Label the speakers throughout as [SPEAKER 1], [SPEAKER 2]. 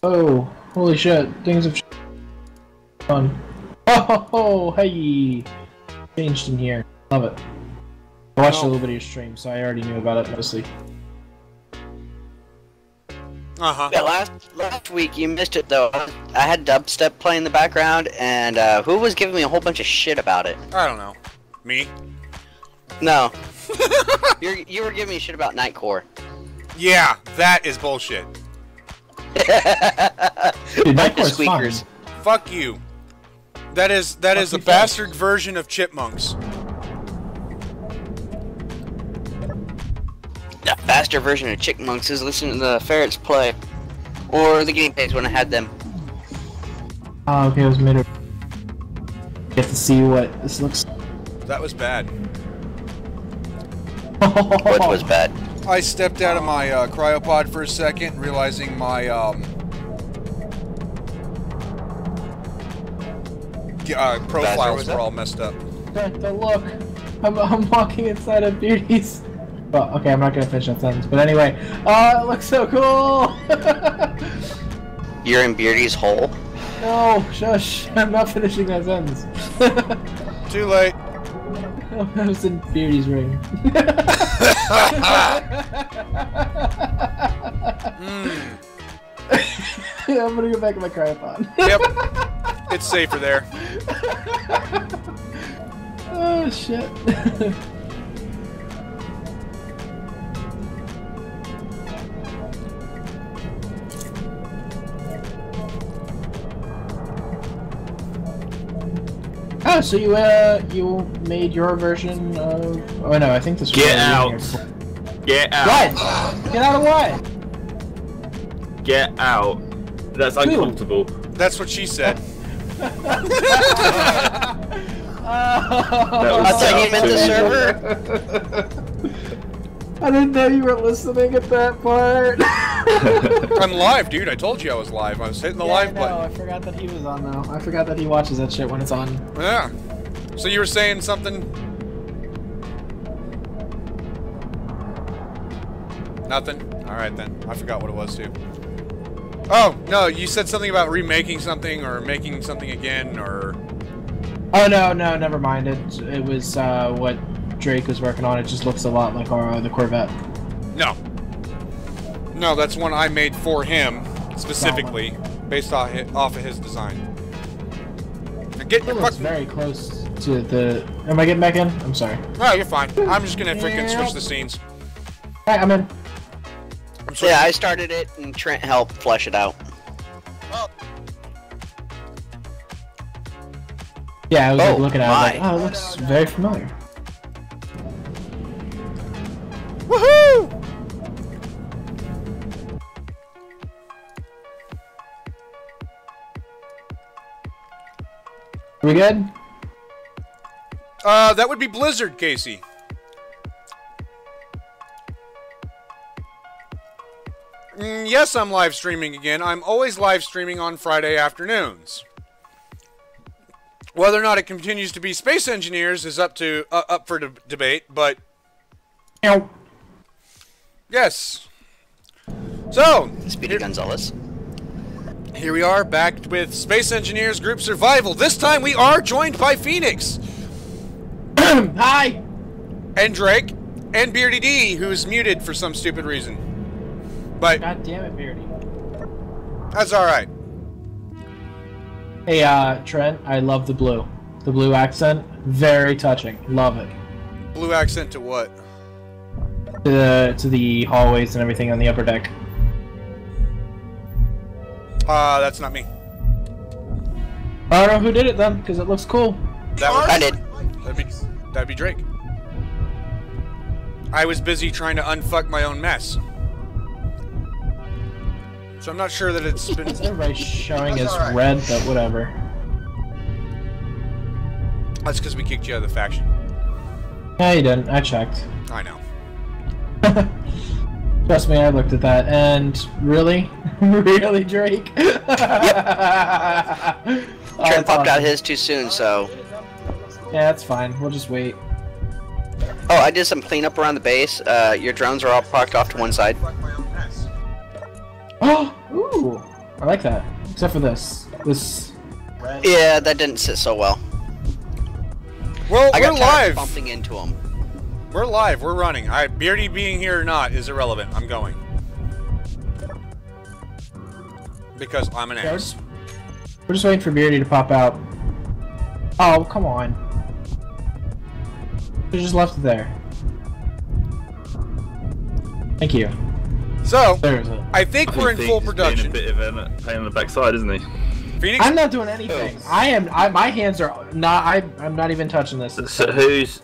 [SPEAKER 1] Oh, holy shit! Things have changed. Oh, hey! Changed in here. Love it. I watched a little bit of your stream, so I already knew about it mostly.
[SPEAKER 2] Yeah, last week you missed it though. I had dubstep playing in the background, and who was giving me a whole bunch of shit about it?
[SPEAKER 3] I don't know. Me?
[SPEAKER 2] No. you were giving me shit about Nightcore.
[SPEAKER 3] Yeah, that is bullshit.
[SPEAKER 1] Dude,
[SPEAKER 2] Like the
[SPEAKER 1] Nightcore's
[SPEAKER 2] squeakers.
[SPEAKER 1] fun.
[SPEAKER 3] Fuck you. That is a bastard version of Chipmunks.
[SPEAKER 2] The faster version of Chickmunks is listening to the ferrets play, or the guinea pigs when I had them.
[SPEAKER 1] Oh, okay, it was made of... Get to see what this looks like.
[SPEAKER 3] That was bad.
[SPEAKER 2] What was bad?
[SPEAKER 3] I stepped out of my cryopod for a second, realizing my profiles were all messed up.
[SPEAKER 1] The look! I'm walking inside of BeardieD's... Well, okay, I'm not gonna finish that sentence, but anyway. Oh, it looks so cool!
[SPEAKER 2] You're in BeardieD's hole?
[SPEAKER 1] No, shush! I'm not finishing that sentence.
[SPEAKER 3] Too late.
[SPEAKER 1] I was in BeardieD's ring. I'm gonna go back in my cryopod.
[SPEAKER 3] Yep. It's safer there.
[SPEAKER 1] Oh, shit. Oh, so you made your version of... Oh no, I think this was...
[SPEAKER 4] Get out! Get out!
[SPEAKER 1] What? Get out of what?
[SPEAKER 4] Get out! That's uncomfortable.
[SPEAKER 3] That's what she said.
[SPEAKER 4] That
[SPEAKER 2] I thought you meant the server.
[SPEAKER 1] I didn't know you were listening at that part.
[SPEAKER 3] I'm live, dude. I told you I was live. I was hitting the live button.
[SPEAKER 1] I forgot that he was on though. I forgot that he watches that shit when it's on.
[SPEAKER 3] Yeah. So you were saying something? Nothing? Alright then. I forgot what it was too. Oh, no, you said something about remaking something or making something again or...
[SPEAKER 1] Oh no, never mind. It was what Drake was working on. It just looks a lot like the Corvette.
[SPEAKER 3] No. No, that's one I made for him, specifically, based off of his design. Get
[SPEAKER 1] It looks very close to the... Am I getting back in? I'm sorry.
[SPEAKER 3] No, you're fine. I'm just gonna freaking switch the scenes.
[SPEAKER 1] Alright, I'm in.
[SPEAKER 2] Yeah, I started it and Trent helped flesh it out.
[SPEAKER 1] Yeah, I was like, looking at it,
[SPEAKER 2] my.
[SPEAKER 1] like, oh, it looks very familiar.
[SPEAKER 3] Woohoo!
[SPEAKER 1] We good?
[SPEAKER 3] That would be Blizzard, Casey. Yes, I'm live streaming again. I'm always live streaming on Friday afternoons. Whether or not it continues to be Space Engineers is up for debate, but yes. So,
[SPEAKER 2] Speedy Gonzalez.
[SPEAKER 3] Here we are, back with Space Engineers Group Survival. This time we are joined by Pheonix.
[SPEAKER 1] Hi!
[SPEAKER 3] And Drake. And BeardieD, who's muted for some stupid reason. But
[SPEAKER 1] God damn it, Beardy.
[SPEAKER 3] that's alright.
[SPEAKER 1] Hey, Trent, I love the blue. The blue accent, very touching. Love it.
[SPEAKER 3] Blue accent to what?
[SPEAKER 1] To the hallways and everything on the upper deck.
[SPEAKER 3] That's not me.
[SPEAKER 1] I don't know who did it then, because it looks cool.
[SPEAKER 2] I did.
[SPEAKER 3] That'd be Drake. I was busy trying to unfuck my own mess. So I'm not sure that it's been...
[SPEAKER 1] Everybody's showing as red, but whatever.
[SPEAKER 3] That's because we kicked you out of the faction.
[SPEAKER 1] No, you didn't. I checked.
[SPEAKER 3] I know.
[SPEAKER 1] Trust me, I looked at that, and really? Really, Drake?
[SPEAKER 2] Yep. Trent popped out his too soon, so...
[SPEAKER 1] Yeah, that's fine. We'll just wait.
[SPEAKER 2] Oh, I did some cleanup around the base. Your drones are all parked off to one side.
[SPEAKER 1] Oh! Ooh! I like that. Except for this. This.
[SPEAKER 2] Yeah, that didn't sit so well.
[SPEAKER 3] Well,
[SPEAKER 2] I
[SPEAKER 3] we're
[SPEAKER 2] got tired
[SPEAKER 3] live.
[SPEAKER 2] of bumping into him.
[SPEAKER 3] We're live. We're running. BeardieD being here or not is irrelevant. I'm going. Because I'm an ass.
[SPEAKER 1] We're just waiting for BeardieD to pop out. Oh, come on. You just left it there. Thank you.
[SPEAKER 3] So,
[SPEAKER 1] There's it.
[SPEAKER 3] I think we're in full production.
[SPEAKER 4] Being a bit of a pain on the backside, isn't he?
[SPEAKER 3] Pheonix?
[SPEAKER 1] I'm not doing anything. My hands are not. I'm not even touching this.
[SPEAKER 4] So who's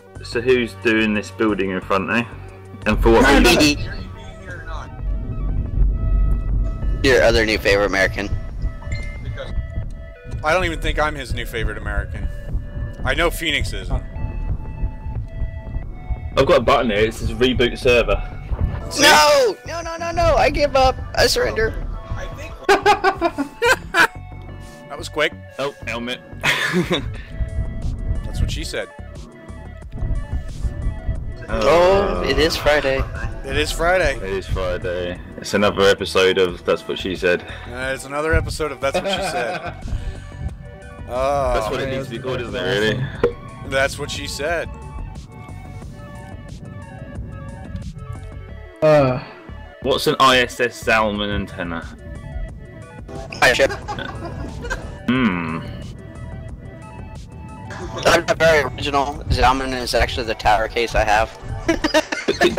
[SPEAKER 4] doing this building in front, eh? And for what reason?
[SPEAKER 2] Your other new favorite American.
[SPEAKER 3] I don't even think I'm his new favorite American. I know Pheonix is.
[SPEAKER 4] I've got a button here. It says reboot server.
[SPEAKER 2] See? No! No! I give up. I surrender.
[SPEAKER 3] That was quick.
[SPEAKER 4] Oh, helmet.
[SPEAKER 3] That's what she said.
[SPEAKER 2] Oh, it is Friday.
[SPEAKER 3] It is Friday.
[SPEAKER 4] It is Friday. It's another episode of That's What She Said.
[SPEAKER 3] It's another episode of That's What She Said.
[SPEAKER 4] That's what it needs to be called, isn't it, really?
[SPEAKER 3] That's what she said.
[SPEAKER 4] What's an ISS Salmon antenna?
[SPEAKER 2] Hi, Chip.
[SPEAKER 4] Hmm.
[SPEAKER 2] I'm not very original. Zalman is actually the tower case I have.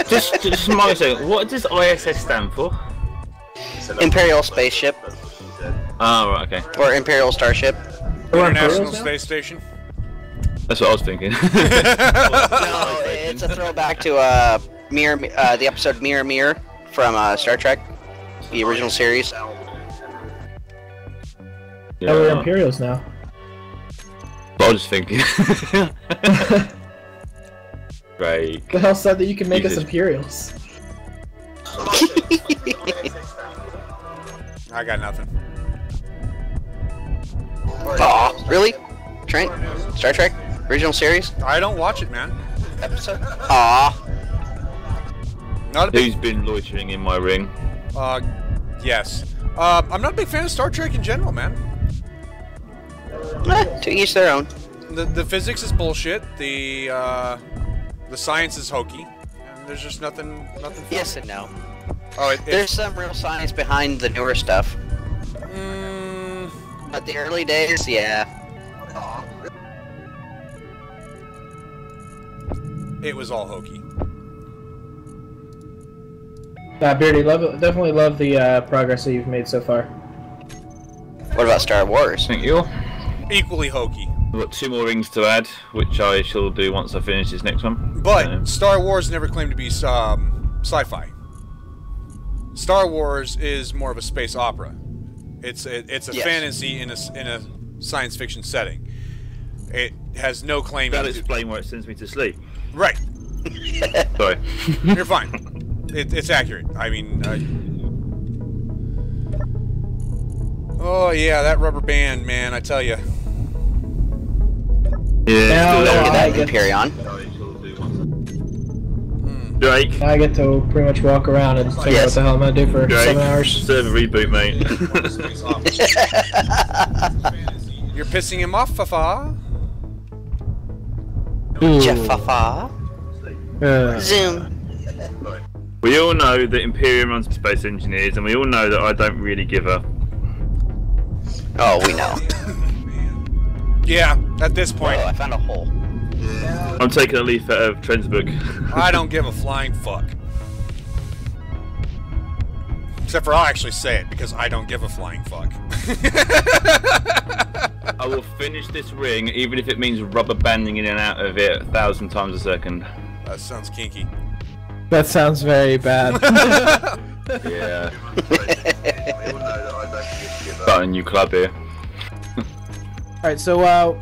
[SPEAKER 4] just my second. What does ISS stand for?
[SPEAKER 2] Imperial spaceship.
[SPEAKER 4] Oh, right, okay.
[SPEAKER 2] Or Imperial starship.
[SPEAKER 3] International Space Station.
[SPEAKER 4] That's what I was thinking.
[SPEAKER 2] No, it's a throwback to the episode Mirror Mirror from Star Trek, the original series.
[SPEAKER 4] Yeah.
[SPEAKER 1] Oh, we're Imperials now.
[SPEAKER 4] But I was just thinking. Right.
[SPEAKER 1] The hell said that you can make us Imperials?
[SPEAKER 3] I got nothing.
[SPEAKER 2] Aw, really? Trent? Star Trek? Original series?
[SPEAKER 3] I don't watch it, man.
[SPEAKER 2] Episode? Aw.
[SPEAKER 3] Not a big.
[SPEAKER 4] Who's been loitering in my ring?
[SPEAKER 3] Yes. I'm not a big fan of Star Trek in general, man.
[SPEAKER 2] To each their own.
[SPEAKER 3] The physics is bullshit. The science is hokey. And there's just nothing.
[SPEAKER 2] Yes and no.
[SPEAKER 3] Oh,
[SPEAKER 2] There's some real science behind the newer stuff. But the early days, yeah.
[SPEAKER 3] It was all hokey.
[SPEAKER 1] BeardieD, definitely love the progress that you've made so far.
[SPEAKER 2] What about Star Wars?
[SPEAKER 4] Thank you.
[SPEAKER 3] Equally hokey.
[SPEAKER 4] We've got 2 more rings to add, which I shall do once I finish this next one.
[SPEAKER 3] But Star Wars never claimed to be sci-fi. Star Wars is more of a space opera. It's a yes. Fantasy in a science fiction setting. It has no claim.
[SPEAKER 4] That'll explain why it sends me to sleep.
[SPEAKER 3] Right.
[SPEAKER 4] Sorry.
[SPEAKER 3] You're fine. It's accurate. I mean, oh yeah, that rubber band, man. I tell you.
[SPEAKER 4] Yeah.
[SPEAKER 2] Look at that Hyperion.
[SPEAKER 4] Drake.
[SPEAKER 1] I get to pretty much walk around and figure out what the hell I'm gonna do for
[SPEAKER 4] Drake.
[SPEAKER 1] 7 hours.
[SPEAKER 4] Server reboot, mate.
[SPEAKER 3] You're pissing him off, Fafa.
[SPEAKER 2] Jeffafa. Zoom.
[SPEAKER 4] We all know that Imperium runs space engineers, and we all know that I don't really give a.
[SPEAKER 2] Oh, we know.
[SPEAKER 3] Yeah, at this point.
[SPEAKER 2] Oh, I found a hole.
[SPEAKER 4] I'm taking a leaf out of Trent's book.
[SPEAKER 3] I don't give a flying fuck. Except for I'll actually say it, because I don't give a flying fuck.
[SPEAKER 4] I will finish this ring, even if it means rubber banding in and out of it 1,000 times a second.
[SPEAKER 3] That sounds kinky.
[SPEAKER 1] That sounds very bad.
[SPEAKER 4] Yeah. Got a new club here.
[SPEAKER 1] Alright, so, I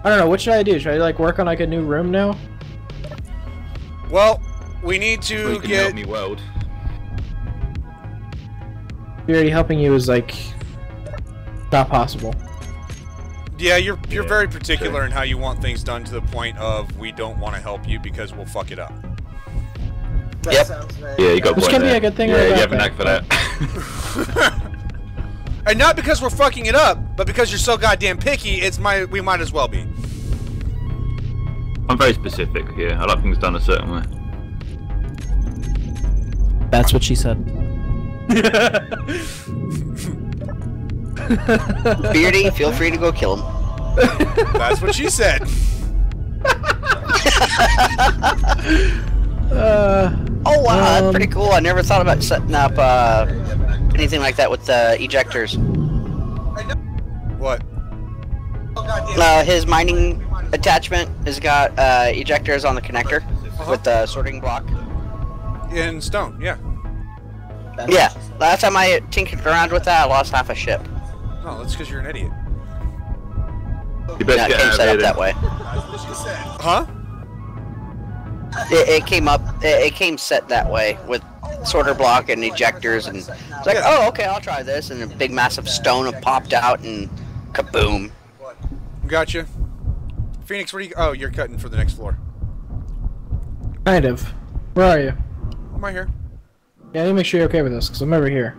[SPEAKER 1] don't know, what should I do? Should I, like, work on, like, a new room now?
[SPEAKER 3] Well, we need to
[SPEAKER 4] Well, you can help me weld.
[SPEAKER 1] BeardieD helping you is, like, not possible.
[SPEAKER 3] Yeah, you're very particular in how you want things done, to the point of we don't want to help you because we'll fuck it up.
[SPEAKER 2] Yep.
[SPEAKER 4] Yeah, you got.
[SPEAKER 1] Which can be a good thing.
[SPEAKER 4] Yeah,
[SPEAKER 1] or a
[SPEAKER 4] you
[SPEAKER 1] bad
[SPEAKER 4] have a
[SPEAKER 1] thing.
[SPEAKER 4] knack for that.
[SPEAKER 3] And not because we're fucking it up, but because you're so goddamn picky, we might as well be.
[SPEAKER 4] I'm very specific here. I like things done a certain way.
[SPEAKER 1] That's what she said.
[SPEAKER 2] BeardieD, feel free to go kill him.
[SPEAKER 3] That's what she said.
[SPEAKER 2] Oh wow, that's pretty cool. I never thought about setting up anything like that with ejectors.
[SPEAKER 3] What?
[SPEAKER 2] His mining attachment has got ejectors on the connector with the sorting block.
[SPEAKER 3] In stone, yeah.
[SPEAKER 2] Yeah, last time I tinkered around with that, I lost half a ship.
[SPEAKER 3] No, that's because you're an idiot.
[SPEAKER 4] You better get
[SPEAKER 2] It came
[SPEAKER 4] out
[SPEAKER 2] set
[SPEAKER 4] of
[SPEAKER 2] up
[SPEAKER 4] here,
[SPEAKER 2] that way.
[SPEAKER 3] Huh?
[SPEAKER 2] It came set that way with sorter block and ejectors, and it's like,
[SPEAKER 3] Yeah.
[SPEAKER 2] oh, okay, I'll try this, and a big massive stone popped out, and kaboom.
[SPEAKER 3] Gotcha. Pheonix, where do you? Oh, you're cutting for the next floor.
[SPEAKER 1] Kind of. Where are you?
[SPEAKER 3] I'm right here.
[SPEAKER 1] Yeah, let me make sure you're okay with this, because I'm over here.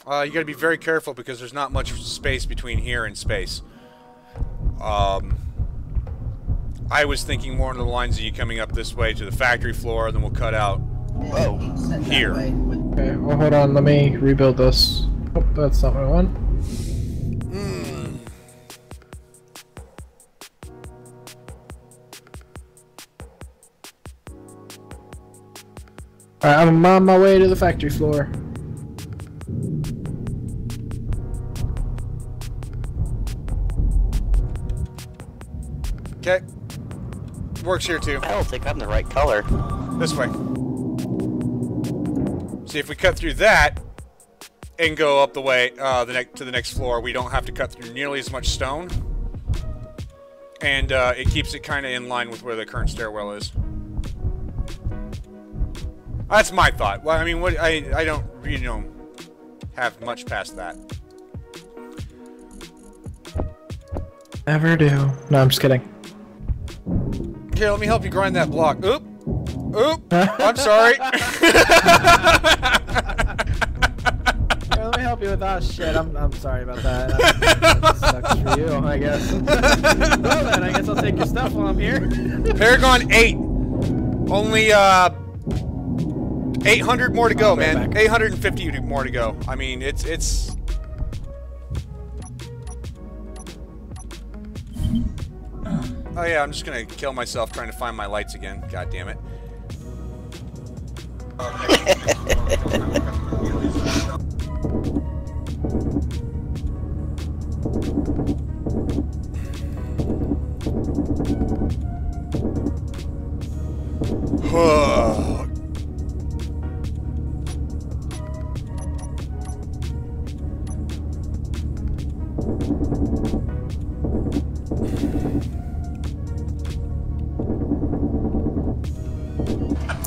[SPEAKER 3] You gotta be very careful because there's not much space between here and space. I was thinking more on the lines of you coming up this way to the factory floor, then we'll cut out here.
[SPEAKER 1] Okay, well hold on, let me rebuild this. Oh, that's not what I want. Alright, I'm on my way to the factory floor.
[SPEAKER 3] Okay. Works here too.
[SPEAKER 2] I don't think I'm the right color.
[SPEAKER 3] This way. See, if we cut through that and go up the way to the next floor, we don't have to cut through nearly as much stone, and it keeps it kind of in line with where the current stairwell is. That's my thought. Well, I mean, I don't really have much past that.
[SPEAKER 1] Never do. No, I'm just kidding.
[SPEAKER 3] Here, let me help you grind that block. Oop! Oop! I'm sorry.
[SPEAKER 1] Here, let me help you with that shit. I'm sorry about that. That sucks for you, I guess. Well then, I guess I'll take your stuff while I'm here.
[SPEAKER 3] Paragon 8. Only 800 more to go, man.
[SPEAKER 1] Back.
[SPEAKER 3] 850 more to go. I mean, it's. Oh yeah, I'm just gonna kill myself trying to find my lights again. God damn it.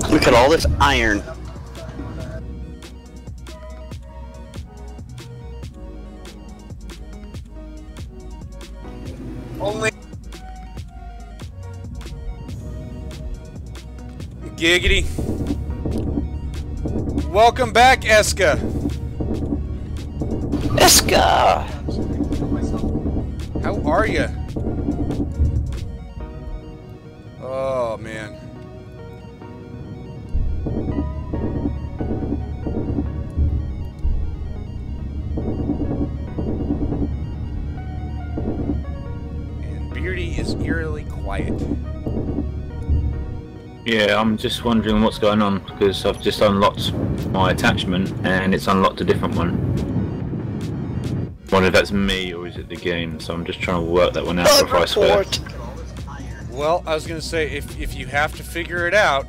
[SPEAKER 2] Look at all this iron.
[SPEAKER 3] Only. Giggity. Welcome back, Eska.
[SPEAKER 2] Eska!
[SPEAKER 3] How are you? Oh, man. And BeardieD is eerily quiet.
[SPEAKER 4] Yeah, I'm just wondering what's going on because I've just unlocked my attachment and it's unlocked a different one. Wonder if that's me or is it the game? So I'm just trying to work that one out before I swear.
[SPEAKER 3] Well, I was gonna say if you have to figure it out,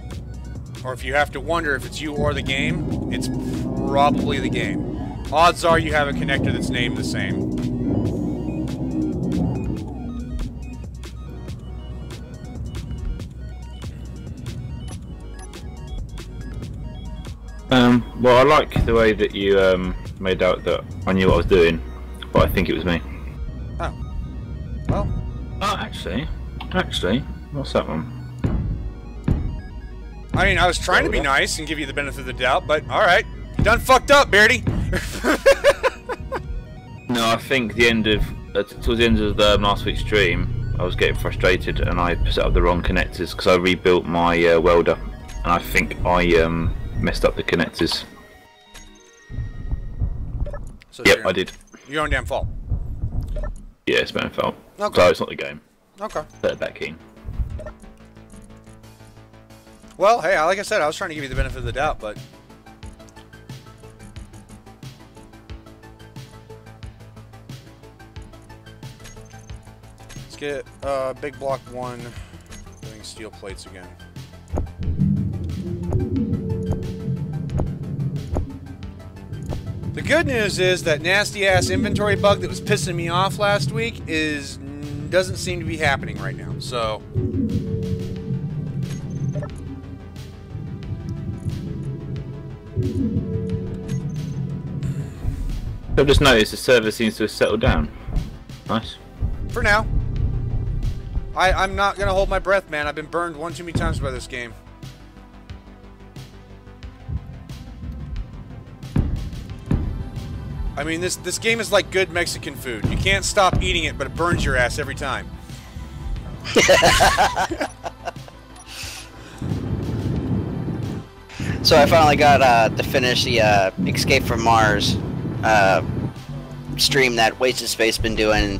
[SPEAKER 3] or if you have to wonder if it's you or the game, it's probably the game. Odds are you have a connector that's named the same.
[SPEAKER 4] Well, I like the way that you made out that I knew what I was doing, but I think it was me.
[SPEAKER 3] Oh. Well.
[SPEAKER 4] Oh, actually, what's that one?
[SPEAKER 3] I mean, I was trying to be nice and give you the benefit of the doubt, but alright. You done fucked up, BeardieD.
[SPEAKER 4] No, I think the end of towards the end of the last week's stream, I was getting frustrated and I set up the wrong connectors because I rebuilt my welder, and I think I messed up the connectors.
[SPEAKER 3] So
[SPEAKER 4] yep, I did.
[SPEAKER 3] Your own damn fault.
[SPEAKER 4] Yeah, it's my own fault.
[SPEAKER 3] Okay.
[SPEAKER 4] So it's not the game.
[SPEAKER 3] Okay.
[SPEAKER 4] Better back keen.
[SPEAKER 3] Well, hey, like I said, I was trying to give you the benefit of the doubt, but... Let's get big block 1, doing steel plates again. The good news is that nasty-ass inventory bug that was pissing me off last week doesn't seem to be happening right now, so...
[SPEAKER 4] I've just noticed the server seems to have settled down. Nice.
[SPEAKER 3] For now. I'm not gonna hold my breath, man. I've been burned one too many times by this game. I mean, this game is like good Mexican food. You can't stop eating it, but it burns your ass every time.
[SPEAKER 2] So I finally got to finish the Escape from Mars stream that Wasted Space been doing.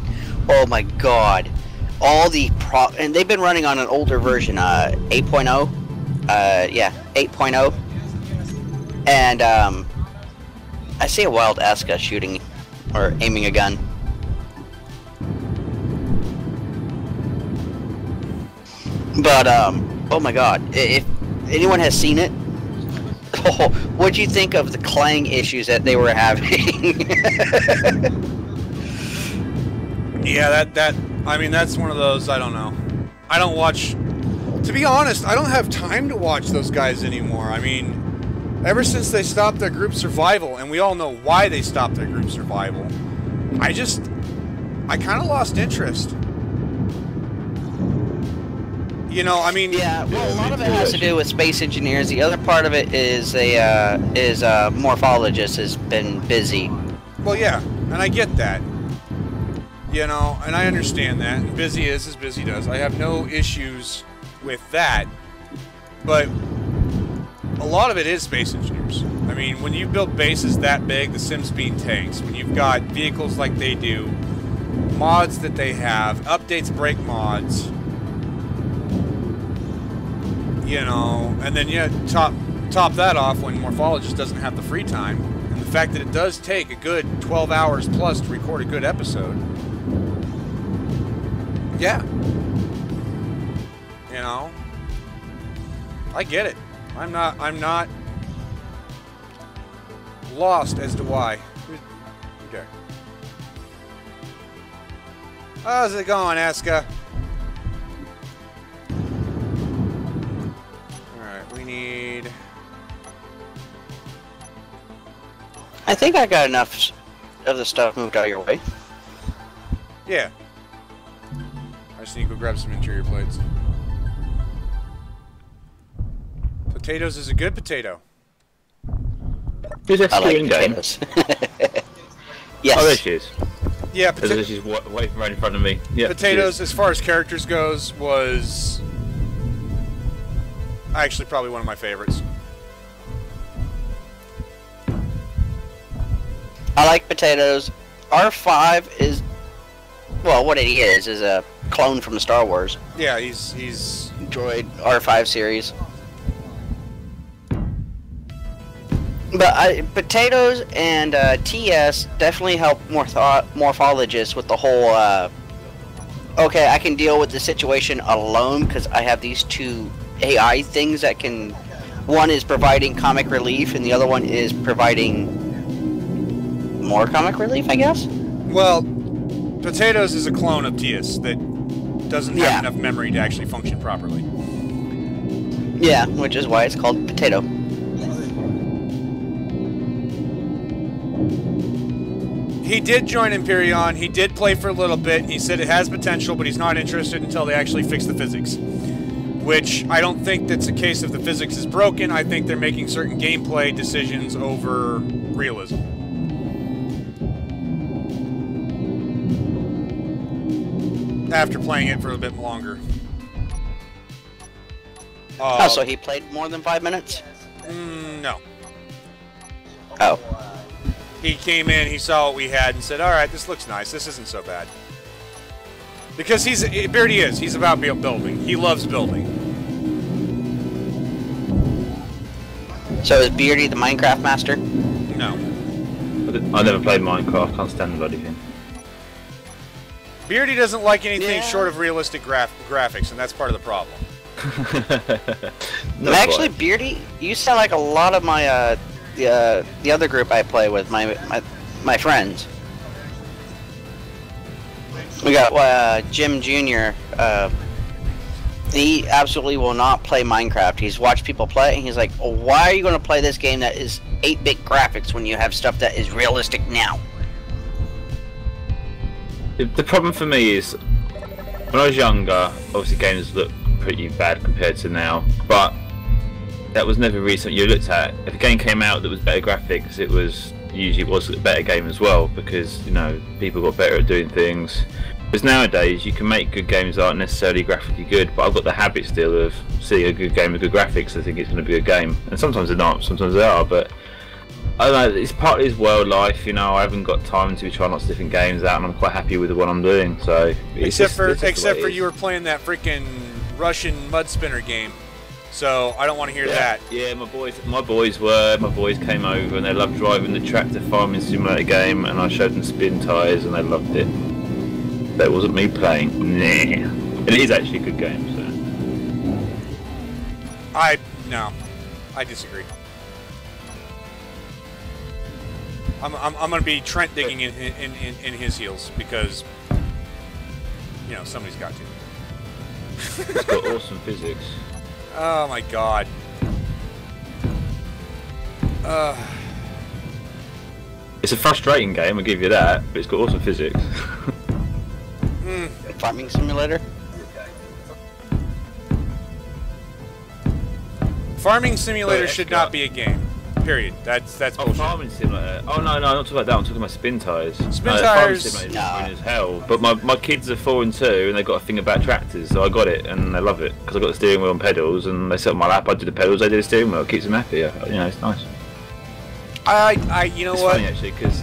[SPEAKER 2] Oh my god. All the and they've been running on an older version, 8.0. Yeah, 8.0. And I see a wild Aska shooting or aiming a gun. But oh my god, if anyone has seen it, oh, what'd you think of the clang issues that they were having?
[SPEAKER 3] Yeah, I mean, that's one of those, I don't know. I don't watch, to be honest, I don't have time to watch those guys anymore. I mean, ever since they stopped their group survival, and we all know why they stopped their group survival, I kind of lost interest. You know, I mean... Yeah,
[SPEAKER 2] well, a lot of it has to do with space engineers. The other part of it is a morphologist has been busy.
[SPEAKER 3] Well, yeah, and I get that. You know, and I understand that. And busy is as busy does. I have no issues with that. But a lot of it is space engineers. I mean, when you build bases that big, the Sims being tanks, when you've got vehicles like they do, mods that they have, updates break mods, you know, and then you top that off when Morphologist doesn't have the free time, and the fact that it does take a good 12 hours plus to record a good episode. Yeah. You know, I get it. I'm not lost as to why. Okay. How's it going, Aska? Alright, we need...
[SPEAKER 2] I think I got enough of the stuff moved out of your way.
[SPEAKER 3] Yeah. I just need to go grab some interior plates. Potatoes is a good potato.
[SPEAKER 4] Who's that
[SPEAKER 2] like
[SPEAKER 4] in game?
[SPEAKER 2] Yes.
[SPEAKER 4] Oh, there she is.
[SPEAKER 3] Yeah,
[SPEAKER 4] she's waiting right in front of me. Yeah,
[SPEAKER 3] potatoes, as far as characters goes, was actually probably one of my favorites.
[SPEAKER 2] I like potatoes. R5 is, well, what he is a clone from the Star Wars.
[SPEAKER 3] Yeah, he's
[SPEAKER 2] droid R5 series. But potatoes and TS definitely help morphologists with the whole, okay, I can deal with the situation alone because I have these two AI things that can, one is providing comic relief and the other one is providing more comic relief, I guess?
[SPEAKER 3] Well, potatoes is a clone of TS that doesn't have enough memory to actually function properly.
[SPEAKER 2] Yeah, which is why it's called potato.
[SPEAKER 3] He did join Empyreon, he did play for a little bit, he said it has potential, but he's not interested until they actually fix the physics. Which, I don't think that's a case of the physics is broken, I think they're making certain gameplay decisions over realism. After playing it for a bit longer.
[SPEAKER 2] Oh, so he played more than 5 minutes?
[SPEAKER 3] No.
[SPEAKER 2] Oh.
[SPEAKER 3] He came in, he saw what we had, and said, alright, this looks nice. This isn't so bad. Because BeardieD is. He's about building. He loves building.
[SPEAKER 2] So is BeardieD the Minecraft master?
[SPEAKER 3] No.
[SPEAKER 4] I never played Minecraft. Can't stand the bloody thing.
[SPEAKER 3] BeardieD doesn't like anything short of realistic graphics, and that's part of the problem.
[SPEAKER 2] Actually, BeardieD, you sound like a lot of my the other group I play with, my friends. We got Jim Jr. He absolutely will not play Minecraft. He's watched people play, and he's like, oh, "Why are you going to play this game that is 8-bit graphics when you have stuff that is realistic now?"
[SPEAKER 4] The problem for me is, when I was younger, obviously games looked pretty bad compared to now, but that was never really something you looked at. If a game came out that was better graphics, it was usually a better game as well, because, you know, people got better at doing things. Because nowadays you can make good games that aren't necessarily graphically good, but I've got the habit still of seeing a good game with good graphics. I think it's going to be a good game, and sometimes they're not, sometimes they are, but I don't know, it's partly his world life, you know. I haven't got time to be trying lots of different games out, and I'm quite happy with the one I'm doing. So
[SPEAKER 3] except for you were playing that freaking Russian mud spinner game, so I don't want to hear that.
[SPEAKER 4] Yeah, my boys came over and they loved driving the tractor farming simulator game, and I showed them spin tires and they loved it. That wasn't me playing. Nah, and it is actually a good game. So
[SPEAKER 3] I disagree. I'm gonna be Trent digging in his heels, because, you know, somebody's got to.
[SPEAKER 4] It's got awesome physics.
[SPEAKER 3] Oh my god.
[SPEAKER 4] It's a frustrating game, I'll give you that, but it's got awesome physics.
[SPEAKER 2] Farming simulator?
[SPEAKER 3] Farming simulator should not be a game. Period. That's bullshit.
[SPEAKER 4] Farming simulator. Oh no, I'm not talking about that. I'm talking about spin tires.
[SPEAKER 3] Spin tires.
[SPEAKER 4] Farming simulator is boring as hell. But my kids are 4 and 2, and they've got a thing about tractors, so I got it, and they love it because I got the steering wheel and pedals, and they sit on my lap. I do the pedals, they do the steering wheel. It keeps them happy. You know, it's nice.
[SPEAKER 3] You know
[SPEAKER 4] it's
[SPEAKER 3] what?
[SPEAKER 4] Funny actually, because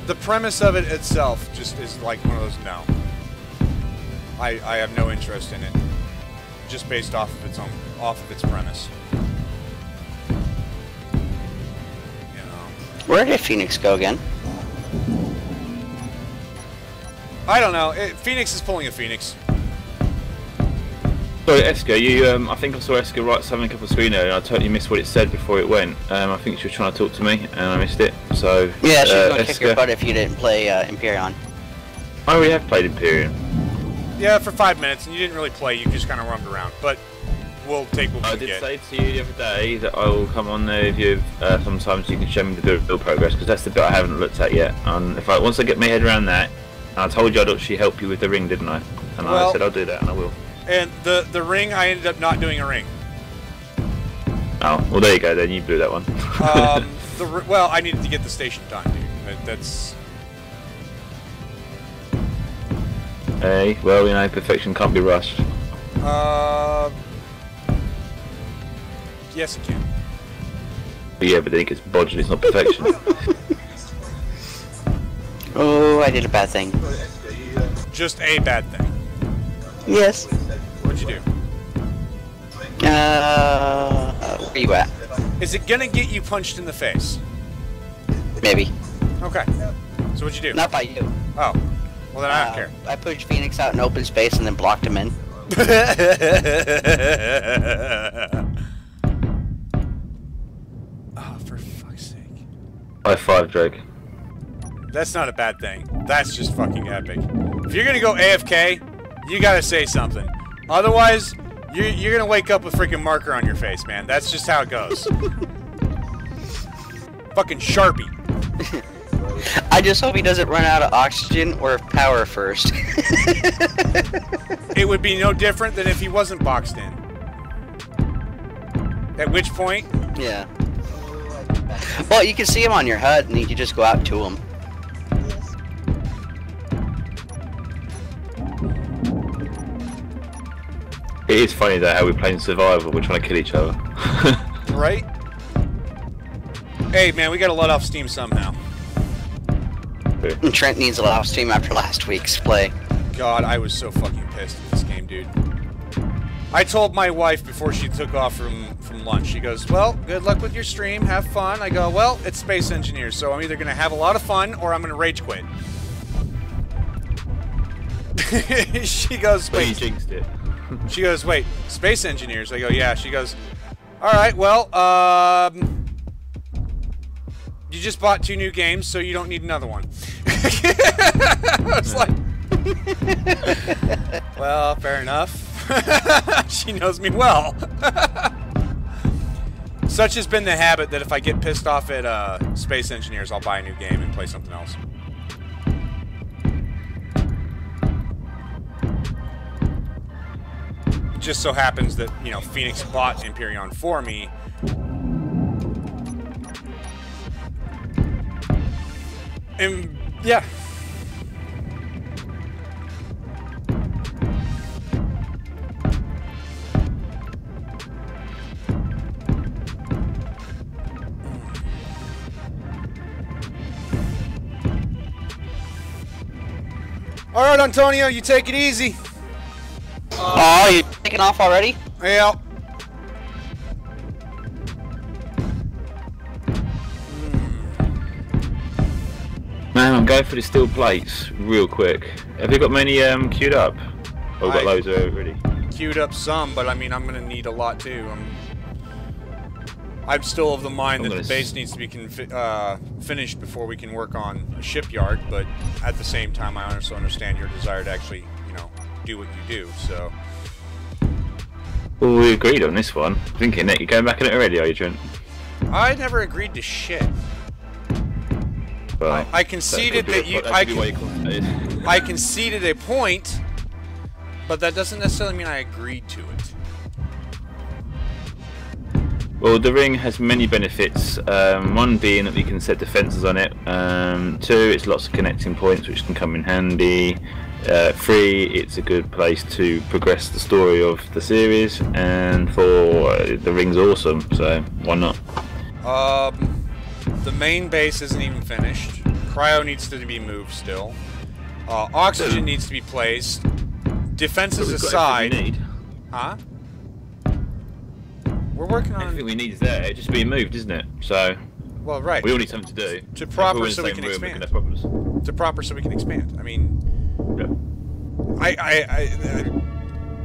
[SPEAKER 3] the premise of it itself just is like one of those. No, I have no interest in it, just based off of its premise.
[SPEAKER 2] Where did Pheonix go again?
[SPEAKER 3] I don't know. Pheonix is pulling a Pheonix.
[SPEAKER 4] Sorry, Eska, I think I saw Eska write something up on screen earlier, and I totally missed what it said before it went. I think she was trying to talk to me, and I missed it. So
[SPEAKER 2] yeah, she was going to kick your butt if you didn't play Empyrean.
[SPEAKER 4] I already have played Empyrean.
[SPEAKER 3] Yeah, for 5 minutes, and you didn't really play. You just kind of roamed around, but we'll take what we get.
[SPEAKER 4] I did say to you the other day that I will come on there with you sometimes. You can show me the build progress, because that's the bit I haven't looked at yet. And once I get my head around that, and I told you I'd actually help you with the ring, didn't I? And I said I'll do that, and I will. And
[SPEAKER 3] the ring, I ended up not doing a ring.
[SPEAKER 4] Oh, well there you go then. You blew that one.
[SPEAKER 3] Well, I needed to get the station done, dude. That's.
[SPEAKER 4] Hey, well, you know, perfection can't be rushed.
[SPEAKER 3] Yes, it can.
[SPEAKER 4] But yeah, but then it gets bodged, it's not perfection.
[SPEAKER 2] Oh, I did a bad thing.
[SPEAKER 3] Just a bad thing.
[SPEAKER 2] Yes.
[SPEAKER 3] What'd you do?
[SPEAKER 2] Where you at?
[SPEAKER 3] Is it gonna get you punched in the face?
[SPEAKER 2] Maybe.
[SPEAKER 3] Okay. So what'd you do?
[SPEAKER 2] Not by you.
[SPEAKER 3] Oh. Well then I don't care.
[SPEAKER 2] I pushed Pheonix out in open space and then blocked him in.
[SPEAKER 3] Oh, for fuck's sake.
[SPEAKER 4] High five, Drake.
[SPEAKER 3] That's not a bad thing. That's just fucking epic. If you're gonna go AFK, you gotta say something. Otherwise, you're gonna wake up with freaking marker on your face, man. That's just how it goes. Fucking Sharpie.
[SPEAKER 2] I just hope he doesn't run out of oxygen or power first.
[SPEAKER 3] It would be no different than if he wasn't boxed in. At which point...
[SPEAKER 2] Yeah. Well, you can see him on your HUD, and you can just go out to him.
[SPEAKER 4] It is funny though how we're playing survival. We're trying to kill each other.
[SPEAKER 3] Right? Hey man, we gotta let off steam somehow.
[SPEAKER 2] Trent needs a lot of steam after last week's play.
[SPEAKER 3] God, I was so fucking pissed at this game, dude. I told my wife before she took off from lunch, she goes, well, good luck with your stream, have fun. I go, well, it's Space Engineers, so I'm either gonna have a lot of fun or I'm gonna rage quit. She goes, wait.
[SPEAKER 4] You jinxed it.
[SPEAKER 3] She goes, wait, Space Engineers? I go, yeah. She goes, alright, well, you just bought 2 new games, so you don't need another one. I was like, well, fair enough. She knows me well. Such has been the habit that if I get pissed off at Space Engineers, I'll buy a new game and play something else. It just so happens that, you know, Pheonix bought Empyreon for me. And, yeah. Alright, Antonio, you take it easy.
[SPEAKER 2] Oh, you taking off already?
[SPEAKER 3] Yeah.
[SPEAKER 4] Man, I'm going for the steel plates real quick. Have you got many queued up? Oh, we've got loads already.
[SPEAKER 3] Queued up some, but I mean, I'm gonna need a lot too. I'm still of the mind that the base needs to be finished before we can work on a shipyard, but at the same time, I also understand your desire to actually, you know, do what you do, so...
[SPEAKER 4] Well, we agreed on this one. Thinking that you're going back in it already, are you, Trent?
[SPEAKER 3] I never agreed to shit.
[SPEAKER 4] Well,
[SPEAKER 3] I conceded that you... I conceded a point, but that doesn't necessarily mean I agreed to it.
[SPEAKER 4] Well, the ring has many benefits. One being that we can set defences on it. 2, it's lots of connecting points which can come in handy. 3, it's a good place to progress the story of the series. And 4, the ring's awesome, so why not?
[SPEAKER 3] The main base isn't even finished. Cryo needs to be moved still. Oxygen needs to be placed. Defenses aside... Huh? We're working on...
[SPEAKER 4] Everything we need is there, it's just being moved, isn't it? So...
[SPEAKER 3] Well, right.
[SPEAKER 4] We all need something to do.
[SPEAKER 3] To proper so we can expand. To proper so we can expand. I mean...
[SPEAKER 4] Yeah.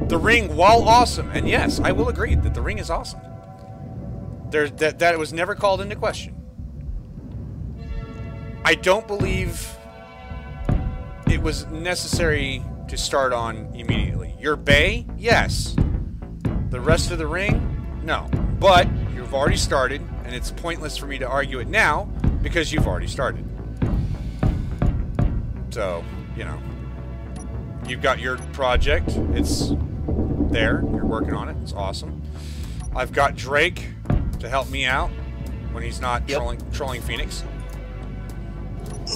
[SPEAKER 3] The ring, while awesome, and yes, I will agree that the ring is awesome. That was never called into question. I don't believe it was necessary to start on immediately. Your bay, yes. The rest of the ring, no. But you've already started, and it's pointless for me to argue it now because you've already started. So, you know, you've got your project. It's there. You're working on it. It's awesome. I've got Drake to help me out when he's not trolling Pheonix.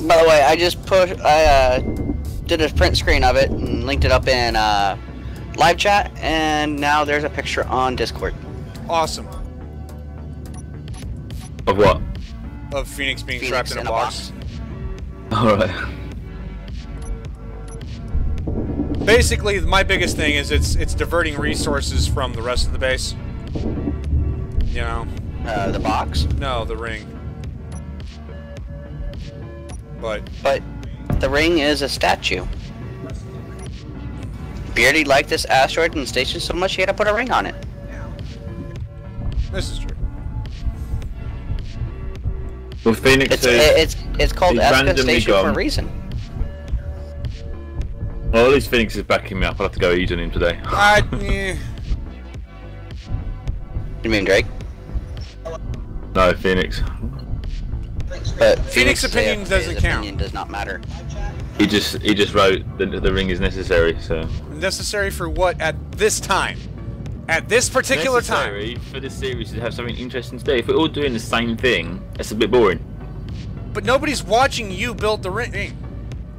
[SPEAKER 2] By the way, I just did a print screen of it and linked it up in live chat, and now there's a picture on Discord.
[SPEAKER 3] Awesome.
[SPEAKER 4] Of what?
[SPEAKER 3] Of Pheonix being trapped in a box.
[SPEAKER 4] Alright.
[SPEAKER 3] Basically, my biggest thing is it's diverting resources from the rest of the base. You know?
[SPEAKER 2] The box?
[SPEAKER 3] No, the ring. But
[SPEAKER 2] the ring is a statue. BeardieD liked this asteroid and station so much he had to put a ring on it.
[SPEAKER 3] This is true.
[SPEAKER 4] Well, Pheonix
[SPEAKER 2] it's called Esca Station for a reason.
[SPEAKER 4] Well, at least Pheonix is backing me up. I'll have to go eat on him today.
[SPEAKER 3] Yeah.
[SPEAKER 2] You mean Drake?
[SPEAKER 4] No, Pheonix.
[SPEAKER 2] But
[SPEAKER 3] Pheonix opinion doesn't count.
[SPEAKER 2] Opinion does not matter.
[SPEAKER 4] He just wrote the ring is necessary. So
[SPEAKER 3] necessary for what at this time? At this particular time?
[SPEAKER 4] For this series to have something interesting to do. If we're all doing the same thing, it's a bit boring.
[SPEAKER 3] But nobody's watching you build the ring.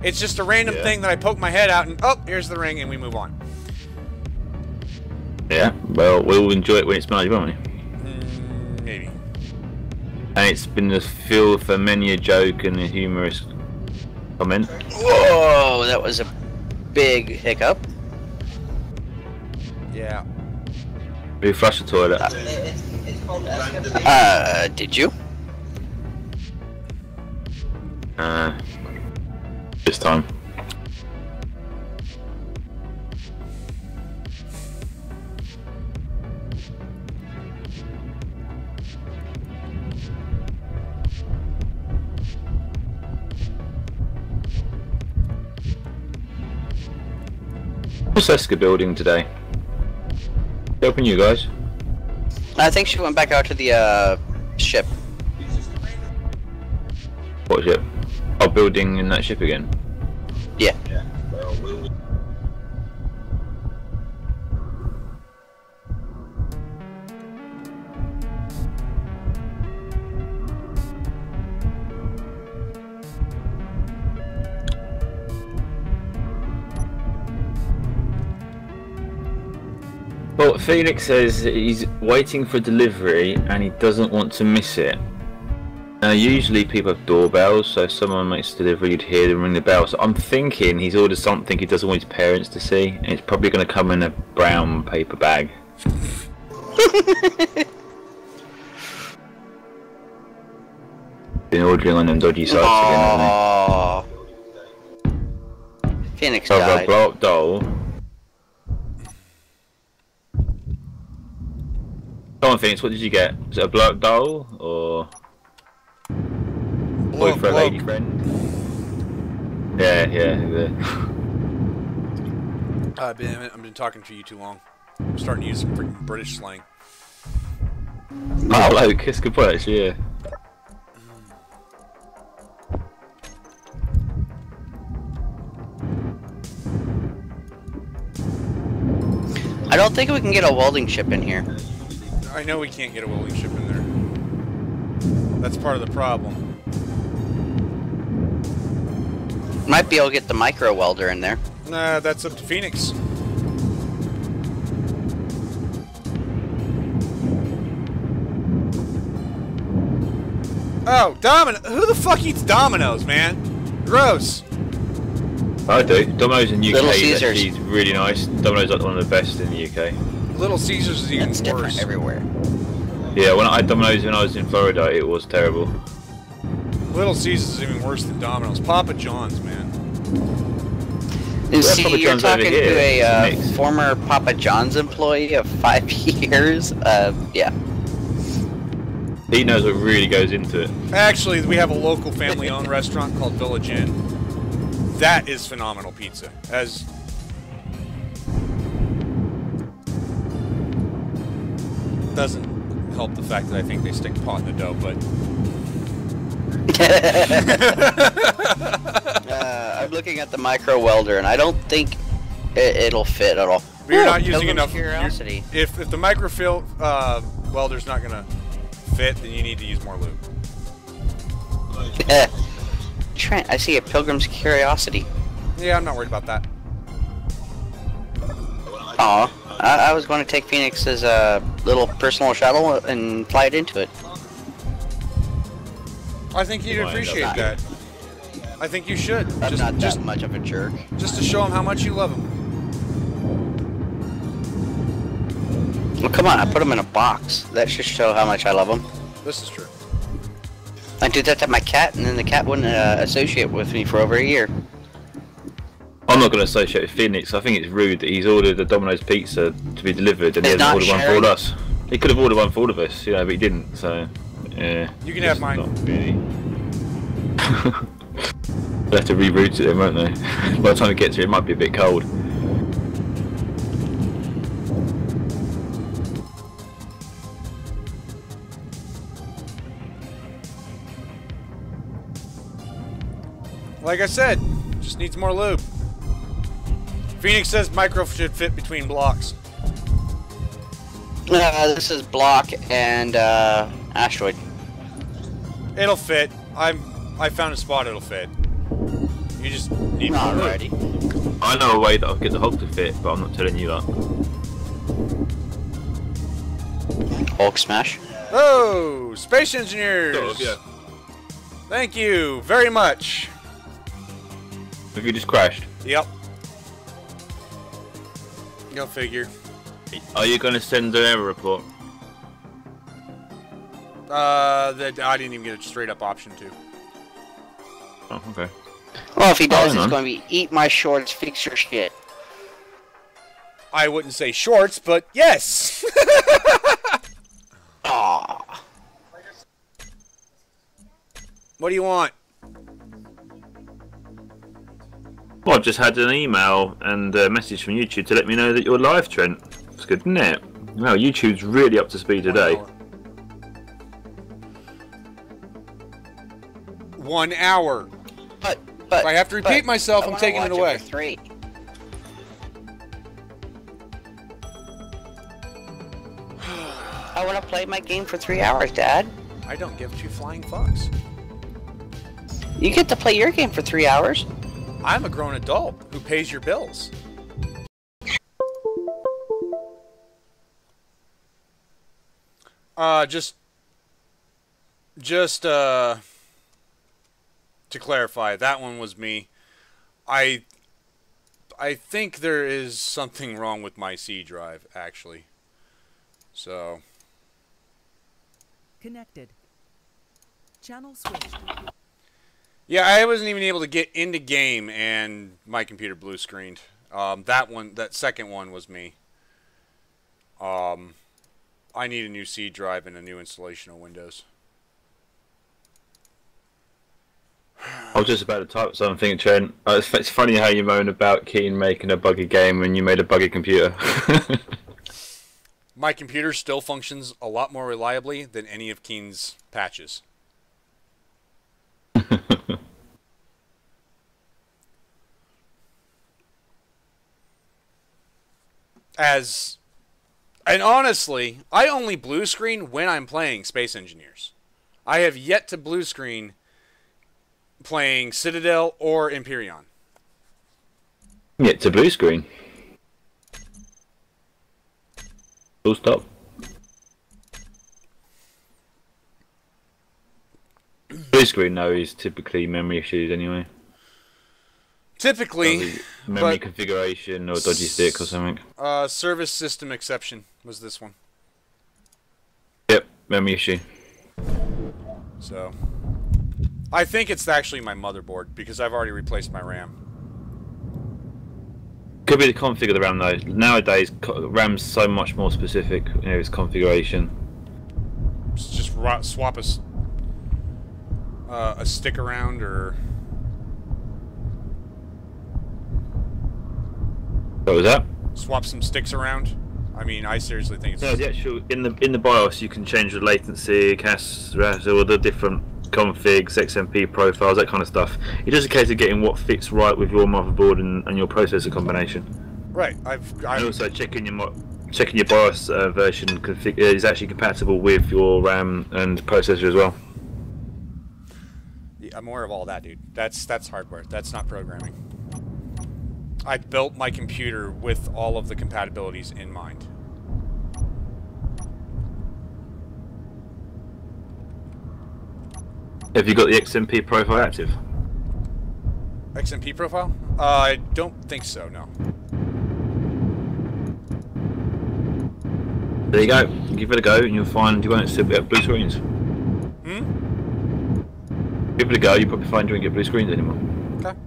[SPEAKER 3] It's just a random thing that I poke my head out and, oh, here's the ring, and we move on.
[SPEAKER 4] Yeah, well, we'll enjoy it when it's made, won't we?
[SPEAKER 3] Maybe.
[SPEAKER 4] And it's been the fuel for many a joke and a humorous comment.
[SPEAKER 2] Whoa, that was a big hiccup.
[SPEAKER 3] Yeah.
[SPEAKER 4] We flushed the toilet.
[SPEAKER 2] Did you?
[SPEAKER 4] This time. What's Eska building today? Helping you guys?
[SPEAKER 2] I think she went back out to the ship.
[SPEAKER 4] What ship? Oh, building in that ship again?
[SPEAKER 2] Yeah.
[SPEAKER 4] Well, Pheonix says he's waiting for delivery and he doesn't want to miss it. Usually people have doorbells, so if someone makes delivery, you'd hear them ring the bell. So I'm thinking he's ordered something he doesn't want his parents to see, and it's probably going to come in a brown paper bag. Been ordering on them dodgy sites again, hasn't
[SPEAKER 2] he? Pheonix
[SPEAKER 4] a
[SPEAKER 2] died.
[SPEAKER 4] blow-up doll. Come on, Pheonix, what did you get? Was it a blow-up doll, or... Boy for a lady friend? Yeah.
[SPEAKER 3] I've been talking to you too long. I'm starting to use some freaking British slang.
[SPEAKER 4] Oh, bloke, it's a good point, actually, yeah.
[SPEAKER 2] I don't think we can get a welding ship in here.
[SPEAKER 3] I know we can't get a welding ship in there. That's part of the problem.
[SPEAKER 2] Might be able to get the micro welder in there.
[SPEAKER 3] Nah, that's up to Pheonix. Oh, Domino! Who the fuck eats Domino's, man? Gross.
[SPEAKER 4] I do. Domino's in the UK
[SPEAKER 2] Little
[SPEAKER 4] is
[SPEAKER 2] Caesars.
[SPEAKER 4] actually really nice. Domino's like one of the best in the UK.
[SPEAKER 3] Little Caesars is even
[SPEAKER 2] It's
[SPEAKER 3] worse.
[SPEAKER 2] different everywhere.
[SPEAKER 4] Yeah, when I had Domino's when I was in Florida, it was terrible.
[SPEAKER 3] Little Caesars is even worse than Domino's. Papa John's, man.
[SPEAKER 2] And see,
[SPEAKER 4] Papa
[SPEAKER 2] you're
[SPEAKER 4] John's over
[SPEAKER 2] talking
[SPEAKER 4] here.
[SPEAKER 2] to
[SPEAKER 4] It's a
[SPEAKER 2] a
[SPEAKER 4] mix.
[SPEAKER 2] former Papa John's employee of 5 years. Yeah.
[SPEAKER 4] He knows what really goes into it.
[SPEAKER 3] Actually, we have a local family-owned restaurant called Village Inn. That is phenomenal pizza. As doesn't help the fact that I think they stick pot in the dough, but
[SPEAKER 2] I'm looking at the micro welder, and I don't think it'll fit at all.
[SPEAKER 3] but you're not using
[SPEAKER 2] Pilgrim's
[SPEAKER 3] enough.
[SPEAKER 2] Curiosity.
[SPEAKER 3] If the microfill welder's not gonna fit, then you need to use more lube.
[SPEAKER 2] Trent, I see a Pilgrim's Curiosity.
[SPEAKER 3] Yeah, I'm not worried about that.
[SPEAKER 2] Aw, I was going to take Phoenix's little personal shuttle and fly it into it.
[SPEAKER 3] I think you'd appreciate
[SPEAKER 2] not.
[SPEAKER 3] that. I think you should.
[SPEAKER 2] I'm not that much of a jerk.
[SPEAKER 3] Just to show him how much you love him.
[SPEAKER 2] Well, come on, I put him in a box. That should show how much I love him.
[SPEAKER 3] This is true.
[SPEAKER 2] I did that to my cat, and then the cat wouldn't associate with me for over a year.
[SPEAKER 4] I'm not going to associate with Pheonix. I think it's rude that he's ordered a Domino's pizza to be delivered and he
[SPEAKER 2] It's
[SPEAKER 4] hasn't
[SPEAKER 2] not
[SPEAKER 4] ordered one for
[SPEAKER 2] sharing.
[SPEAKER 4] all us. He could have ordered one for all of us, you know, but he didn't, so... Yeah.
[SPEAKER 3] You can have
[SPEAKER 4] It's
[SPEAKER 3] mine.
[SPEAKER 4] not really... They'll have to reroute it then, won't they? By the time it gets here, it might be a bit cold.
[SPEAKER 3] Like I said, just needs more lube. Pheonix says micro should fit between blocks.
[SPEAKER 2] This is Block and Asteroid.
[SPEAKER 3] It'll fit. I found a spot it'll fit. You just need more lube.
[SPEAKER 2] Alrighty.
[SPEAKER 4] I know a way that I'll get the hog to fit, but I'm not telling you that.
[SPEAKER 2] Hulk smash.
[SPEAKER 3] Oh, space engineers!
[SPEAKER 4] Sort of, yeah.
[SPEAKER 3] Thank you very much.
[SPEAKER 4] Have you just crashed?
[SPEAKER 3] Yep. Go figure.
[SPEAKER 4] Are you going to send an error report?
[SPEAKER 3] I didn't even get a straight up option to.
[SPEAKER 4] Oh, okay.
[SPEAKER 2] Well, if he does,
[SPEAKER 4] hang
[SPEAKER 2] he's
[SPEAKER 4] on.
[SPEAKER 2] going to be eat my shorts, fix your shit.
[SPEAKER 3] I wouldn't say shorts, but yes!
[SPEAKER 2] Aww.
[SPEAKER 3] What do you want?
[SPEAKER 4] Well, I just had an email and a message from YouTube to let me know that you're live, Trent. It's good, isn't it? Wow, YouTube's really up to speed today.
[SPEAKER 3] 1 hour.
[SPEAKER 2] But
[SPEAKER 3] If I have to repeat myself, I'm taking it away.
[SPEAKER 2] 3. I want to play my game for 3 hours, Dad.
[SPEAKER 3] I don't give 2 flying fucks.
[SPEAKER 2] You get to play your game for 3 hours.
[SPEAKER 3] I'm a grown adult who pays your bills. Just to clarify, that one was me. I think there is something wrong with my C drive, actually. So.
[SPEAKER 5] Connected. Channel switched.
[SPEAKER 3] Yeah, I wasn't even able to get into game, and my computer blue screened. That second one was me. I need a new C drive and a new installation of Windows.
[SPEAKER 4] I was just about to type something, Trent. It's funny how you moan about Keen making a buggy game when you made a buggy computer.
[SPEAKER 3] My computer still functions a lot more reliably than any of Keen's patches. And honestly, I only blue screen when I'm playing Space Engineers. I have yet to blue screen playing Citadel or Empyrean.
[SPEAKER 4] Yeah, to blue screen. Full stop. Blue screen, though, is typically memory issues anyway.
[SPEAKER 3] Typically,
[SPEAKER 4] memory
[SPEAKER 3] but
[SPEAKER 4] configuration or dodgy stick or something.
[SPEAKER 3] Service system exception was this one.
[SPEAKER 4] Yep, memory issue.
[SPEAKER 3] So, I think it's actually my motherboard because I've already replaced my RAM.
[SPEAKER 4] Could be the config of the RAM though. Nowadays, RAM's so much more specific in its configuration.
[SPEAKER 3] Just swap a stick around, or
[SPEAKER 4] What was that?
[SPEAKER 3] swap some sticks around. I mean, I seriously think it's
[SPEAKER 4] No, the actual in the BIOS you can change the latency, cache, all the different configs, XMP profiles, that kind of stuff. It's just a case of getting what fits right with your motherboard and your processor combination.
[SPEAKER 3] right.
[SPEAKER 4] And also checking your BIOS version config is actually compatible with your RAM and processor as well.
[SPEAKER 3] I'm aware of all that, dude. That's hardware. That's not programming. I built my computer with all of the compatibilities in mind.
[SPEAKER 4] Have you got the XMP profile active?
[SPEAKER 3] XMP profile? I don't think so, no.
[SPEAKER 4] There you go. Give it a go and you'll find you won't still get blue screens. Give it a go, you probably find you won't get blue screens anymore.
[SPEAKER 3] Okay.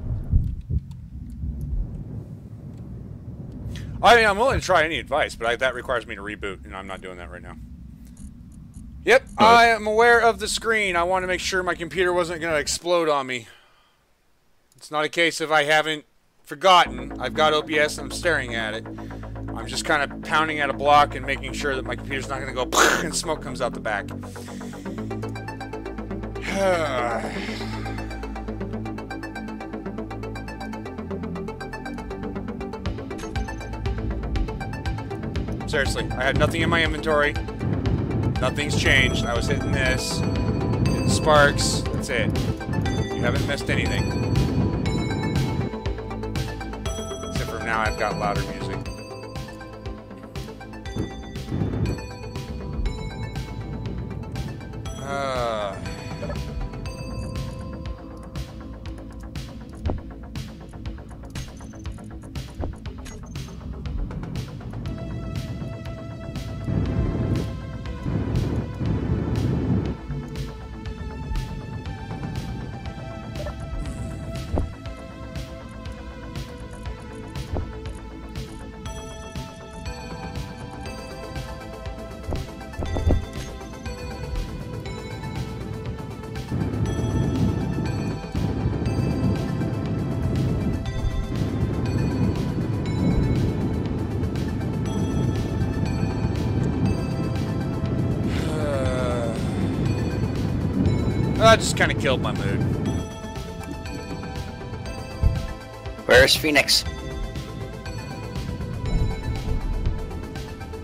[SPEAKER 3] I mean, I'm willing to try any advice, but that requires me to reboot, and I'm not doing that right now. Yep, I am aware of the screen. I want to make sure my computer wasn't going to explode on me. It's not a case of I haven't forgotten. I've got OBS and I'm staring at it. I'm just kind of pounding at a block and making sure that my computer's not going to go and smoke comes out the back. Seriously, I had nothing in my inventory. Nothing's changed. I was hitting this, hitting sparks. That's it. You haven't missed anything. Except for now I've got louder music. That just kind of killed my mood.
[SPEAKER 2] Where's Pheonix?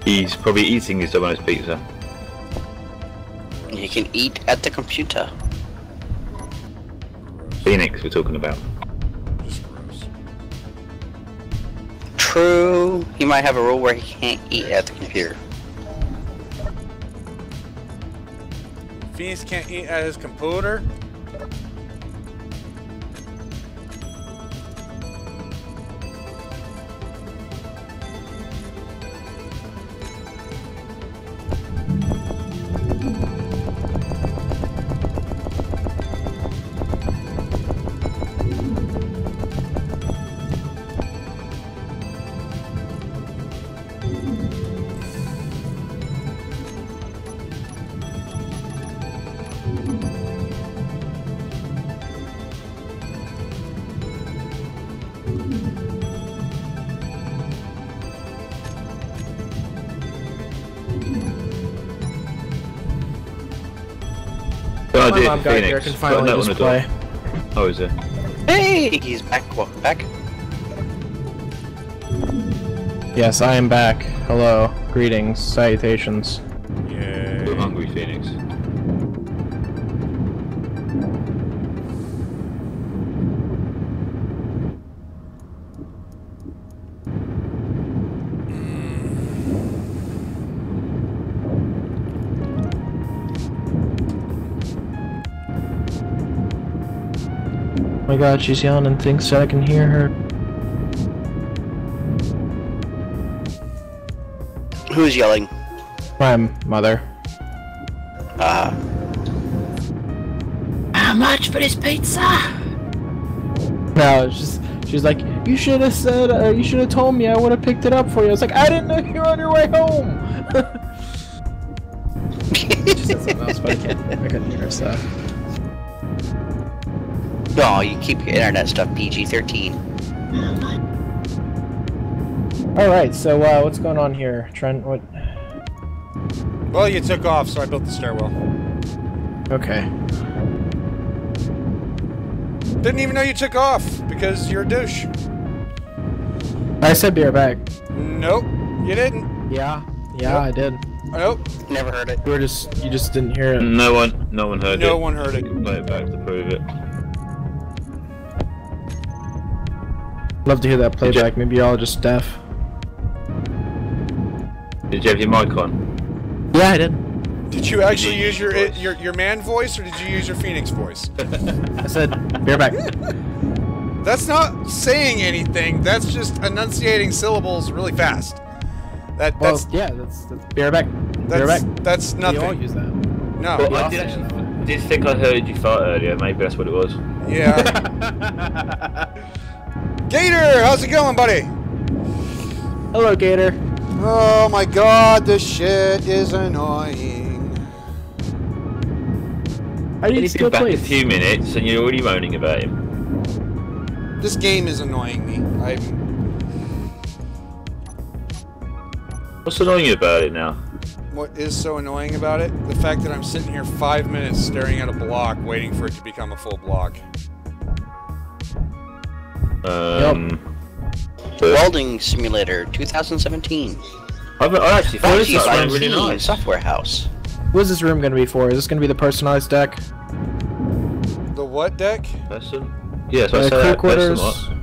[SPEAKER 4] He's probably eating his Domino's pizza.
[SPEAKER 2] You can eat at the computer.
[SPEAKER 4] Pheonix we're talking about.
[SPEAKER 3] Just gross.
[SPEAKER 2] True. He might have a rule where he can't eat at the computer.
[SPEAKER 3] Phoenix can't eat at his computer?
[SPEAKER 4] Good idea,
[SPEAKER 1] mom got here, I
[SPEAKER 4] Pheonix.
[SPEAKER 1] can
[SPEAKER 4] Got a
[SPEAKER 1] finally
[SPEAKER 4] note on
[SPEAKER 1] just
[SPEAKER 4] the door.
[SPEAKER 1] play.
[SPEAKER 4] Oh, is it?
[SPEAKER 2] Hey, he's back. Welcome back.
[SPEAKER 1] Yes, I am back. Hello. Greetings. Salutations.
[SPEAKER 3] Yay.
[SPEAKER 4] You're hungry, Pheonix.
[SPEAKER 1] Oh my god, she's yelling and thinks I can hear her.
[SPEAKER 2] Who's yelling?
[SPEAKER 1] My mother.
[SPEAKER 2] How much for this pizza?
[SPEAKER 1] No, it's just, she's like, you should have said, you should have told me, I would have picked it up for you. I was like, I didn't know you were on your way home! She said something else, but I couldn't hear her stuff.
[SPEAKER 2] No, you keep your internet stuff PG-13.
[SPEAKER 1] Alright, so what's going on here? Trent, what?
[SPEAKER 3] Well, you took off, so I built the stairwell.
[SPEAKER 1] Okay.
[SPEAKER 3] Didn't even know you took off, because you're a douche.
[SPEAKER 1] I said be right back.
[SPEAKER 3] Nope, you didn't.
[SPEAKER 1] Yeah,
[SPEAKER 3] Nope.
[SPEAKER 1] I did.
[SPEAKER 3] Nope.
[SPEAKER 2] Never heard it.
[SPEAKER 1] You just didn't hear it.
[SPEAKER 4] No one heard it.
[SPEAKER 3] No one heard it.
[SPEAKER 4] You can play it back to prove it.
[SPEAKER 1] Love to hear that playback. Maybe y'all are just deaf.
[SPEAKER 4] Did you have your mic on?
[SPEAKER 1] Yeah, I did.
[SPEAKER 3] Did you actually use your man voice, or did you use your Phoenix voice?
[SPEAKER 1] I said be right back.
[SPEAKER 3] That's not saying anything. That's just enunciating syllables really fast.
[SPEAKER 1] Well,
[SPEAKER 3] That's
[SPEAKER 1] yeah, that's be right back. Be right back.
[SPEAKER 3] that's
[SPEAKER 1] We all
[SPEAKER 3] nothing.
[SPEAKER 1] use that.
[SPEAKER 3] No.
[SPEAKER 4] Well,
[SPEAKER 1] Yeah.
[SPEAKER 4] I did think I heard you fart earlier. Maybe that's what it was.
[SPEAKER 3] Yeah. Gator, how's it going, buddy?
[SPEAKER 1] Hello, Gator.
[SPEAKER 3] Oh my God, this shit is annoying.
[SPEAKER 1] How do you
[SPEAKER 4] He's
[SPEAKER 1] still
[SPEAKER 4] been back
[SPEAKER 1] play?
[SPEAKER 4] a few minutes, and you're already moaning about him.
[SPEAKER 3] This game is annoying me.
[SPEAKER 4] What's annoying you about it now?
[SPEAKER 3] What is so annoying about it? The fact that I'm sitting here 5 minutes staring at a block, waiting for it to become a full block.
[SPEAKER 2] Welding Simulator 2017.
[SPEAKER 4] I actually thought
[SPEAKER 2] Brought
[SPEAKER 4] this
[SPEAKER 2] to you
[SPEAKER 4] was
[SPEAKER 2] by
[SPEAKER 4] really
[SPEAKER 2] Keen
[SPEAKER 4] nice.
[SPEAKER 2] Software House.
[SPEAKER 1] What is this room going to be for? Is this going to be the personalized deck?
[SPEAKER 3] The what deck?
[SPEAKER 4] Person? Yeah, so I said
[SPEAKER 1] crew
[SPEAKER 4] that
[SPEAKER 1] quarters.
[SPEAKER 4] person,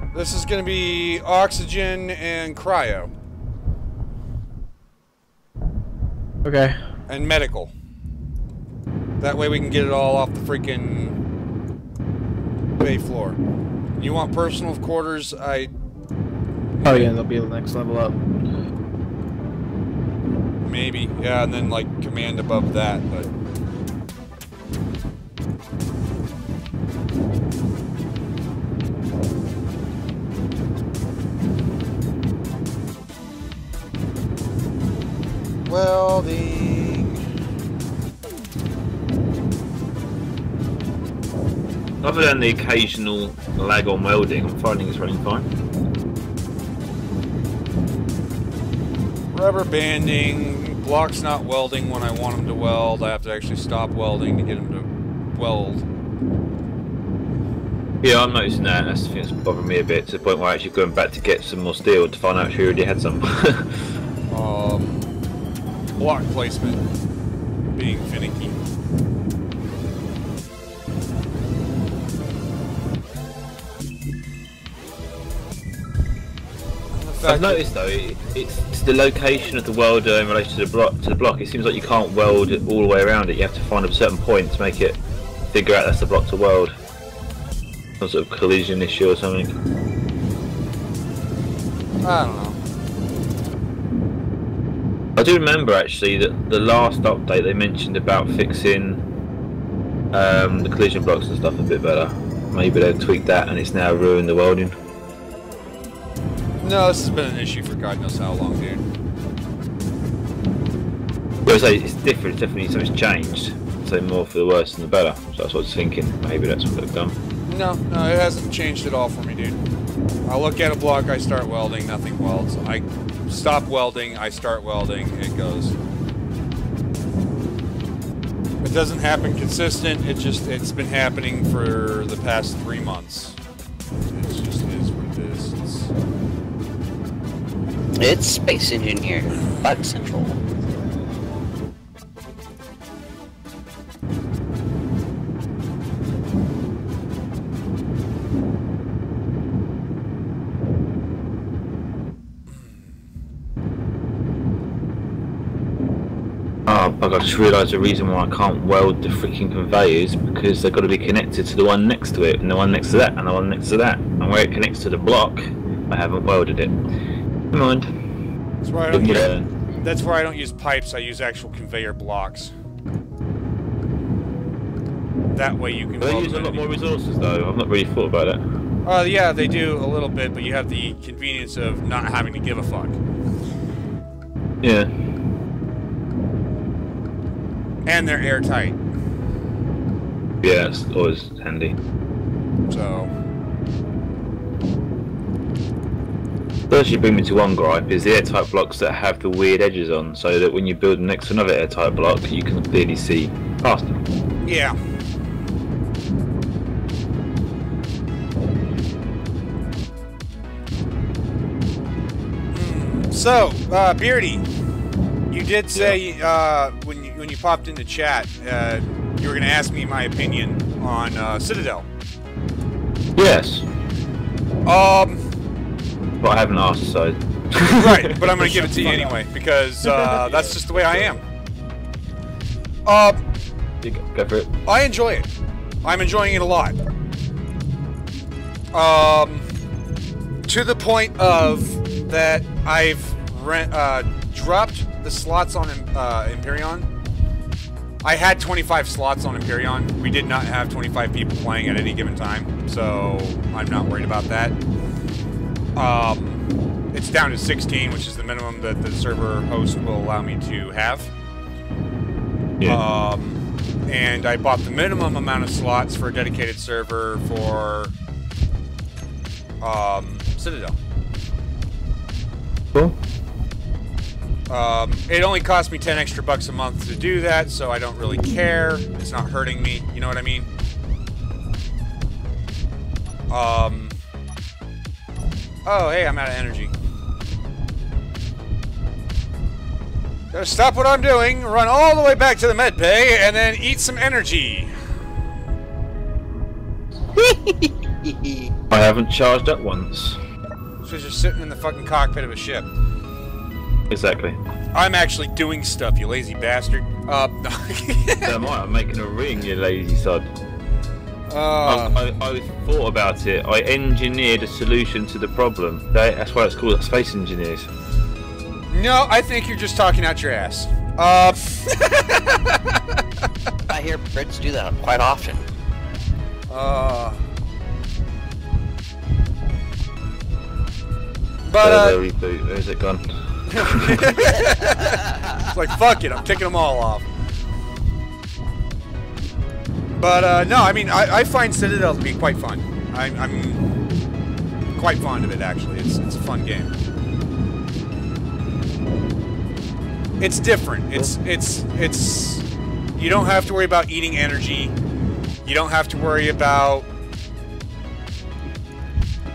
[SPEAKER 4] what?
[SPEAKER 3] This is going to be oxygen and cryo.
[SPEAKER 1] Okay.
[SPEAKER 3] And medical. That way we can get it all off the freaking bay floor. You want personal quarters?
[SPEAKER 1] Oh yeah, they'll be the next level up.
[SPEAKER 3] Maybe. Yeah, and then like command above that, but... Welding.
[SPEAKER 4] Other than the occasional lag on welding, I'm finding it's running fine.
[SPEAKER 3] Rubber banding, block's not welding when I want them to weld. I have to actually stop welding to get them to weld.
[SPEAKER 4] Yeah, I'm noticing that. That's the thing that's bothering me a bit, to the point where I'm actually going back to get some more steel to find out if we already had some.
[SPEAKER 3] Block placement being finicky.
[SPEAKER 4] I've noticed though, it's the location of the welder in relation to the block. It seems like you can't weld it all the way around it. You have to find a certain point to make it figure out that's the block to weld. Some sort of collision issue or something.
[SPEAKER 3] I don't know.
[SPEAKER 4] I do remember actually that the last update they mentioned about fixing the collision blocks and stuff a bit better. Maybe they've tweaked that and it's now ruined the welding.
[SPEAKER 3] No, this has been an issue for God knows how long, dude.
[SPEAKER 4] Well, I say it's different. It's definitely something's changed. So more for the worse than the better. So that's what I was thinking. Maybe that's what they've done.
[SPEAKER 3] No, it hasn't changed at all for me, dude. I look at a block, I start welding, nothing welds. I stop welding, I start welding, it goes. It doesn't happen consistent, it's been happening for the past 3 months. It just is what it is.
[SPEAKER 2] It's Space Engineer, Bug Central.
[SPEAKER 4] Oh, bug, I just realised the reason why I can't weld the freaking conveyors because they've got to be connected to the one next to it, and the one next to that, and the one next to that. And where it connects to the block, I haven't welded it. Come on.
[SPEAKER 3] That's why I don't use pipes, I use actual conveyor blocks. That way you can
[SPEAKER 4] They use a lot more resources though, I've not really thought about it.
[SPEAKER 3] Yeah, they do a little bit, but you have the convenience of not having to give a fuck.
[SPEAKER 4] Yeah.
[SPEAKER 3] And they're airtight.
[SPEAKER 4] Yeah, it's always handy.
[SPEAKER 3] So...
[SPEAKER 4] First you bring me to one gripe is the airtight blocks that have the weird edges on, so that when you build them next to another airtight block, you can clearly see past them.
[SPEAKER 3] Yeah. So, BeardieD, you did say when you popped into chat, you were going to ask me my opinion on Citadel.
[SPEAKER 4] Yes. But I haven't asked, so...
[SPEAKER 3] Right, but I'm going to give it to you anyway, because that's just the way I am.
[SPEAKER 4] Go for it.
[SPEAKER 3] I enjoy it. I'm enjoying it a lot. To the point of that I've dropped the slots on Empyrean. I had 25 slots on Empyrean. We did not have 25 people playing at any given time, so I'm not worried about that. It's down to 16, which is the minimum that the server host will allow me to have.
[SPEAKER 4] Yeah.
[SPEAKER 3] And I bought the minimum amount of slots for a dedicated server for Citadel.
[SPEAKER 4] Cool.
[SPEAKER 3] It only cost me 10 extra bucks a month to do that, so I don't really care. It's not hurting me, you know what I mean? Oh, hey, I'm out of energy. Gotta stop what I'm doing, run all the way back to the med bay, and then eat some energy.
[SPEAKER 4] I haven't charged up once.
[SPEAKER 3] So you're sitting in the fucking cockpit of a ship.
[SPEAKER 4] Exactly.
[SPEAKER 3] I'm actually doing stuff, you lazy bastard. No.
[SPEAKER 4] Am I? I'm making a ring, you lazy sod. I thought about it. I engineered a solution to the problem. That's why it's called Space Engineers.
[SPEAKER 3] No, I think you're just talking out your ass.
[SPEAKER 2] I hear Brits do that quite often.
[SPEAKER 3] But
[SPEAKER 4] Where's it gone?
[SPEAKER 3] it's like, fuck it, I'm taking them all off. But no, I mean, I find Citadel to be quite fun. I'm quite fond of it, actually. It's a fun game. It's different. It's. You don't have to worry about eating energy. You don't have to worry about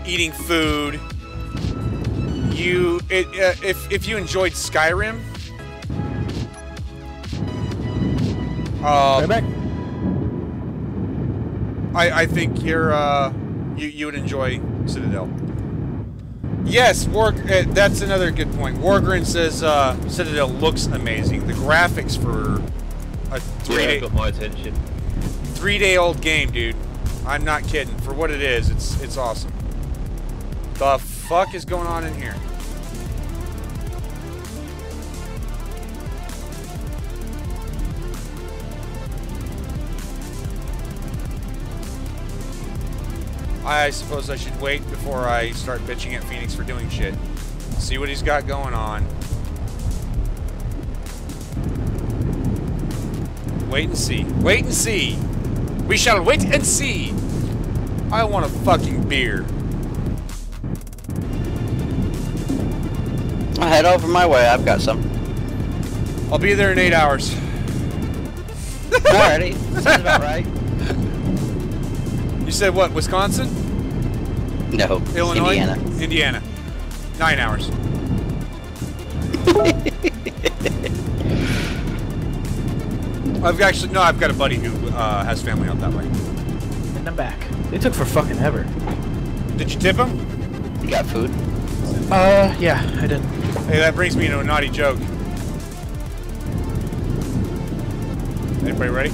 [SPEAKER 3] eating food. If you enjoyed Skyrim, I think you would enjoy Citadel. Yes, that's another good point. Wargrin says Citadel looks amazing. The graphics for a 3-day
[SPEAKER 4] got my attention.
[SPEAKER 3] 3-day-old game, dude. I'm not kidding. For what it is, it's awesome. The fuck is going on in here? I suppose I should wait before I start bitching at Pheonix for doing shit. See what he's got going on. Wait and see. Wait and see. We shall wait and see. I want a fucking beer.
[SPEAKER 2] I'll head over my way. I've got some.
[SPEAKER 3] I'll be there in 8 hours.
[SPEAKER 2] Alrighty. Sounds about right.
[SPEAKER 3] You said what? Wisconsin?
[SPEAKER 2] No.
[SPEAKER 3] Illinois?
[SPEAKER 2] Indiana.
[SPEAKER 3] Indiana. 9 hours. I've got a buddy who has family out that way.
[SPEAKER 1] And I'm back. They took for fucking ever.
[SPEAKER 3] Did you tip him?
[SPEAKER 2] You got food?
[SPEAKER 1] Yeah, I did.
[SPEAKER 3] Hey, that brings me to a naughty joke. Anybody ready?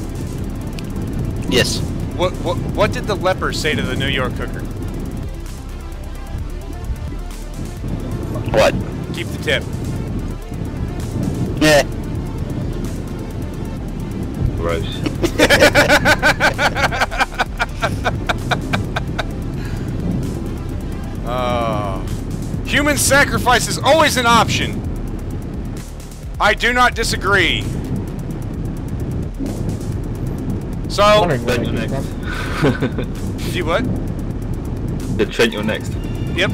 [SPEAKER 2] Yes.
[SPEAKER 3] What did the leper say to the New York cooker?
[SPEAKER 2] What?
[SPEAKER 3] Keep the tip.
[SPEAKER 2] Yeah.
[SPEAKER 4] Gross.
[SPEAKER 3] Human sacrifice is always an option. I do not disagree. So,
[SPEAKER 4] Trent, you're next.
[SPEAKER 3] see what?
[SPEAKER 4] Trent, you're next.
[SPEAKER 3] Yep.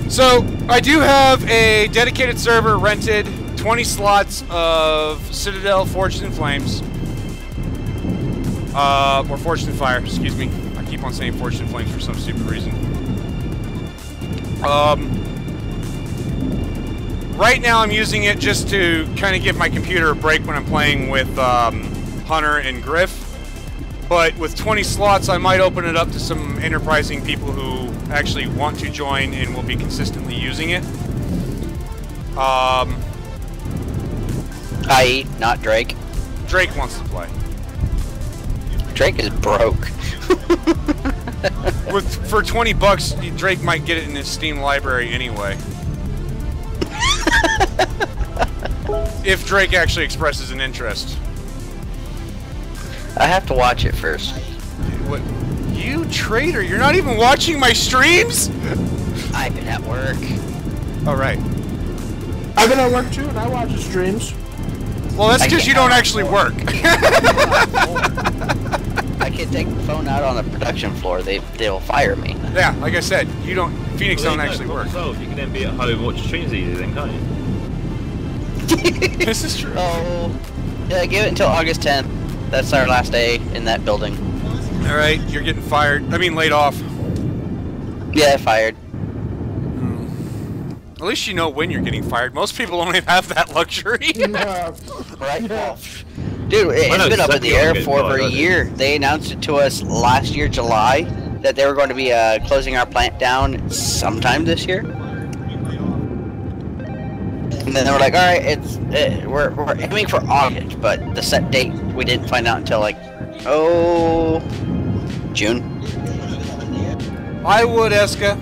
[SPEAKER 3] So, I do have a dedicated server rented, 20 slots of Citadel Forged in Flames. Or Forged in Fire, excuse me. I keep on saying Forged in Flames for some stupid reason. Right now I'm using it just to kind of give my computer a break when I'm playing with Hunter and Griff. But with 20 slots, I might open it up to some enterprising people who actually want to join and will be consistently using it.
[SPEAKER 2] I.e., not Drake.
[SPEAKER 3] Drake wants to play.
[SPEAKER 2] Drake is broke.
[SPEAKER 3] For 20 bucks, Drake might get it in his Steam library anyway. If Drake actually expresses an interest.
[SPEAKER 2] I have to watch it first.
[SPEAKER 3] What? You traitor! You're not even watching my streams?
[SPEAKER 2] I've been at work.
[SPEAKER 3] Alright.
[SPEAKER 1] I've been at work too, and I watch the streams.
[SPEAKER 3] Well, that's because you don't actually work.
[SPEAKER 2] I can't take the phone out on the production floor. They'll fire me.
[SPEAKER 3] Yeah, like I said, you don't. Pheonix don't actually work.
[SPEAKER 4] So you can then be at home and watch streams easy, then, can't you?
[SPEAKER 3] This is true.
[SPEAKER 2] Oh, yeah. Give it until August 10th. That's our last day in that building.
[SPEAKER 3] All right, you're getting fired. I mean, laid off.
[SPEAKER 2] Yeah, fired.
[SPEAKER 3] At least you know when you're getting fired. Most people don't even have that luxury.
[SPEAKER 2] Right? Well, dude, it's been up in the air for over a year. They announced it to us last year, July, that they were going to be closing our plant down sometime this year. And then they were like, all right, we're aiming for August, but the set date we didn't find out until like, June.
[SPEAKER 3] I would, Eska.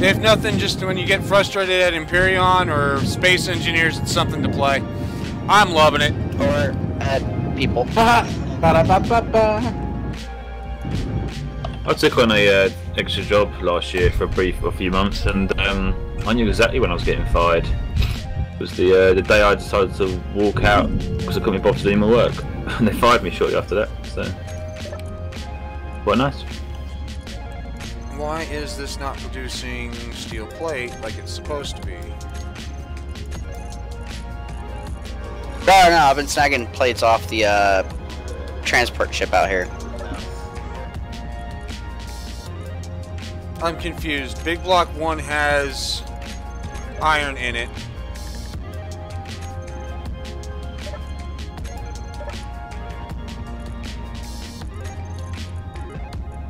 [SPEAKER 3] If nothing, just when you get frustrated at Imperion or Space Engineers, it's something to play. I'm loving it.
[SPEAKER 2] Or at people.
[SPEAKER 4] I took on a extra job last year for a few months, and I knew exactly when I was getting fired. It was the day I decided to walk out because I couldn't be bothered doing my work, and they fired me shortly after that. So, quite nice.
[SPEAKER 3] Why is this not producing steel plate like it's supposed to be?
[SPEAKER 2] No, I've been snagging plates off the transport ship out here.
[SPEAKER 3] I'm confused. Big Block 1 has iron in it.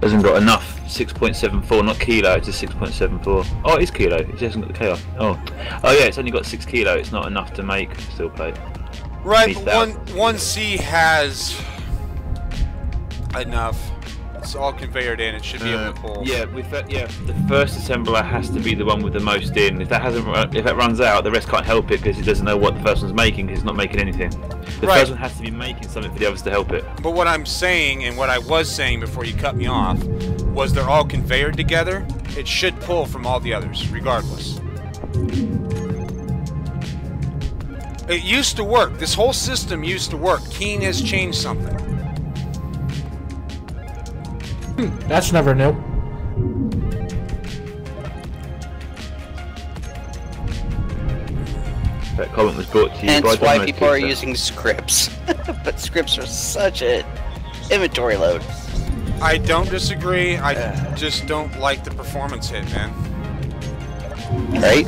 [SPEAKER 4] Hasn't got enough. 6.74, not kilo, it's just 6.74. Oh, it is kilo, it just hasn't got the K off. Oh yeah, it's only got 6 kilo, it's not enough to make a steel plate.
[SPEAKER 3] Right, but 1C has enough. It's all conveyored in, it should be able to pull.
[SPEAKER 4] Yeah, the first assembler has to be the one with the most in. If that runs out, the rest can't help it because he doesn't know what the first one's making because he's not making anything. The first one has to be making something for the others to help it.
[SPEAKER 3] But what I'm saying, and what I was saying before you cut me off, was they're all conveyored together. It should pull from all the others, regardless. It used to work. This whole system used to work. Keen has changed something.
[SPEAKER 1] That's never new.
[SPEAKER 4] That comment was brought to you
[SPEAKER 2] Hence
[SPEAKER 4] by
[SPEAKER 2] why people are using scripts. But scripts are such an inventory load.
[SPEAKER 3] I don't disagree. I just don't like the performance hit, man.
[SPEAKER 2] Right?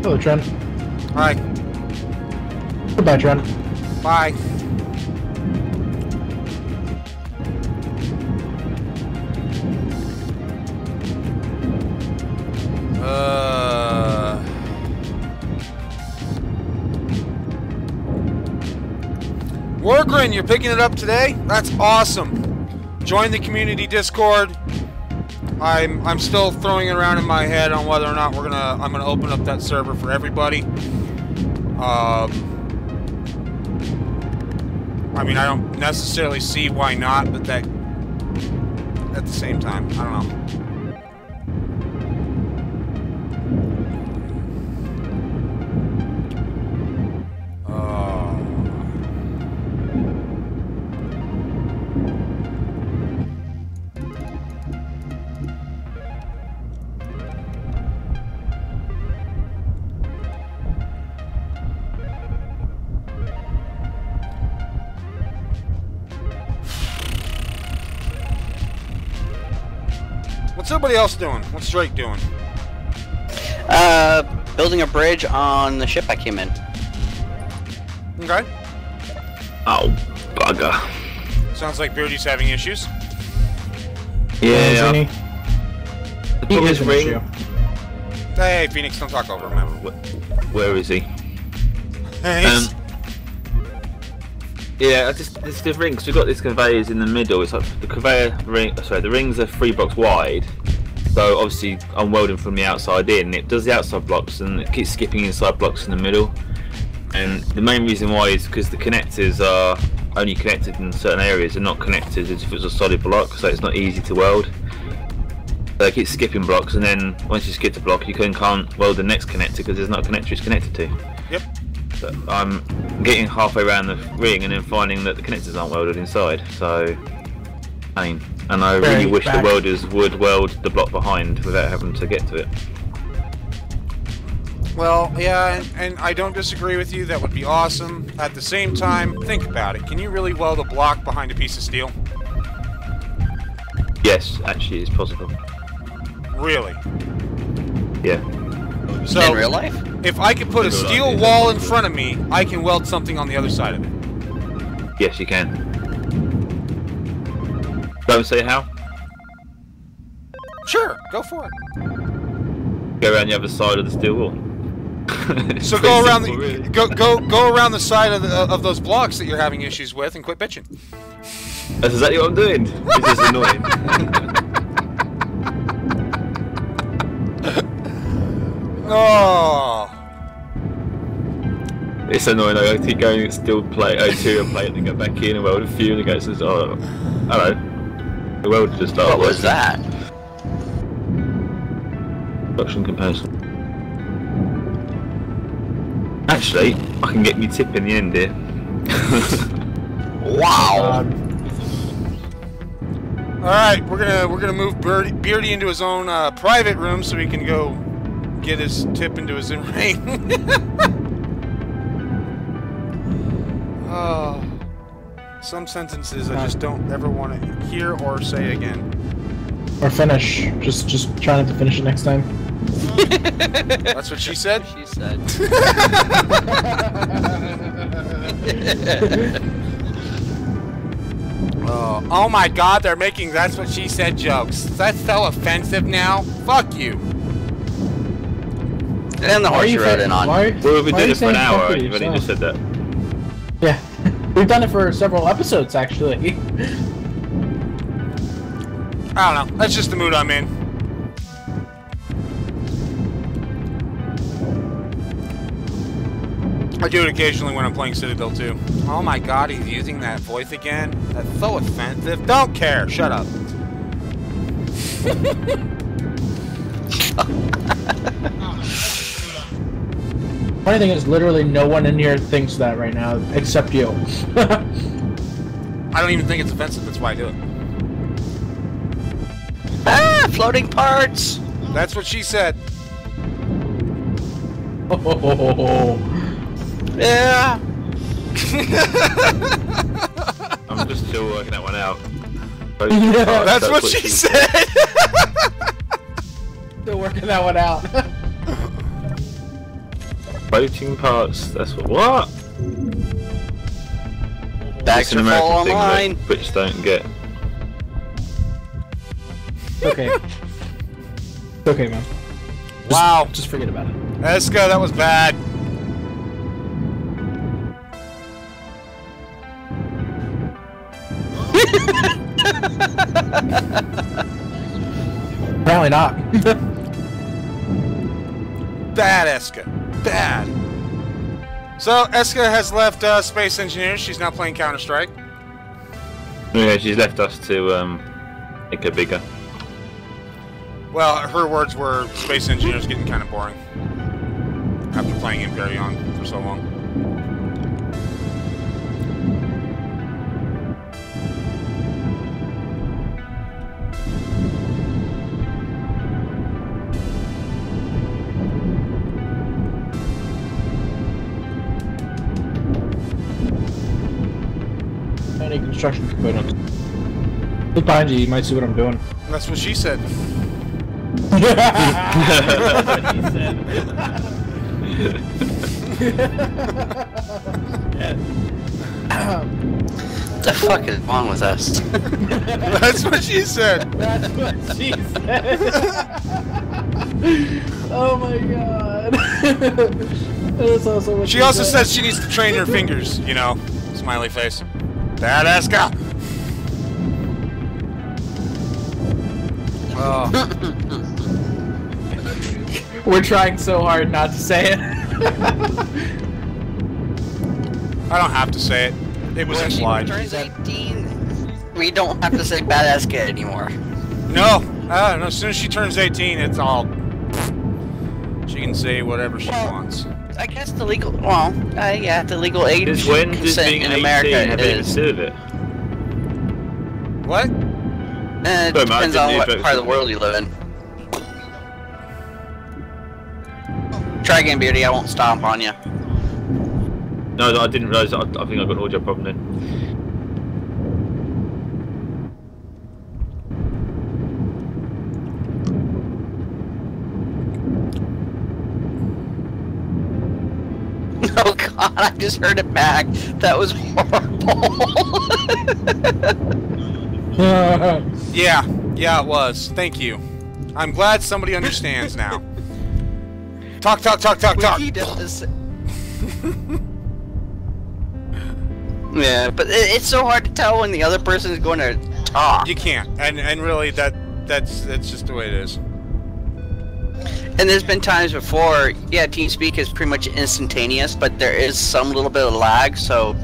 [SPEAKER 1] Hello, Trent.
[SPEAKER 3] Hi.
[SPEAKER 1] Goodbye, Trent.
[SPEAKER 3] Bye. Wargrin, you're picking it up today? That's awesome. Join the community Discord. I'm still throwing it around in my head on whether or not I'm gonna open up that server for everybody. I mean, I don't necessarily see why not, but that at the same time, I don't know. What's everybody else doing? What's Drake doing?
[SPEAKER 2] Building a bridge on the ship I came in.
[SPEAKER 3] Okay.
[SPEAKER 4] Oh, bugger.
[SPEAKER 3] Sounds like BeardieD's having issues.
[SPEAKER 4] Yeah.
[SPEAKER 1] He is an issue.
[SPEAKER 3] Hey, Pheonix, don't talk over him, man.
[SPEAKER 4] Where is he?
[SPEAKER 3] Hey,
[SPEAKER 4] Yeah, this the rings. We've got these conveyors in the middle. It's like the conveyor ring. Sorry, the rings are 3 blocks wide. So obviously, I'm welding from the outside in. It does the outside blocks and it keeps skipping inside blocks in the middle. And the main reason why is because the connectors are only connected in certain areas and not connected as if it was a solid block. So it's not easy to weld. So it keeps skipping blocks, and then once you skip the block, you can't weld the next connector because there's not a connector it's connected to.
[SPEAKER 3] Yep.
[SPEAKER 4] So I'm getting halfway around the ring and then finding that the connectors aren't welded inside, so pain. And I really wish the welders would weld the block behind without having to get to it.
[SPEAKER 3] Well, yeah, and I don't disagree with you. That would be awesome. At the same time, think about it. Can you really weld a block behind a piece of steel?
[SPEAKER 4] Yes, actually, it's possible.
[SPEAKER 3] Really?
[SPEAKER 4] Yeah.
[SPEAKER 3] So,
[SPEAKER 2] in real life?
[SPEAKER 3] if I could put a steel wall in front of me, I can weld something on the other side of it.
[SPEAKER 4] Yes, you can. Don't say how.
[SPEAKER 3] Sure, go for it.
[SPEAKER 4] Go around the other side of the steel wall.
[SPEAKER 3] So go around go around the side of those blocks that you're having issues with and quit bitching.
[SPEAKER 4] That's exactly what I'm doing. This is annoying.
[SPEAKER 3] Oh.
[SPEAKER 4] It's annoying. I keep going steel plate, two and plate, and then go back in and weld a few, and it goes, oh, hello. The weld just started.
[SPEAKER 2] What was that?
[SPEAKER 4] Production comparison. Actually, I can get me tip in the end here.
[SPEAKER 2] Wow.
[SPEAKER 3] All right, we're gonna move BeardieD into his own private room so he can go get his tip into his in-ring. Oh, some sentences I just don't ever want to hear or say again.
[SPEAKER 1] Or finish. Just try not to finish it next time.
[SPEAKER 3] That's what she said?
[SPEAKER 2] She said.
[SPEAKER 3] Oh my god, they're making that's what she said jokes. That's so offensive now. Fuck you.
[SPEAKER 2] And the horse you rode in on.
[SPEAKER 1] Why,
[SPEAKER 4] Well, we
[SPEAKER 1] why
[SPEAKER 4] did
[SPEAKER 1] are
[SPEAKER 4] it for an
[SPEAKER 1] saying fuck
[SPEAKER 4] hour.
[SPEAKER 1] to
[SPEAKER 4] You've only
[SPEAKER 1] yourself?
[SPEAKER 4] just said that.
[SPEAKER 1] Yeah. We've done it for several episodes, actually.
[SPEAKER 3] I don't know. That's just the mood I'm in. I do it occasionally when I'm playing Citadel too. Oh my god, he's using that voice again? That's so offensive. Don't care. Shut up.
[SPEAKER 1] Funny thing is, literally no one in here thinks that right now, except you.
[SPEAKER 3] I don't even think it's offensive. That's why I do it.
[SPEAKER 2] Ah, floating parts.
[SPEAKER 3] That's what she said.
[SPEAKER 2] Yeah.
[SPEAKER 4] I'm just still working that one out.
[SPEAKER 3] That's what she said.
[SPEAKER 1] Still working that one out.
[SPEAKER 4] Floating parts. That's what.
[SPEAKER 2] Bags
[SPEAKER 4] It's an
[SPEAKER 2] are full
[SPEAKER 4] American thing
[SPEAKER 2] online.
[SPEAKER 4] that Brits don't get.
[SPEAKER 1] Okay. It's okay, man.
[SPEAKER 3] Wow.
[SPEAKER 1] Just forget about it.
[SPEAKER 3] Eska, that was bad.
[SPEAKER 1] Apparently not.
[SPEAKER 3] Bad, Eska. Bad. So, Eska has left Space Engineers. She's now playing Counter-Strike.
[SPEAKER 4] Yeah, she's left us to make her bigger.
[SPEAKER 3] Well, her words were Space Engineers getting kind of boring. After playing Imperion for so long.
[SPEAKER 1] Any construction components. Look behind you, you might see what I'm doing.
[SPEAKER 3] That's what she said.
[SPEAKER 2] What the fuck is wrong with us?
[SPEAKER 3] That's what she said.
[SPEAKER 1] That's what she said. Oh my god. That's also what
[SPEAKER 3] She also says she needs to train her fingers, you know. Smiley face. Bad Eska. Oh.
[SPEAKER 1] We're trying so hard not to say it.
[SPEAKER 3] I don't have to say it. It was
[SPEAKER 2] When she
[SPEAKER 3] implied.
[SPEAKER 2] turns 18, we don't have to say badass kid anymore.
[SPEAKER 3] No. No. As soon as she turns 18, it's all... She can say whatever she wants.
[SPEAKER 2] I guess the legal, well, yeah, the legal age
[SPEAKER 4] Since when does
[SPEAKER 2] consent
[SPEAKER 4] being
[SPEAKER 2] in
[SPEAKER 4] 18
[SPEAKER 2] America
[SPEAKER 4] have anything
[SPEAKER 2] is.
[SPEAKER 4] to do with it?
[SPEAKER 3] What?
[SPEAKER 2] It
[SPEAKER 4] Sorry, Matt, I
[SPEAKER 2] depends
[SPEAKER 4] didn't
[SPEAKER 2] on
[SPEAKER 4] hear
[SPEAKER 2] what
[SPEAKER 4] jokes.
[SPEAKER 2] part of the world you live in. Try again, BeardieD. I won't stomp on you.
[SPEAKER 4] No, I didn't realise. I think I got an audio problem then.
[SPEAKER 2] Oh god, I just heard it back. That was horrible.
[SPEAKER 3] Yeah, it was. Thank you. I'm glad somebody understands now. Talk.
[SPEAKER 2] He does. Yeah, but it's so hard to tell when the other person is going to talk.
[SPEAKER 3] You can't, and really that's just the way it is.
[SPEAKER 2] And there's been times before, yeah, TeamSpeak is pretty much instantaneous, but there is some little bit of lag, so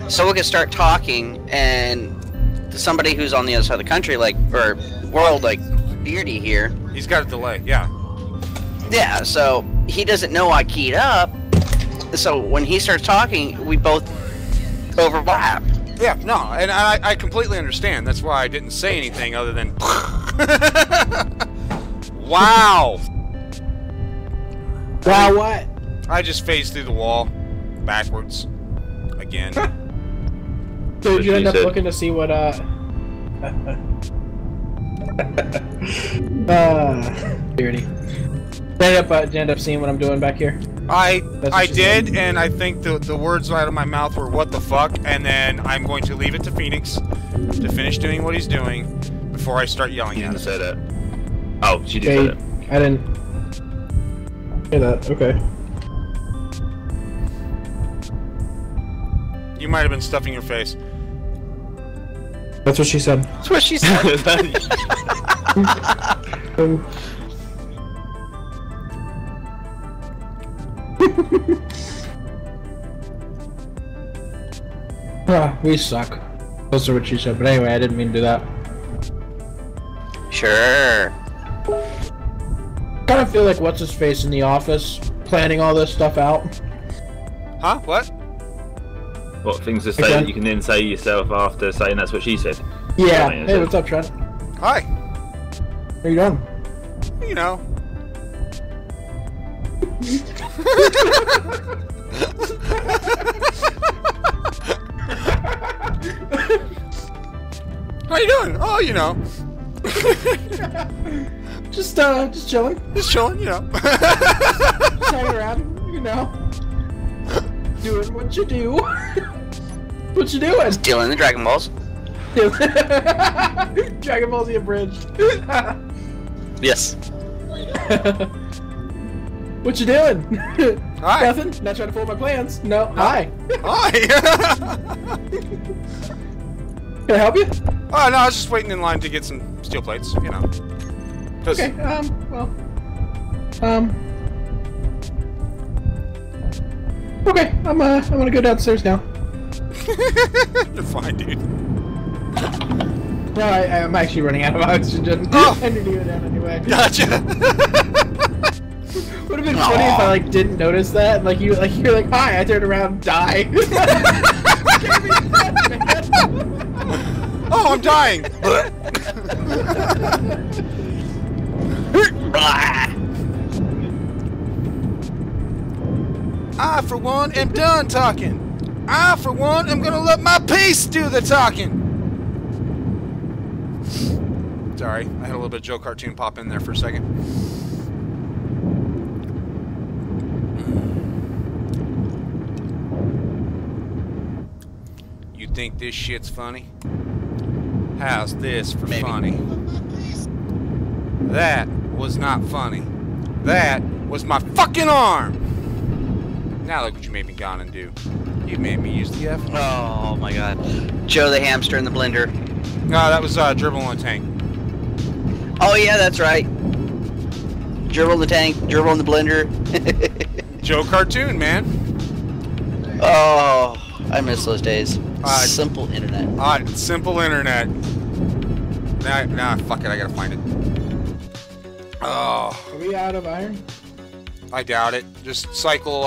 [SPEAKER 2] someone can start talking, and somebody who's on the other side of the country, like, or world, like BeardieD here.
[SPEAKER 3] He's got a delay, yeah.
[SPEAKER 2] Yeah, so he doesn't know I keyed up, so when he starts talking, we both overlap.
[SPEAKER 3] Yeah, no, and I completely understand. That's why I didn't say anything other than... Wow!
[SPEAKER 1] Wow, what?
[SPEAKER 3] I just phased through the wall. Backwards. Again.
[SPEAKER 1] So did you end up looking to see what, Beardy. Did you end up seeing what I'm doing back here?
[SPEAKER 3] I did, and I think the words out of my mouth were "what the fuck," and then I'm going to leave it to Pheonix to finish doing what he's doing before I start yelling at him.
[SPEAKER 4] Say that. Oh, she did say that.
[SPEAKER 1] I didn't hear that. Okay.
[SPEAKER 3] You might have been stuffing your face.
[SPEAKER 1] That's what she said.
[SPEAKER 2] That's what she said.
[SPEAKER 1] We suck. Those are what she said. But anyway, I didn't mean to do that.
[SPEAKER 2] Sure.
[SPEAKER 1] Kind of feel like what's his face in the office planning all this stuff out.
[SPEAKER 3] Huh? What?
[SPEAKER 4] What things to say that you can then say yourself after saying that's what she said?
[SPEAKER 1] Yeah. Hey, what's up, Trent?
[SPEAKER 3] Hi.
[SPEAKER 1] How you doing?
[SPEAKER 3] You know. How you doing? Oh, you know.
[SPEAKER 1] Just chilling.
[SPEAKER 3] Just chilling, you know.
[SPEAKER 1] Just hanging around, you know. Doing what you do. What you doing?
[SPEAKER 2] Stealing the Dragon Balls.
[SPEAKER 1] Dragon Ball Z abridged.
[SPEAKER 2] Yes.
[SPEAKER 1] What you doing?
[SPEAKER 3] Hi.
[SPEAKER 1] Nothing. Not trying to fool my plans. No. Hi.
[SPEAKER 3] Hi.
[SPEAKER 1] Can I help you?
[SPEAKER 3] Oh, no, I was just waiting in line to get some steel plates, you know.
[SPEAKER 1] Okay, okay, I'm gonna go downstairs now.
[SPEAKER 3] You're fine, dude.
[SPEAKER 1] No, I'm actually running out of oxygen.
[SPEAKER 3] Oh.
[SPEAKER 1] I didn't even down anyway.
[SPEAKER 3] Gotcha.
[SPEAKER 1] Would have been funny if I like didn't notice that. Like you're like, hi, I turned around, die.
[SPEAKER 3] Oh, I'm dying. I, for one, am done talking. I, for one, am gonna let my piece do the talking. Sorry, I had a little bit of Joe cartoon pop in there for a second. You think this shit's funny? How's this for funny? That was not funny. That was my fucking arm! Now look what you made me gone and do. You made me use the F.
[SPEAKER 2] Oh my god. Joe the hamster in the blender.
[SPEAKER 3] No, that was dribble in the tank.
[SPEAKER 2] Oh yeah, that's right. Dribble in the tank, dribble in the blender.
[SPEAKER 3] Joe cartoon, man.
[SPEAKER 2] Oh, I miss those days. Simple internet.
[SPEAKER 3] Simple internet. Nah, fuck it, I gotta find it. Oh.
[SPEAKER 1] Are we out of iron?
[SPEAKER 3] I doubt it. Just cycle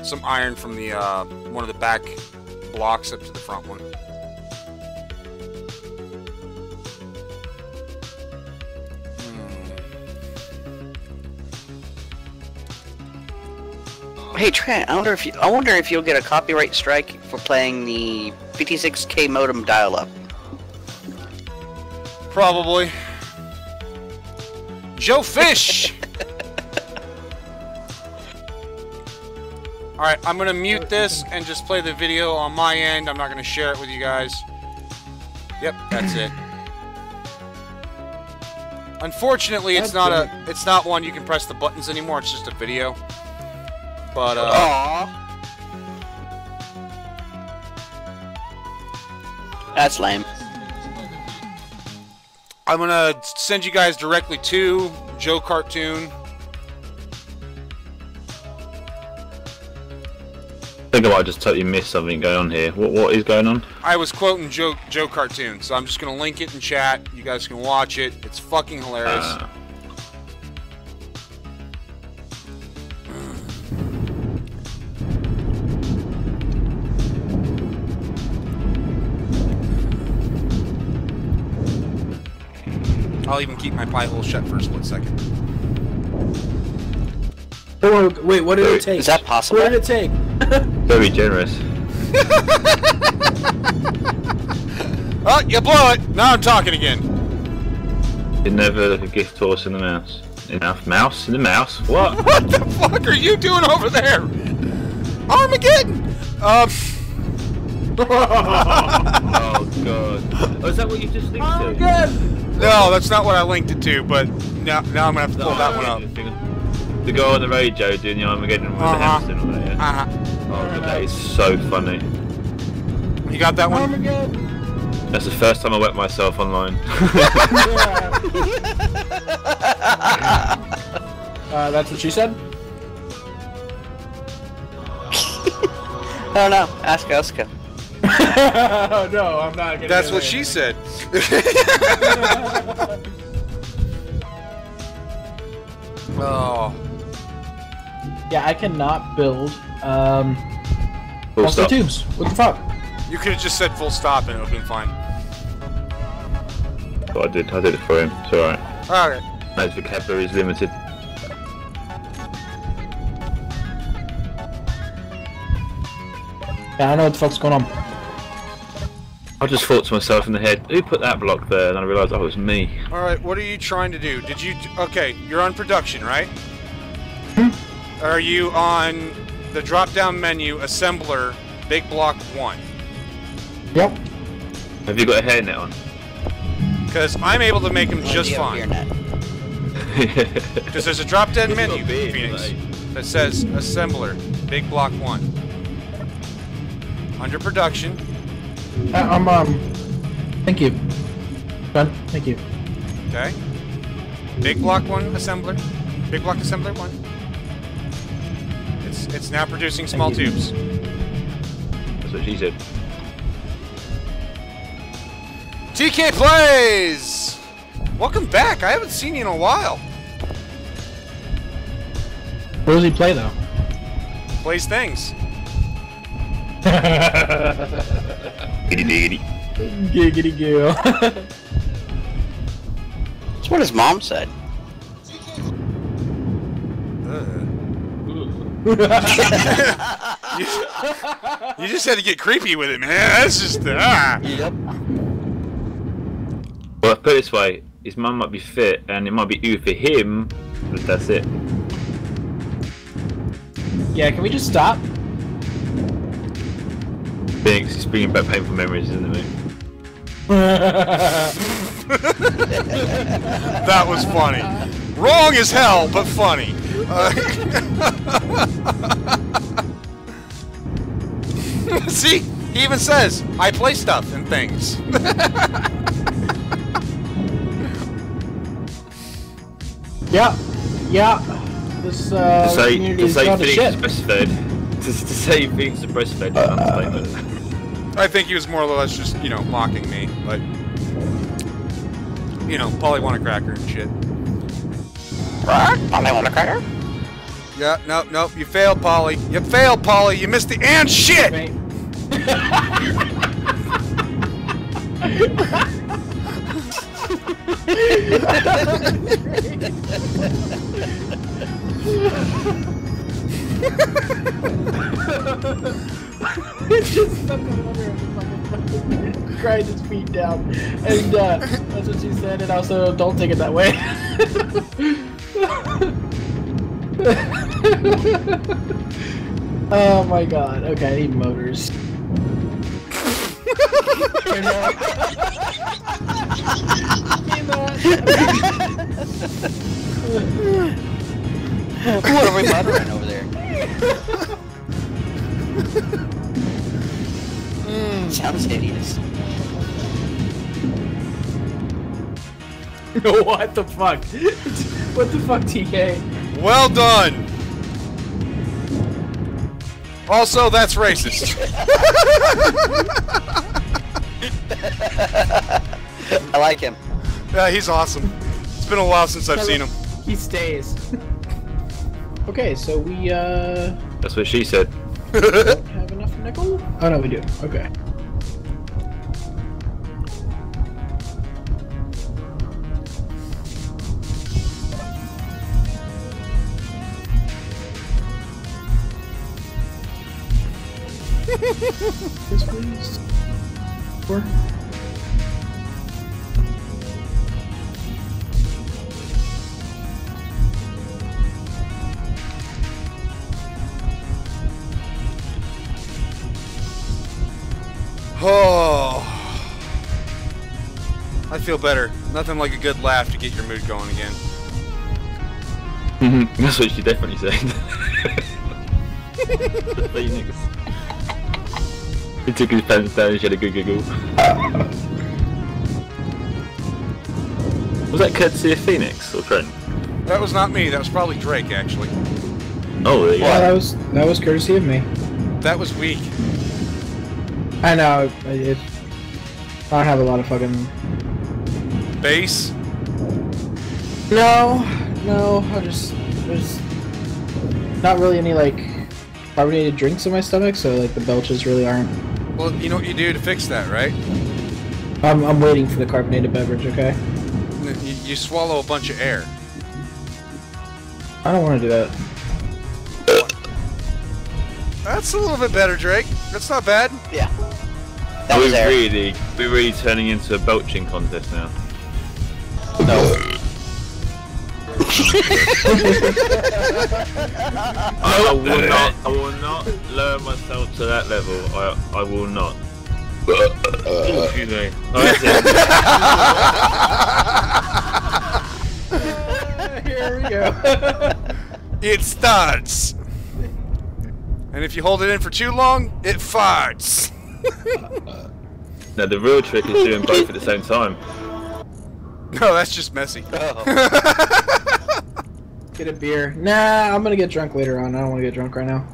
[SPEAKER 3] some iron from the one of the back blocks up to the front one.
[SPEAKER 2] Hey Trent, I wonder if you'll get a copyright strike for playing the 56K modem dial-up.
[SPEAKER 3] Probably. Joe Fish. Alright, I'm gonna mute this and just play the video on my end. I'm not gonna share it with you guys. Yep, that's it. Unfortunately, it's not one you can press the buttons anymore. It's just a video. But
[SPEAKER 2] that's lame.
[SPEAKER 3] I'm gonna send you guys directly to Joe Cartoon.
[SPEAKER 4] I think I might just totally missed something going on here. What is going on?
[SPEAKER 3] I was quoting Joe Cartoon, so I'm just gonna link it in chat. You guys can watch it. It's fucking hilarious. I'll even keep my pie hole shut for a split second.
[SPEAKER 1] Oh, wait, what did it take?
[SPEAKER 2] Is that possible?
[SPEAKER 1] What did it take?
[SPEAKER 4] Very generous.
[SPEAKER 3] Oh, you blow it! Now I'm talking again.
[SPEAKER 4] You never look a gift horse in the mouse. Enough mouse in the mouse? What?
[SPEAKER 3] What the fuck are you doing over there? Armageddon!
[SPEAKER 4] Oh god. Oh, is that what you just linked to?
[SPEAKER 3] No, that's not what I linked it to, but now I'm gonna have to pull that one up.
[SPEAKER 4] The guy on the radio doing the Armageddon with the hamster and all that, yeah? Oh, that is so funny.
[SPEAKER 3] You got that one?
[SPEAKER 1] Armageddon.
[SPEAKER 4] That's the first time I wet myself online.
[SPEAKER 1] That's what she said?
[SPEAKER 2] I don't know. Ask Oscar.
[SPEAKER 1] No, I'm not gonna.
[SPEAKER 3] That's what she said. Oh.
[SPEAKER 1] Yeah, I cannot build
[SPEAKER 4] Full
[SPEAKER 1] monster
[SPEAKER 4] stop.
[SPEAKER 1] tubes. What the fuck?
[SPEAKER 3] You could have just said full stop and it would have been fine.
[SPEAKER 4] But I did it for him. It's alright.
[SPEAKER 3] Alright.
[SPEAKER 4] His vocabulary is limited.
[SPEAKER 1] Yeah, I don't know what the fuck's going on.
[SPEAKER 4] I just thought to myself in the head, who put that block there? And I realised, oh, it was me.
[SPEAKER 3] Alright, what are you trying to do? Did you... Okay, you're on production, right? Are you on the drop-down menu, Assembler, Big Block 1?
[SPEAKER 1] Yep.
[SPEAKER 4] Have you got a hairnet on?
[SPEAKER 3] Because I'm able to make them just fine. Because there's a drop-down menu, Pheonix, that says Assembler, Big Block 1. Under production.
[SPEAKER 1] Thank you. Done. Thank you.
[SPEAKER 3] Okay. Big Block 1 Assembler. Big Block Assembler 1. It's now producing small tubes.
[SPEAKER 4] That's what she said.
[SPEAKER 3] TK Plays! Welcome back. I haven't seen you in a while.
[SPEAKER 1] What does he play though?
[SPEAKER 3] Plays things.
[SPEAKER 4] BeardieD.
[SPEAKER 1] Giggity goo.
[SPEAKER 2] That's what his mom said.
[SPEAKER 3] You just had to get creepy with it, man. That's just
[SPEAKER 2] Yep.
[SPEAKER 4] Well, put it this way, his mum might be fit, and it might be ooh for him, but that's it.
[SPEAKER 1] Yeah, can we just stop?
[SPEAKER 4] Phoenix is bringing back painful memories, isn't it?
[SPEAKER 3] That was funny. Wrong as hell, but funny. See? He even says, I play stuff and things.
[SPEAKER 1] Yeah. Yeah. This community is gone to shit.
[SPEAKER 4] To say Phoenix is breastfed is an understatement.
[SPEAKER 3] I think he was more or less just, you know, mocking me, but... You know, Polly want a cracker and shit.
[SPEAKER 2] Polly want a cracker?
[SPEAKER 3] Yeah, no, you failed, Polly. You failed, Polly. You missed the and shit!
[SPEAKER 1] Wait. It's just stuck on over and fucking grind his feet down. And that's what she said, and also don't take it that way. Oh my god. Okay, I need motors.
[SPEAKER 2] What are we muttering over there? Sounds hideous.
[SPEAKER 1] What the fuck? What the fuck, TK?
[SPEAKER 3] Well done! Also, that's racist.
[SPEAKER 2] I like him.
[SPEAKER 3] Yeah, he's awesome. It's been a while since I've seen him.
[SPEAKER 1] He stays. Okay, so we
[SPEAKER 4] That's what she said.
[SPEAKER 1] don't have enough nickel? Oh no, we do. Okay. Yes, please. Four.
[SPEAKER 3] Oh, I feel better. Nothing like a good laugh to get your mood going again.
[SPEAKER 4] That's what she definitely said. The Pheonix. He took his pants down and she had a good giggle. Was that courtesy of Pheonix or Trent?
[SPEAKER 3] That was not me. That was probably Drake, actually.
[SPEAKER 4] Oh, there you
[SPEAKER 1] Yeah,
[SPEAKER 4] go.
[SPEAKER 1] that was courtesy of me.
[SPEAKER 3] That was weak.
[SPEAKER 1] I know. I don't have a lot of fucking.
[SPEAKER 3] Bass?
[SPEAKER 1] No. There's not really any like carbonated drinks in my stomach, so like the belches really aren't.
[SPEAKER 3] Well, you know what you do to fix that, right?
[SPEAKER 1] I'm waiting for the carbonated beverage. Okay.
[SPEAKER 3] You swallow a bunch of air.
[SPEAKER 1] I don't want to do that.
[SPEAKER 3] That's a little bit better, Drake. That's not bad.
[SPEAKER 2] Yeah. That was air.
[SPEAKER 4] We're really turning into a belching contest now.
[SPEAKER 2] No.
[SPEAKER 4] I will not lower myself to that level. I will not. Excuse me. Oh, that's it.
[SPEAKER 1] Here we go.
[SPEAKER 3] It starts. And if you hold it in for too long, it farts.
[SPEAKER 4] Now the real trick is doing both at the same time.
[SPEAKER 3] No, that's just messy.
[SPEAKER 2] Oh.
[SPEAKER 1] Get a beer. Nah, I'm gonna get drunk later on. I don't want to get drunk right now.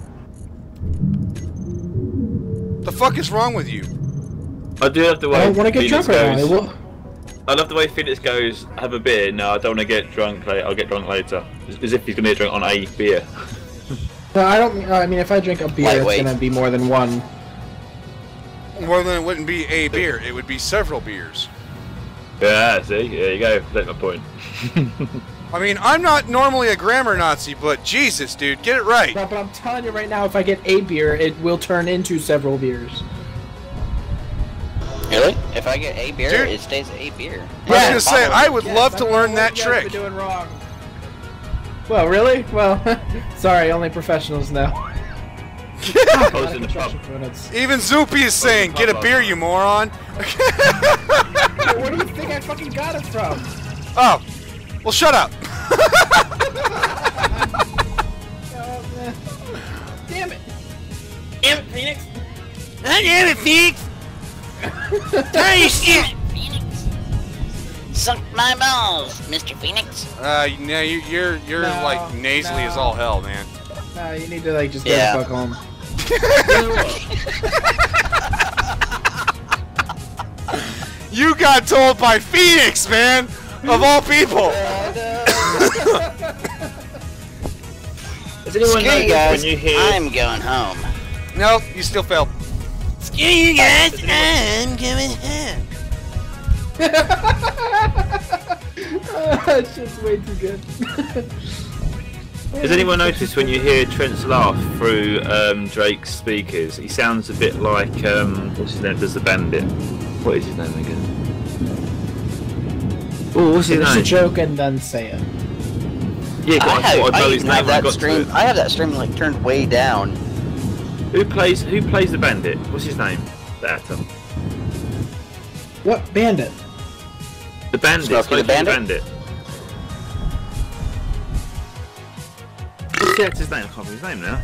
[SPEAKER 3] The fuck is wrong with you?
[SPEAKER 4] I do have the way.
[SPEAKER 1] I don't want to get
[SPEAKER 4] Phoenix
[SPEAKER 1] drunk right now.
[SPEAKER 4] goes.
[SPEAKER 1] It will.
[SPEAKER 4] I love the way Phoenix goes. Have a beer. No, I don't want to get drunk. I'll get drunk later. As if he's gonna get drunk on a beer.
[SPEAKER 1] No, I don't. I mean, if I drink a beer,
[SPEAKER 2] Lightweight.
[SPEAKER 1] it's gonna be more than one.
[SPEAKER 3] Well, then it wouldn't be a beer. It would be several beers.
[SPEAKER 4] Yeah, see, there you go. That's my point.
[SPEAKER 3] I mean, I'm not normally a grammar Nazi, but Jesus, dude, get it right.
[SPEAKER 1] No, but I'm telling you right now, if I get a beer, it will turn into several beers.
[SPEAKER 2] Really? If I get a beer,
[SPEAKER 3] Dude.
[SPEAKER 2] it stays a beer.
[SPEAKER 3] I was gonna say, I would love to learn that
[SPEAKER 1] What you guys
[SPEAKER 3] trick.
[SPEAKER 1] been doing wrong. Well, really? Well, sorry, only professionals know.
[SPEAKER 4] I was in the pub.
[SPEAKER 3] Even Zoopy is saying, get a beer, you moron.
[SPEAKER 1] Where do you think I fucking got it from?
[SPEAKER 3] Oh, well, shut up.
[SPEAKER 1] Damn it! Damn it, Phoenix!
[SPEAKER 2] Damn it, Phoenix! Nice shit! Phoenix! Suck my balls, Mr. Phoenix.
[SPEAKER 3] No, you're
[SPEAKER 1] No,
[SPEAKER 3] like nasally as all hell, man.
[SPEAKER 1] No, you need to like just go
[SPEAKER 2] Yeah.
[SPEAKER 1] the fuck home.
[SPEAKER 3] You got told by Phoenix, man, of all people.
[SPEAKER 4] Does anyone
[SPEAKER 2] Screw you
[SPEAKER 4] know
[SPEAKER 2] guys,
[SPEAKER 4] when you hear?
[SPEAKER 2] I'm going home.
[SPEAKER 3] No, you still failed.
[SPEAKER 2] Screw you guys, I'm going home.
[SPEAKER 1] That shit's way too good.
[SPEAKER 4] Does anyone notice when you hear Trent's laugh through Drake's speakers? He sounds a bit like what's his name? Does the Bandit? What is his name again? Oh, what's his
[SPEAKER 1] Finish a
[SPEAKER 4] name?
[SPEAKER 1] joke and then say it.
[SPEAKER 4] Yeah, but I thought I'd know his
[SPEAKER 2] have
[SPEAKER 4] name when I
[SPEAKER 2] that
[SPEAKER 4] got
[SPEAKER 2] stream.
[SPEAKER 4] to it.
[SPEAKER 2] I have that stream like turned way down.
[SPEAKER 4] Who plays the Bandit? What's his name? The Atom.
[SPEAKER 1] What bandit?
[SPEAKER 4] The Bandit.
[SPEAKER 2] Smokey the
[SPEAKER 4] Smokey
[SPEAKER 2] Bandit?
[SPEAKER 4] What's the actor's name? I can't remember his name now.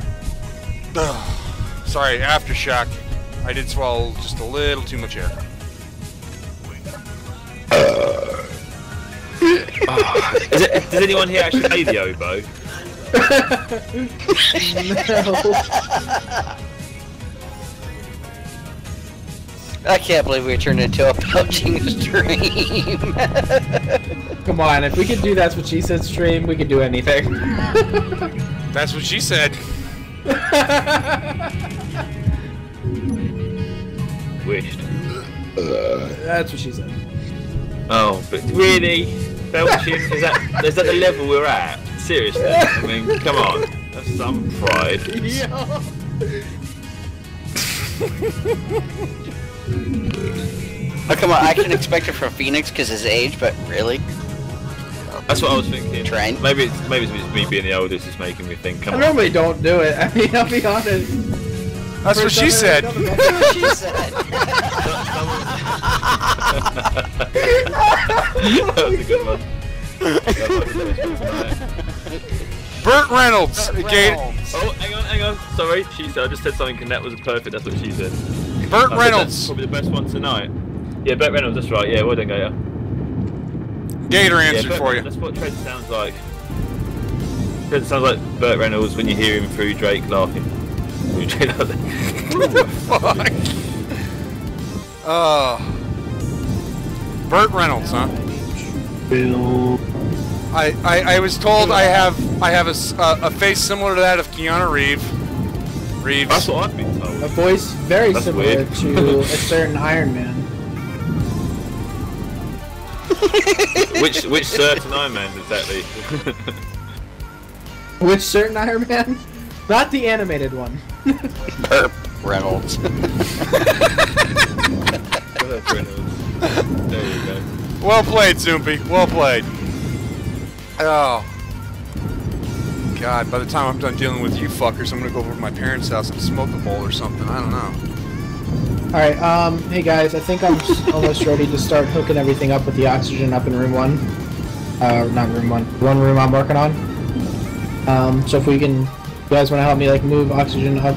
[SPEAKER 3] Sorry, aftershock. I did swallow just a little too much air.
[SPEAKER 4] Does anyone here actually play the oboe?
[SPEAKER 2] I can't believe we turned into a belching stream.
[SPEAKER 1] Come on, if we could do That's What She Said stream, we could do anything.
[SPEAKER 3] That's what she said.
[SPEAKER 4] Wished.
[SPEAKER 1] That's what she said.
[SPEAKER 4] Oh, but really? Belching? Is that the level we're at? Seriously? I mean, come on. That's some pride.
[SPEAKER 2] Oh, come on, I can expect it from Pheonix because his age, but really?
[SPEAKER 4] That's what I was thinking.
[SPEAKER 2] Train.
[SPEAKER 4] Maybe it's me being the oldest is making me think. Come
[SPEAKER 1] I
[SPEAKER 4] on.
[SPEAKER 1] normally don't do it. I mean, I'll be honest.
[SPEAKER 3] That's what she said.
[SPEAKER 2] That's what she said.
[SPEAKER 4] That was a good one.
[SPEAKER 3] Burt Reynolds. Gator.
[SPEAKER 4] Oh, hang on. Sorry, she said I just said something and that was perfect. That's what she said.
[SPEAKER 3] Burt
[SPEAKER 4] That's
[SPEAKER 3] Reynolds.
[SPEAKER 4] probably the best one tonight. Yeah, Burt Reynolds. That's right. Yeah, well done, Gator.
[SPEAKER 3] Gator answered
[SPEAKER 4] Burt,
[SPEAKER 3] for you.
[SPEAKER 4] That's what Trent sounds like. Trent sounds like Burt Reynolds when you hear him through Drake laughing. Through Drake laughing.
[SPEAKER 3] What the fuck? Oh. Burt Reynolds, huh? I was told I have a face similar to that of Keanu Reeves.
[SPEAKER 4] That's what I've been told.
[SPEAKER 1] A voice very
[SPEAKER 4] That's
[SPEAKER 1] similar
[SPEAKER 4] weird.
[SPEAKER 1] to a certain Iron Man.
[SPEAKER 4] Which certain Iron Man exactly?
[SPEAKER 1] Which certain Iron Man? Not the animated one.
[SPEAKER 2] Burt Reynolds.
[SPEAKER 4] Burt Reynolds. There you go.
[SPEAKER 3] Well played, Zoopy. Well played. Oh. God, by the time I'm done dealing with you fuckers, I'm gonna go over to my parents' house and smoke a bowl or something. I don't know.
[SPEAKER 1] Alright, hey guys, I think I'm almost ready to start hooking everything up with the oxygen up in room 1. Not room 1. One room I'm working on. So if we can, you guys want to help me like move oxygen up?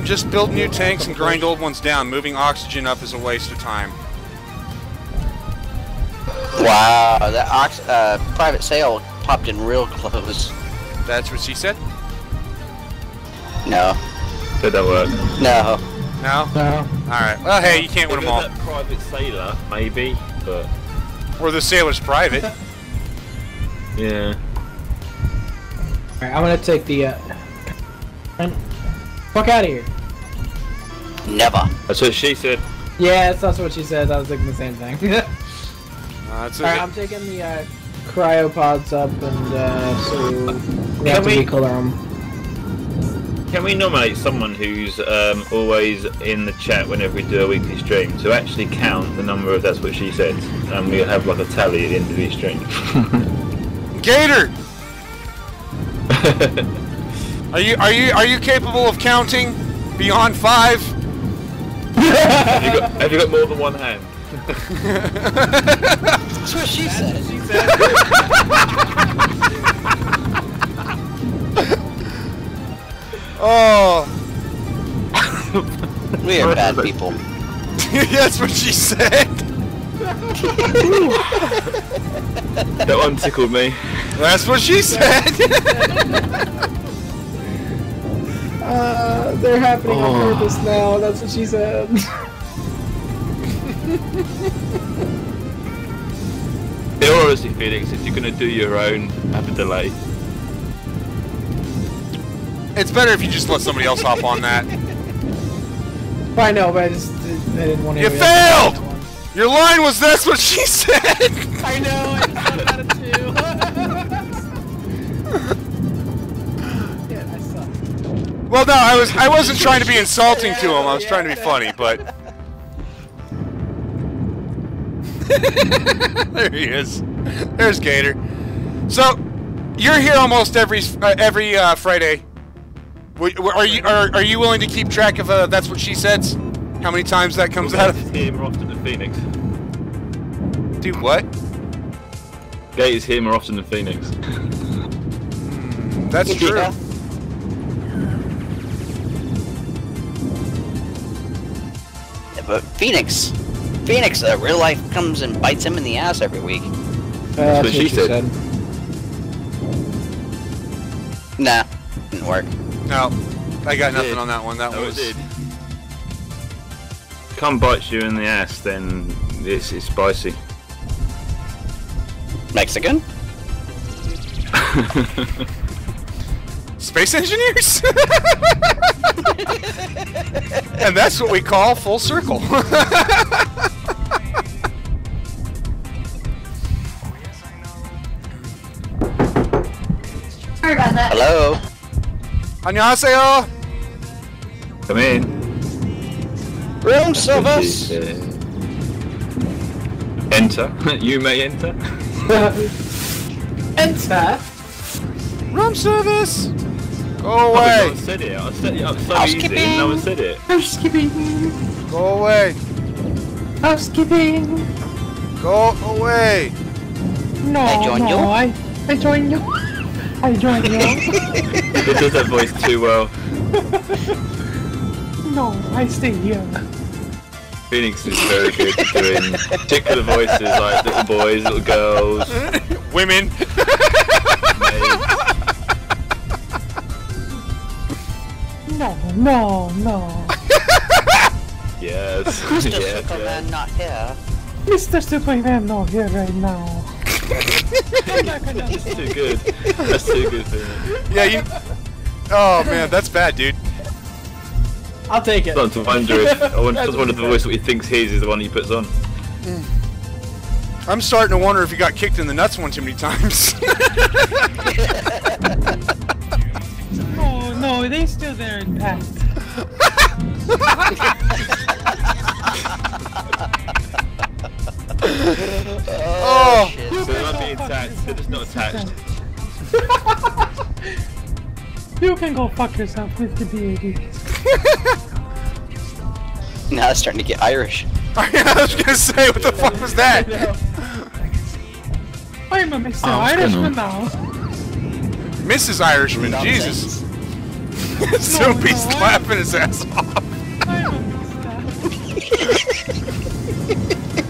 [SPEAKER 3] Just build new tanks and grind old ones down. Moving oxygen up is a waste of time.
[SPEAKER 2] Wow, that private sale popped in real close.
[SPEAKER 3] That's what she said?
[SPEAKER 2] No.
[SPEAKER 4] Did that work?
[SPEAKER 2] No.
[SPEAKER 3] No?
[SPEAKER 1] No.
[SPEAKER 3] Alright. Well, hey, you can't win them all.
[SPEAKER 4] That private sailor, maybe, but
[SPEAKER 3] Or the sailor's private.
[SPEAKER 4] yeah.
[SPEAKER 1] Alright, I'm gonna take the, fuck out of here.
[SPEAKER 2] Never.
[SPEAKER 4] That's what she said.
[SPEAKER 1] Yeah, that's what she said. I was thinking the same thing.
[SPEAKER 3] That's
[SPEAKER 1] Alright, I'm taking the, cryopods up and, so we have to recolor them.
[SPEAKER 4] Can we nominate someone who's always in the chat whenever we do a weekly stream to actually count the number of that's what she said, and we'll have like a tally at the end of each stream.
[SPEAKER 3] Gator! Are you capable of counting beyond 5?
[SPEAKER 4] have you got more than one hand?
[SPEAKER 2] That's what she said.
[SPEAKER 3] Oh.
[SPEAKER 2] We are bad people.
[SPEAKER 3] That's what she said.
[SPEAKER 4] That one tickled me.
[SPEAKER 3] That's what she said.
[SPEAKER 1] They're happening on purpose now. That's what she said.
[SPEAKER 4] In all honesty, Pheonix, if you're going to do your own, have a delay.
[SPEAKER 3] It's better if you just let somebody else hop on that.
[SPEAKER 1] I know, but I didn't want to.
[SPEAKER 3] You failed! Your line was that's what she said!
[SPEAKER 1] I know, I thought about it too. Yeah, I suck.
[SPEAKER 3] Well, no, I wasn't trying to be insulting to him. I was trying to be funny, but there he is. There's Gator. So you're here almost every Friday. Are you willing to keep track of that's what she said? How many times that comes out of?
[SPEAKER 4] Here more often than Pheonix.
[SPEAKER 3] Do what?
[SPEAKER 4] Gator's here more often than Pheonix.
[SPEAKER 3] That's true.
[SPEAKER 2] Yeah. But Pheonix, real life comes and bites him in the ass every week.
[SPEAKER 1] That's
[SPEAKER 4] what she said.
[SPEAKER 2] Nah, didn't work.
[SPEAKER 3] No, I got nothing on that one. That
[SPEAKER 4] No,
[SPEAKER 3] was.
[SPEAKER 4] it did. Come bites you in the ass, then it's spicy.
[SPEAKER 2] Mexican?
[SPEAKER 3] Space engineers? And that's what we call full circle.
[SPEAKER 6] Sorry about that.
[SPEAKER 2] Hello?
[SPEAKER 3] 안녕하세요.
[SPEAKER 4] Come in.
[SPEAKER 2] Room service.
[SPEAKER 4] Enter. You may enter.
[SPEAKER 1] Enter.
[SPEAKER 3] Room service. Go
[SPEAKER 4] Oh,
[SPEAKER 3] away.
[SPEAKER 4] I said it. I set it up so
[SPEAKER 2] Housekeeping.
[SPEAKER 4] easy. No one said it.
[SPEAKER 1] Housekeeping.
[SPEAKER 3] Go away.
[SPEAKER 1] Housekeeping.
[SPEAKER 3] Go away.
[SPEAKER 1] No,
[SPEAKER 2] I join you.
[SPEAKER 1] I join you. I join you.
[SPEAKER 4] It does that voice too well.
[SPEAKER 1] No, I stay here.
[SPEAKER 4] Pheonix is very good at doing particular voices like little boys, little girls,
[SPEAKER 3] Women.
[SPEAKER 4] maids.
[SPEAKER 1] No.
[SPEAKER 4] Yes.
[SPEAKER 2] Mr.
[SPEAKER 4] yes,
[SPEAKER 2] Superman not here.
[SPEAKER 1] Mr. Superman not here right now.
[SPEAKER 4] That's too good. That's too good for me.
[SPEAKER 3] Yeah, you. Oh man, that's bad, dude.
[SPEAKER 1] I'll take it.
[SPEAKER 4] Not to wonder if just wonder if the voice what he thinks his is the one he puts on.
[SPEAKER 3] I'm starting to wonder if he got kicked in the nuts one too many times.
[SPEAKER 1] Oh no, they still there intact.
[SPEAKER 3] Oh.
[SPEAKER 2] Shit.
[SPEAKER 4] They're not being attached. They're just not attached.
[SPEAKER 1] You can go fuck yourself with the BeardieD.
[SPEAKER 2] Now it's starting to get Irish.
[SPEAKER 3] I was gonna say, what the fuck was that?
[SPEAKER 1] I'm a Mr.
[SPEAKER 4] Oh, what's
[SPEAKER 1] Irishman
[SPEAKER 4] going
[SPEAKER 1] now.
[SPEAKER 3] Mrs. Irishman, Jesus. Soapy's
[SPEAKER 1] no,
[SPEAKER 3] laughing his ass off.
[SPEAKER 1] I'm a Mr.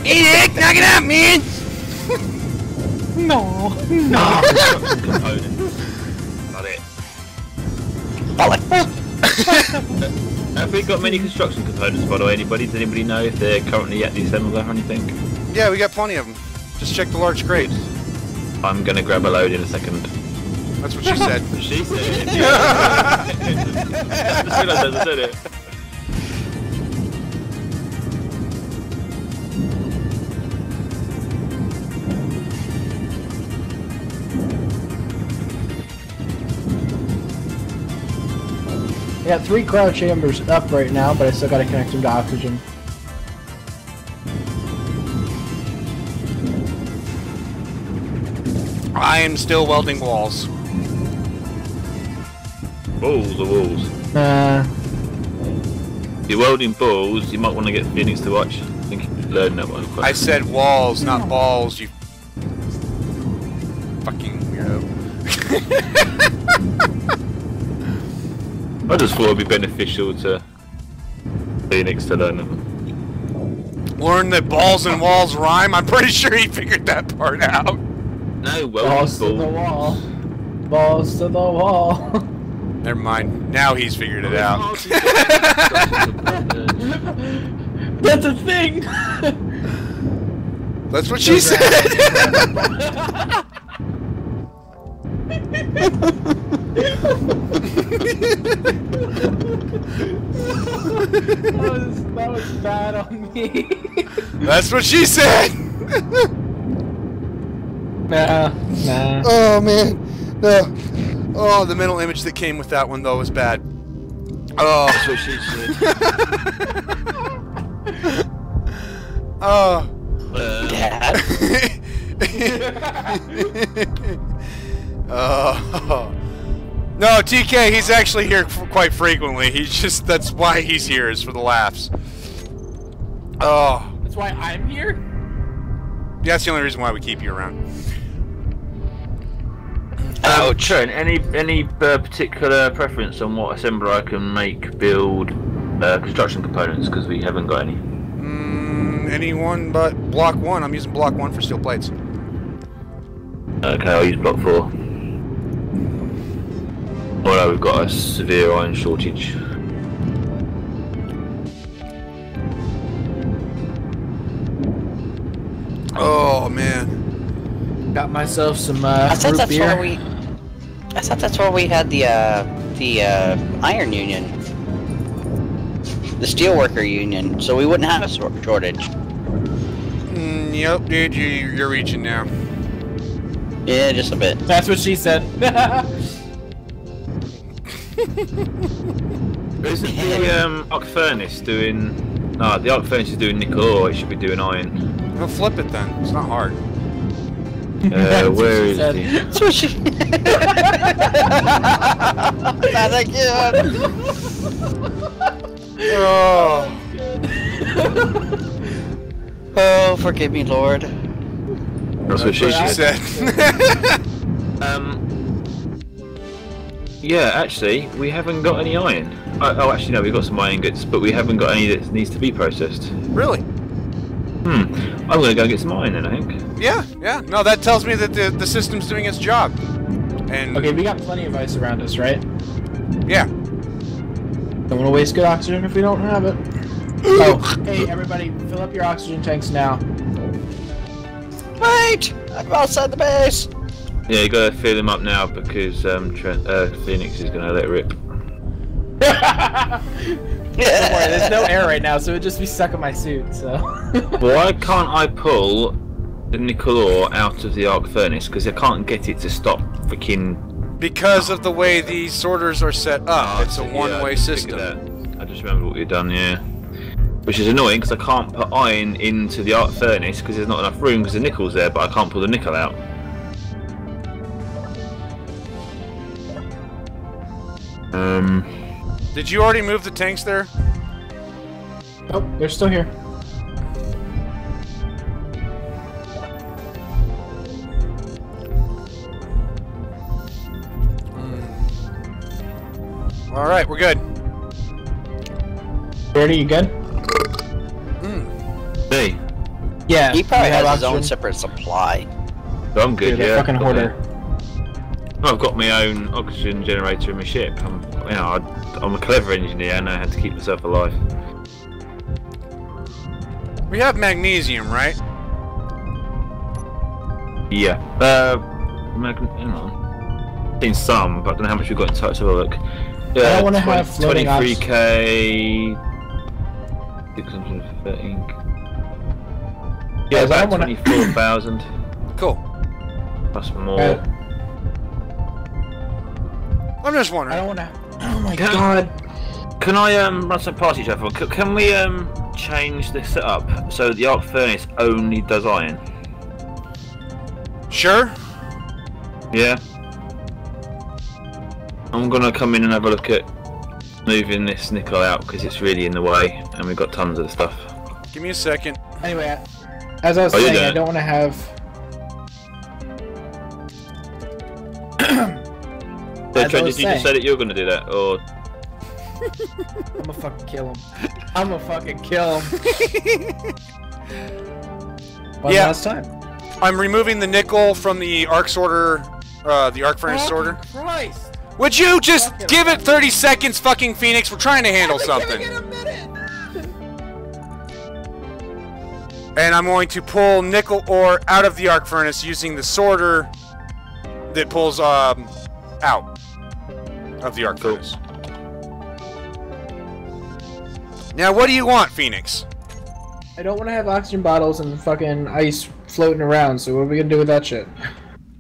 [SPEAKER 2] Hey Nick, knock it out, man!
[SPEAKER 1] No.
[SPEAKER 4] Components. Not it. Have we got many construction components, by the way? Does anybody know if they're currently at the assembler or anything?
[SPEAKER 3] Yeah, we got plenty of them. Just check the large crates.
[SPEAKER 4] I'm gonna grab a load in a second.
[SPEAKER 3] That's what she said.
[SPEAKER 4] She said it. I just realised I said it.
[SPEAKER 1] I got 3 cryo chambers up right now, but I still gotta connect them to oxygen.
[SPEAKER 3] I am still welding walls.
[SPEAKER 4] Balls or walls? If you're welding balls, you might want to get Pheonix to watch. I think you could learn that one.
[SPEAKER 3] I said walls, not balls, you fucking weirdo.
[SPEAKER 4] I just thought it'd be beneficial to Pheonix to learn them.
[SPEAKER 3] Learn that balls and walls rhyme? I'm pretty sure he figured that part out.
[SPEAKER 4] No, welding
[SPEAKER 1] Balls to the wall. Balls to the wall.
[SPEAKER 3] Never mind. Now he's figured it out.
[SPEAKER 1] That's a thing!
[SPEAKER 3] That's what she said!
[SPEAKER 1] that was bad on me.
[SPEAKER 3] That's what she said!
[SPEAKER 1] Nah.
[SPEAKER 3] Oh man. No. Oh, the mental image that came with that one though was bad. Oh.
[SPEAKER 4] That's what she said.
[SPEAKER 3] Oh.
[SPEAKER 2] Dad?
[SPEAKER 3] Oh. No, TK, he's actually here quite frequently. He's just, that's why he's here, is for the laughs. Oh.
[SPEAKER 1] That's why I'm here?
[SPEAKER 3] Yeah, that's the only reason why we keep you around.
[SPEAKER 2] Ouch.
[SPEAKER 4] Trent, any particular preference on what assembler I can build construction components? Because we haven't got any.
[SPEAKER 3] Anyone but block 1. I'm using block 1 for steel plates.
[SPEAKER 4] Okay, I'll use block 4. Oh no, we've got a severe iron shortage.
[SPEAKER 3] Oh man.
[SPEAKER 1] Got myself some
[SPEAKER 2] I thought
[SPEAKER 1] root
[SPEAKER 2] that's
[SPEAKER 1] beer.
[SPEAKER 2] where I thought that's where we had the iron union, the steelworker union, so we wouldn't have a shortage.
[SPEAKER 3] Yep, dude, you're reaching now.
[SPEAKER 2] Yeah, just a bit.
[SPEAKER 1] That's what she said.
[SPEAKER 4] Isn't the arc furnace doing No, the arc furnace is doing nickel ore, it should be doing iron.
[SPEAKER 3] Well, flip it then. It's not hard.
[SPEAKER 4] Where is
[SPEAKER 1] said.
[SPEAKER 4] he?
[SPEAKER 2] That's what she. Not again.
[SPEAKER 3] Oh.
[SPEAKER 2] Oh, forgive me, Lord.
[SPEAKER 4] That's what she
[SPEAKER 3] Said.
[SPEAKER 4] Yeah, actually, we haven't got any iron. Oh, actually, no, we've got some iron ingots, but we haven't got any that needs to be processed.
[SPEAKER 3] Really?
[SPEAKER 4] I'm gonna go get some iron then, I think.
[SPEAKER 3] Yeah, yeah. No, that tells me that the system's doing its job. And
[SPEAKER 1] Okay, we got plenty of ice around us, right?
[SPEAKER 3] yeah.
[SPEAKER 1] Don't want to waste good oxygen if we don't have it. Oh, hey everybody, fill up your oxygen tanks now.
[SPEAKER 2] Wait! I'm outside the base!
[SPEAKER 4] Yeah, you gotta fill them up now because Pheonix is gonna let it rip.
[SPEAKER 1] Don't worry, there's no air right now, so it'd just be stuck in my suit, so...
[SPEAKER 4] Why can't I pull the nickel ore out of the arc furnace? Because I can't get it to stop freaking...
[SPEAKER 3] Because of the way these sorters are set up. It's a one-way system.
[SPEAKER 4] I just remembered what you've done, yeah. Which is annoying because I can't put iron into the arc furnace because there's not enough room because the nickel's there, but I can't pull the nickel out.
[SPEAKER 3] Did you already move the tanks there?
[SPEAKER 1] Oh, they're still here.
[SPEAKER 3] Alright, we're good.
[SPEAKER 1] Beardie, you good?
[SPEAKER 4] Hey,
[SPEAKER 1] Yeah.
[SPEAKER 2] He probably
[SPEAKER 1] we have
[SPEAKER 2] has his own
[SPEAKER 1] oxygen.
[SPEAKER 2] separate supply.
[SPEAKER 4] I'm good,
[SPEAKER 1] Dude,
[SPEAKER 4] yeah.
[SPEAKER 1] fucking hoarder.
[SPEAKER 4] I've got my own oxygen generator in my ship. I'm a clever engineer. I know how to keep myself alive.
[SPEAKER 3] We have magnesium, right?
[SPEAKER 4] Yeah. Hang on. I've seen some, but I don't know how much we've got in touch. Have a look. Yeah,
[SPEAKER 1] I don't want to have floating
[SPEAKER 4] 23k. 613. Yeah,
[SPEAKER 1] Guys, I
[SPEAKER 4] about
[SPEAKER 1] don't wanna-
[SPEAKER 4] 24,000
[SPEAKER 3] Cool.
[SPEAKER 4] plus more.
[SPEAKER 3] I'm just
[SPEAKER 1] I
[SPEAKER 3] wondering.
[SPEAKER 1] don't want to... Oh my
[SPEAKER 4] Can-
[SPEAKER 1] god.
[SPEAKER 4] Can I run some past each other? Can we change the setup so that the arc furnace only does iron?
[SPEAKER 3] Sure.
[SPEAKER 4] Yeah. I'm gonna come in and have a look at moving this nickel out because it's really in the way, and we've got tons of the stuff.
[SPEAKER 3] Give me a second.
[SPEAKER 1] Anyway, as I was
[SPEAKER 4] Oh, you
[SPEAKER 1] saying,
[SPEAKER 4] done
[SPEAKER 1] I
[SPEAKER 4] it?
[SPEAKER 1] don't want to have...
[SPEAKER 4] So,
[SPEAKER 1] As I
[SPEAKER 4] Trent,
[SPEAKER 1] was
[SPEAKER 4] did you just say
[SPEAKER 1] saying-
[SPEAKER 4] that you're gonna do that, or
[SPEAKER 1] I'm gonna fucking kill him. I'm gonna fucking kill him. One
[SPEAKER 3] Yeah.
[SPEAKER 1] last time.
[SPEAKER 3] I'm removing the nickel from the arc sorter, the arc furnace sorter.
[SPEAKER 1] Christ!
[SPEAKER 3] Would you just
[SPEAKER 1] Fucking
[SPEAKER 3] give it 30 seconds, fucking Pheonix? We're trying to handle
[SPEAKER 1] I've been giving
[SPEAKER 3] something.
[SPEAKER 1] it a minute!
[SPEAKER 3] And I'm going to pull nickel ore out of the arc furnace using the sorter that pulls out of the arc
[SPEAKER 4] Cool.
[SPEAKER 3] furnace. Now, what do you want, Pheonix?
[SPEAKER 1] I don't want to have oxygen bottles and fucking ice floating around, so what are we gonna do with that shit?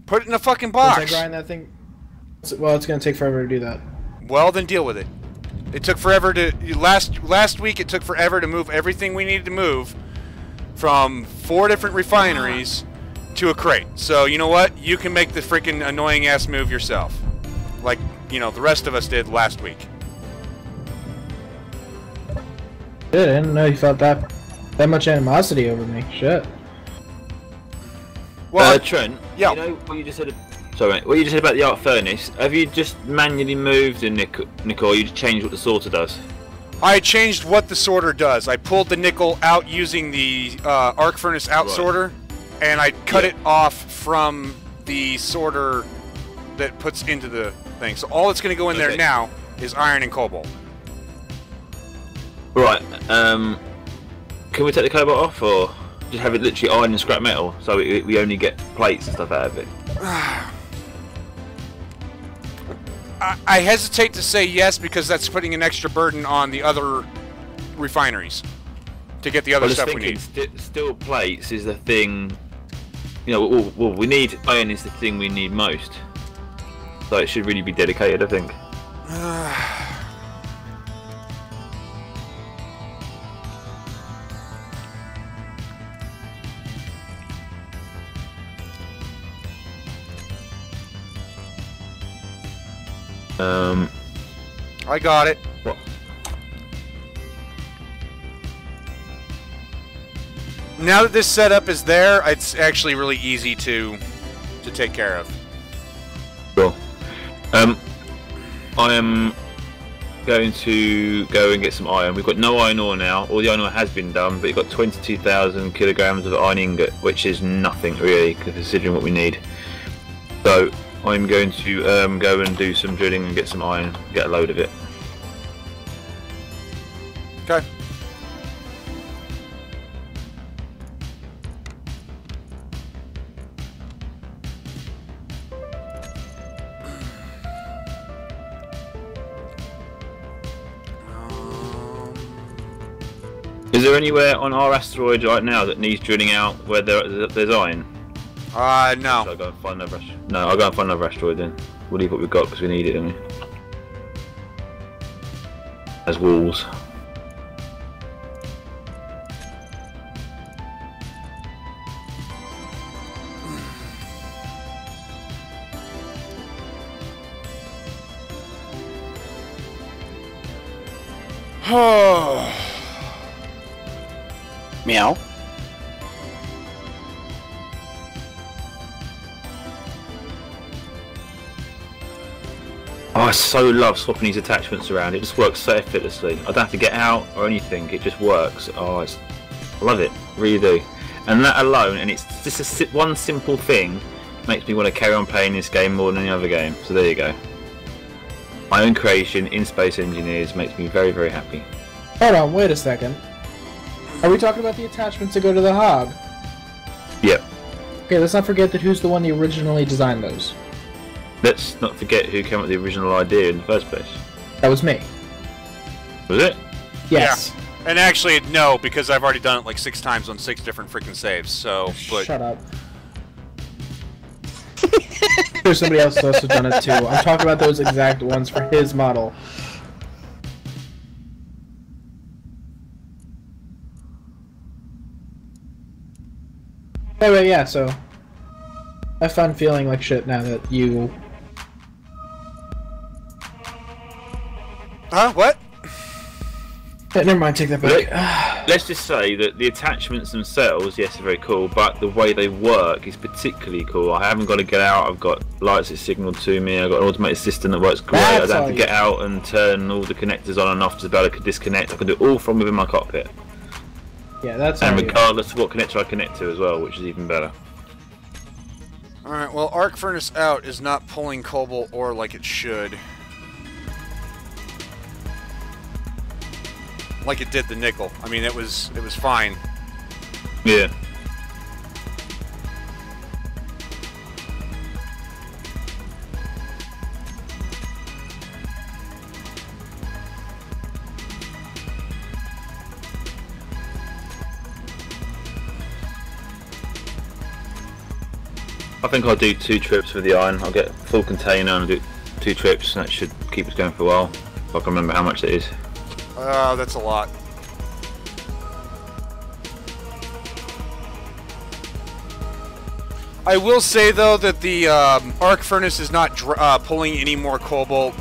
[SPEAKER 3] Put it in a fucking
[SPEAKER 1] Once I
[SPEAKER 3] box.
[SPEAKER 1] grind that thing... Well, it's gonna take forever to do that.
[SPEAKER 3] Well, then deal with it. It took forever to... Last week, it took forever to move everything we needed to move from 4 different refineries to a crate. So, you know what? You can make the freaking annoying-ass move yourself. Like, you know, the rest of us did last week.
[SPEAKER 1] Shit, I didn't know you felt that much animosity over me. Shit.
[SPEAKER 3] Well,
[SPEAKER 4] Trent?
[SPEAKER 3] yeah.
[SPEAKER 4] You know what you just said? Sorry, mate, what you just said about the arc furnace? Have you just manually moved the nickel, or you just changed what the sorter does?
[SPEAKER 3] I changed what the sorter does. I pulled the nickel out using the arc furnace out
[SPEAKER 4] Right.
[SPEAKER 3] sorter, and I cut
[SPEAKER 4] Yeah.
[SPEAKER 3] it off from the sorter that puts into the thing. So all that's going to go in there
[SPEAKER 4] Okay.
[SPEAKER 3] now is iron and cobalt.
[SPEAKER 4] Right. Can we take the cobalt off, or just have it literally iron and scrap metal, so we only get plates and stuff out of it?
[SPEAKER 3] I hesitate to say yes because that's putting an extra burden on the other refineries to get the other
[SPEAKER 4] I was
[SPEAKER 3] stuff we
[SPEAKER 4] thinking
[SPEAKER 3] need.
[SPEAKER 4] steel plates is the thing. You know, well, we need iron is the thing we need most. So it should really be dedicated, I think.
[SPEAKER 3] I got it.
[SPEAKER 4] What?
[SPEAKER 3] Now that this setup is there, it's actually really easy to take care of.
[SPEAKER 4] Cool. I am going to go and get some iron. We've got no iron ore now. All the iron ore has been done, but you've got 22,000 kilograms of iron ingot, which is nothing really, considering what we need. So I'm going to go and do some drilling and get some iron, get a load of it.
[SPEAKER 3] Okay.
[SPEAKER 4] Is there anywhere on our asteroid right now that needs drilling out where there's iron?
[SPEAKER 3] No.
[SPEAKER 4] So I'll go and find another No, I'll go and find another asteroid then. We'll leave what we've got because we need it, don't we? As walls.
[SPEAKER 3] Oh.
[SPEAKER 2] Meow.
[SPEAKER 4] Oh, I so love swapping these attachments around. It just works so effortlessly. I don't have to get out or anything. It just works. Oh, I love it. Really do. And that alone, and it's just one simple thing, makes me want to carry on playing this game more than any other game. So there you go. My own creation in Space Engineers makes me very, very happy.
[SPEAKER 1] Hold on, wait a second. Are we talking about the attachments that go to the hog?
[SPEAKER 4] Yep.
[SPEAKER 1] Okay, let's not forget that who's the one that originally designed those.
[SPEAKER 4] Let's not forget who came up with the original idea in the first place.
[SPEAKER 1] That was me.
[SPEAKER 4] Was it?
[SPEAKER 1] Yes.
[SPEAKER 3] Yeah. And actually, no, because I've already done it like 6 times on 6 different freaking saves, so... But...
[SPEAKER 1] Shut up. There's somebody else who's also done it too. I'm talking about those exact ones for his model. Anyway, yeah, so... I have fun feeling like shit now that you...
[SPEAKER 3] Huh? What?
[SPEAKER 1] Yeah, never mind, take that back.
[SPEAKER 4] Let's just say that the attachments themselves, yes, are very cool, but the way they work is particularly cool. I haven't got to get out, I've got lights that signal to me, I've got an automated system that works great, I don't have to get out and turn all the connectors on and off to be able to disconnect. I can do it all from within my cockpit.
[SPEAKER 1] Yeah, that's
[SPEAKER 4] and regardless of what connector I connect to as well, which is even better.
[SPEAKER 3] Alright, well, arc furnace out is not pulling cobalt ore like it should. Like it did the nickel. I mean, it was fine.
[SPEAKER 4] Yeah. I think I'll do 2 trips for the iron. I'll get a full container and do 2 trips, and that should keep us going for a while. If I can remember how much it is.
[SPEAKER 3] That's a lot. I will say though that the arc furnace is not pulling any more cobalt.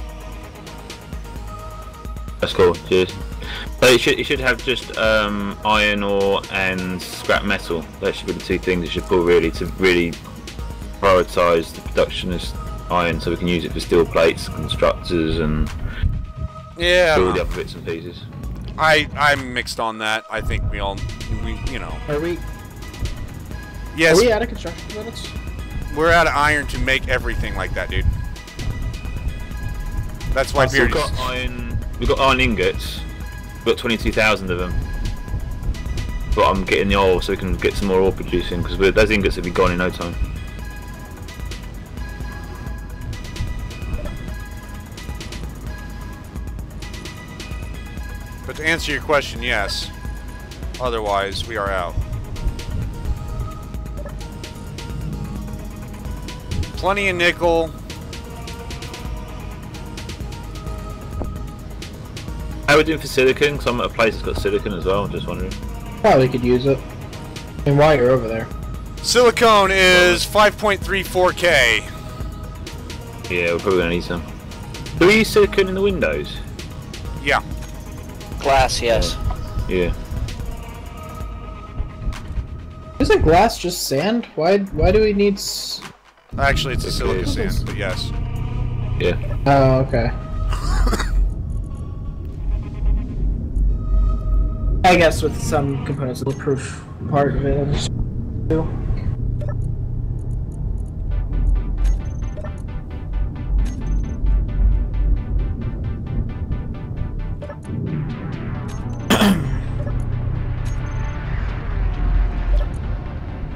[SPEAKER 4] That's cool. Cheers. But it should have just iron ore and scrap metal. That should be the 2 things it should pull really to really prioritise the production of iron, so we can use it for steel plates, constructors, and all the other bits and pieces.
[SPEAKER 3] I'm mixed on that. I think we you know.
[SPEAKER 1] Are we?
[SPEAKER 3] Yes.
[SPEAKER 1] Are we out of construction credits?
[SPEAKER 3] We're out of iron to make everything like that, dude. That's why
[SPEAKER 4] We've got iron. We've got iron ingots. We've got 22,000 of them. But I'm getting the ore so we can get some more ore producing, because those ingots will be gone in no time.
[SPEAKER 3] But to answer your question, yes. Otherwise, we are out. Plenty of nickel.
[SPEAKER 4] How are we doing for silicon? Because I'm at a place that's got silicon as well, I'm just wondering.
[SPEAKER 1] Probably could use it. And while you're over there.
[SPEAKER 3] Silicone is 5.34K.
[SPEAKER 4] Yeah, we're probably going to need some. Do we use silicone in the windows?
[SPEAKER 3] Yeah.
[SPEAKER 2] Glass, yes.
[SPEAKER 4] Yeah.
[SPEAKER 1] Isn't glass just sand? Why do we need
[SPEAKER 3] Actually, it's a silica sand, but yes.
[SPEAKER 4] Yeah.
[SPEAKER 1] Oh, okay. I guess with some components of the proof part of it, I just do.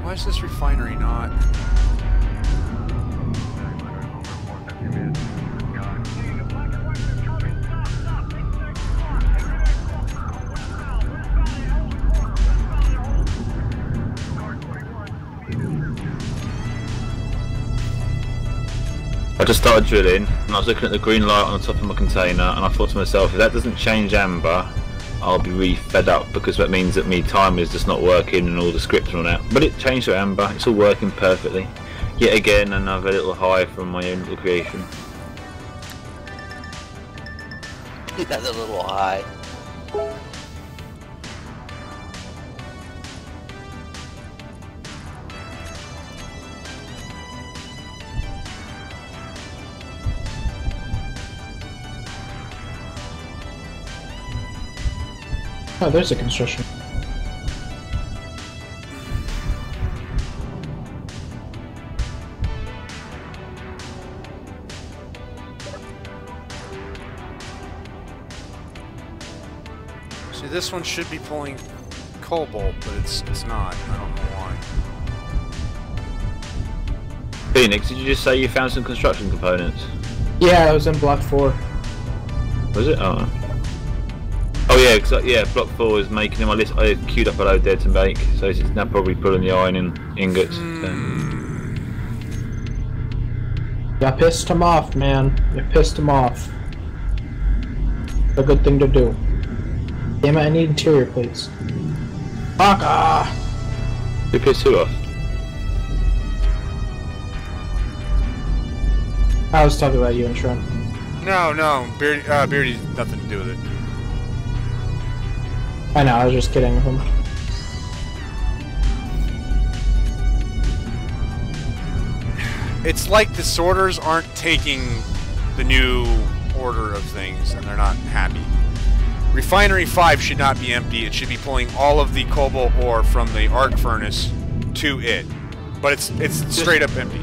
[SPEAKER 3] Why is this refinery not?
[SPEAKER 4] I just started drilling, and I was looking at the green light on the top of my container, and I thought to myself, if that doesn't change amber, I'll be really fed up, because that means that my timer is just not working and all the scripts are on out. But it changed to amber, it's all working perfectly. Yet again, another little high from my own little creation.
[SPEAKER 2] That's a little high.
[SPEAKER 1] Oh, there's a construction.
[SPEAKER 3] See, this one should be pulling cobalt, but it's not. I don't know why.
[SPEAKER 4] Pheonix, did you just say you found some construction components?
[SPEAKER 1] Yeah, I was in block 4.
[SPEAKER 4] Was it? Oh. Oh yeah, cause, yeah, block 4 is making in my list. I queued up a load there to make, so it's now probably pulling the iron in ingots.
[SPEAKER 1] You pissed him off, man. You pissed him off. A good thing to do. Damn it, I need interior plates. Fuck ah!
[SPEAKER 4] Who pissed who off?
[SPEAKER 1] I was talking about you and Trent.
[SPEAKER 3] No, BeardieD nothing to do with it.
[SPEAKER 1] I know, I was just kidding with him.
[SPEAKER 3] It's like the sorters aren't taking the new order of things, and they're not happy. Refinery 5 should not be empty. It should be pulling all of the cobalt ore from the arc furnace to it. But it's straight up empty.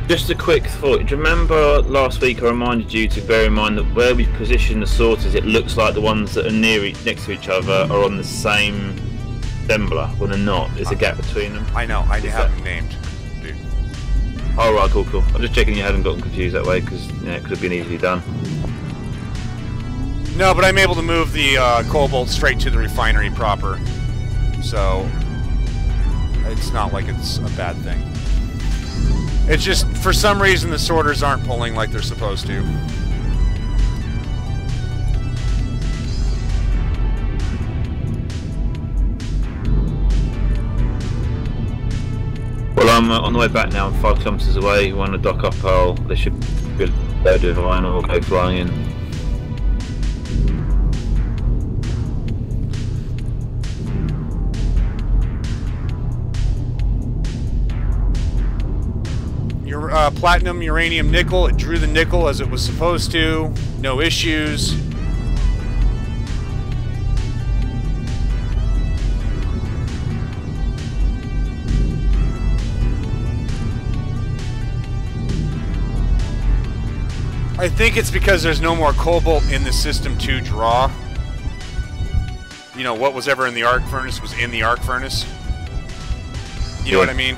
[SPEAKER 4] Just a quick thought. Do you remember last week I reminded you to bear in mind that where we position the sorters, it looks like the ones that are next to each other are on the same assembler when they're not. There's a gap between them.
[SPEAKER 3] I know. I have them named, dude.
[SPEAKER 4] Oh right, cool. I'm just checking you hadn't gotten confused that way, because yeah, it could have been easily done.
[SPEAKER 3] No, but I'm able to move the cobalt straight to the refinery proper, so it's not like it's a bad thing. It's just, for some reason, the sorters aren't pulling like they're supposed to.
[SPEAKER 4] Well, I'm on the way back now. I'm 5 kilometres away. You want to dock up, they should be able to do a line or go flying in.
[SPEAKER 3] Platinum, uranium, nickel. It drew the nickel as it was supposed to. No issues. I think it's because there's no more cobalt in the system to draw. You know, what was ever in the arc furnace was in the arc furnace. You know what I mean?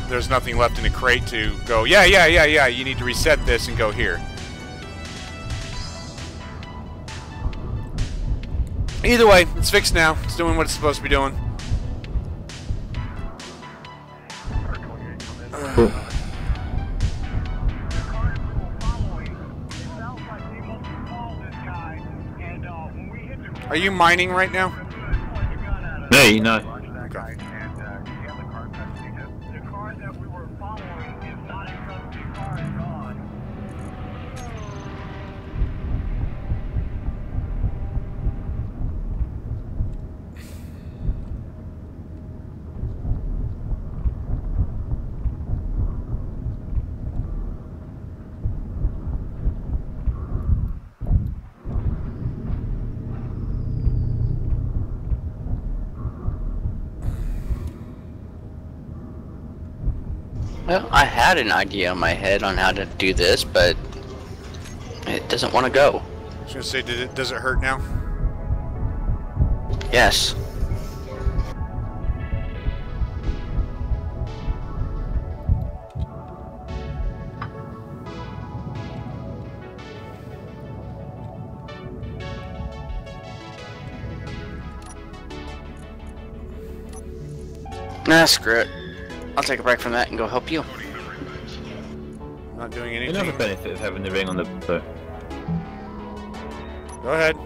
[SPEAKER 3] There's nothing left in the crate to go, yeah, you need to reset this and go here. Either way, it's fixed now. It's doing what it's supposed to be doing.
[SPEAKER 4] Cool.
[SPEAKER 3] Are you mining right now?
[SPEAKER 4] Me? No.
[SPEAKER 3] Okay.
[SPEAKER 2] Well, I had an idea in my head on how to do this, but it doesn't want to go.
[SPEAKER 3] I was gonna say, does it hurt now?
[SPEAKER 2] Yes. Nah, screw it. I'll take a break from that and go help you.
[SPEAKER 3] Not doing anything.
[SPEAKER 4] Another benefit of having the ring on the...
[SPEAKER 3] Go ahead.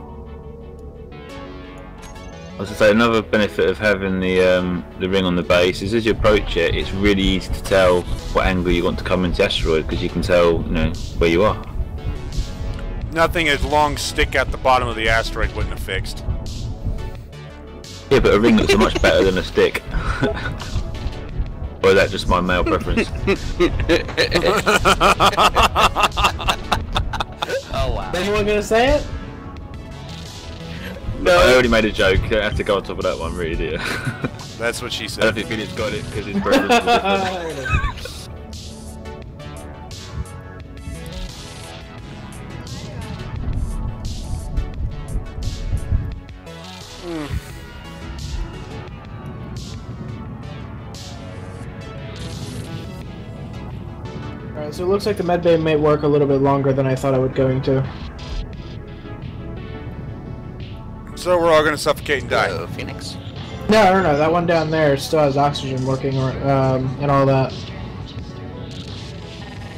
[SPEAKER 4] I was to say, another benefit of having the ring on the base is as you approach it, it's really easy to tell what angle you want to come into the asteroid, because you can tell, you know, where you are.
[SPEAKER 3] Nothing a long stick at the bottom of the asteroid wouldn't have fixed.
[SPEAKER 4] Yeah, but a ring looks much better than a stick. Or is that just my male preference?
[SPEAKER 2] Oh wow.
[SPEAKER 1] Is anyone gonna say it?
[SPEAKER 4] No. I already made a joke. You don't have to go on top of that one, really, do you?
[SPEAKER 3] That's what she
[SPEAKER 4] I
[SPEAKER 3] said.
[SPEAKER 4] don't think Billy's got it because his preference is different.
[SPEAKER 1] Alright, so it looks like the medbay may work a little bit longer than I thought it would going to.
[SPEAKER 3] So we're all gonna suffocate and die.
[SPEAKER 2] Hello, Pheonix.
[SPEAKER 1] No, that one down there still has oxygen working, or and all that.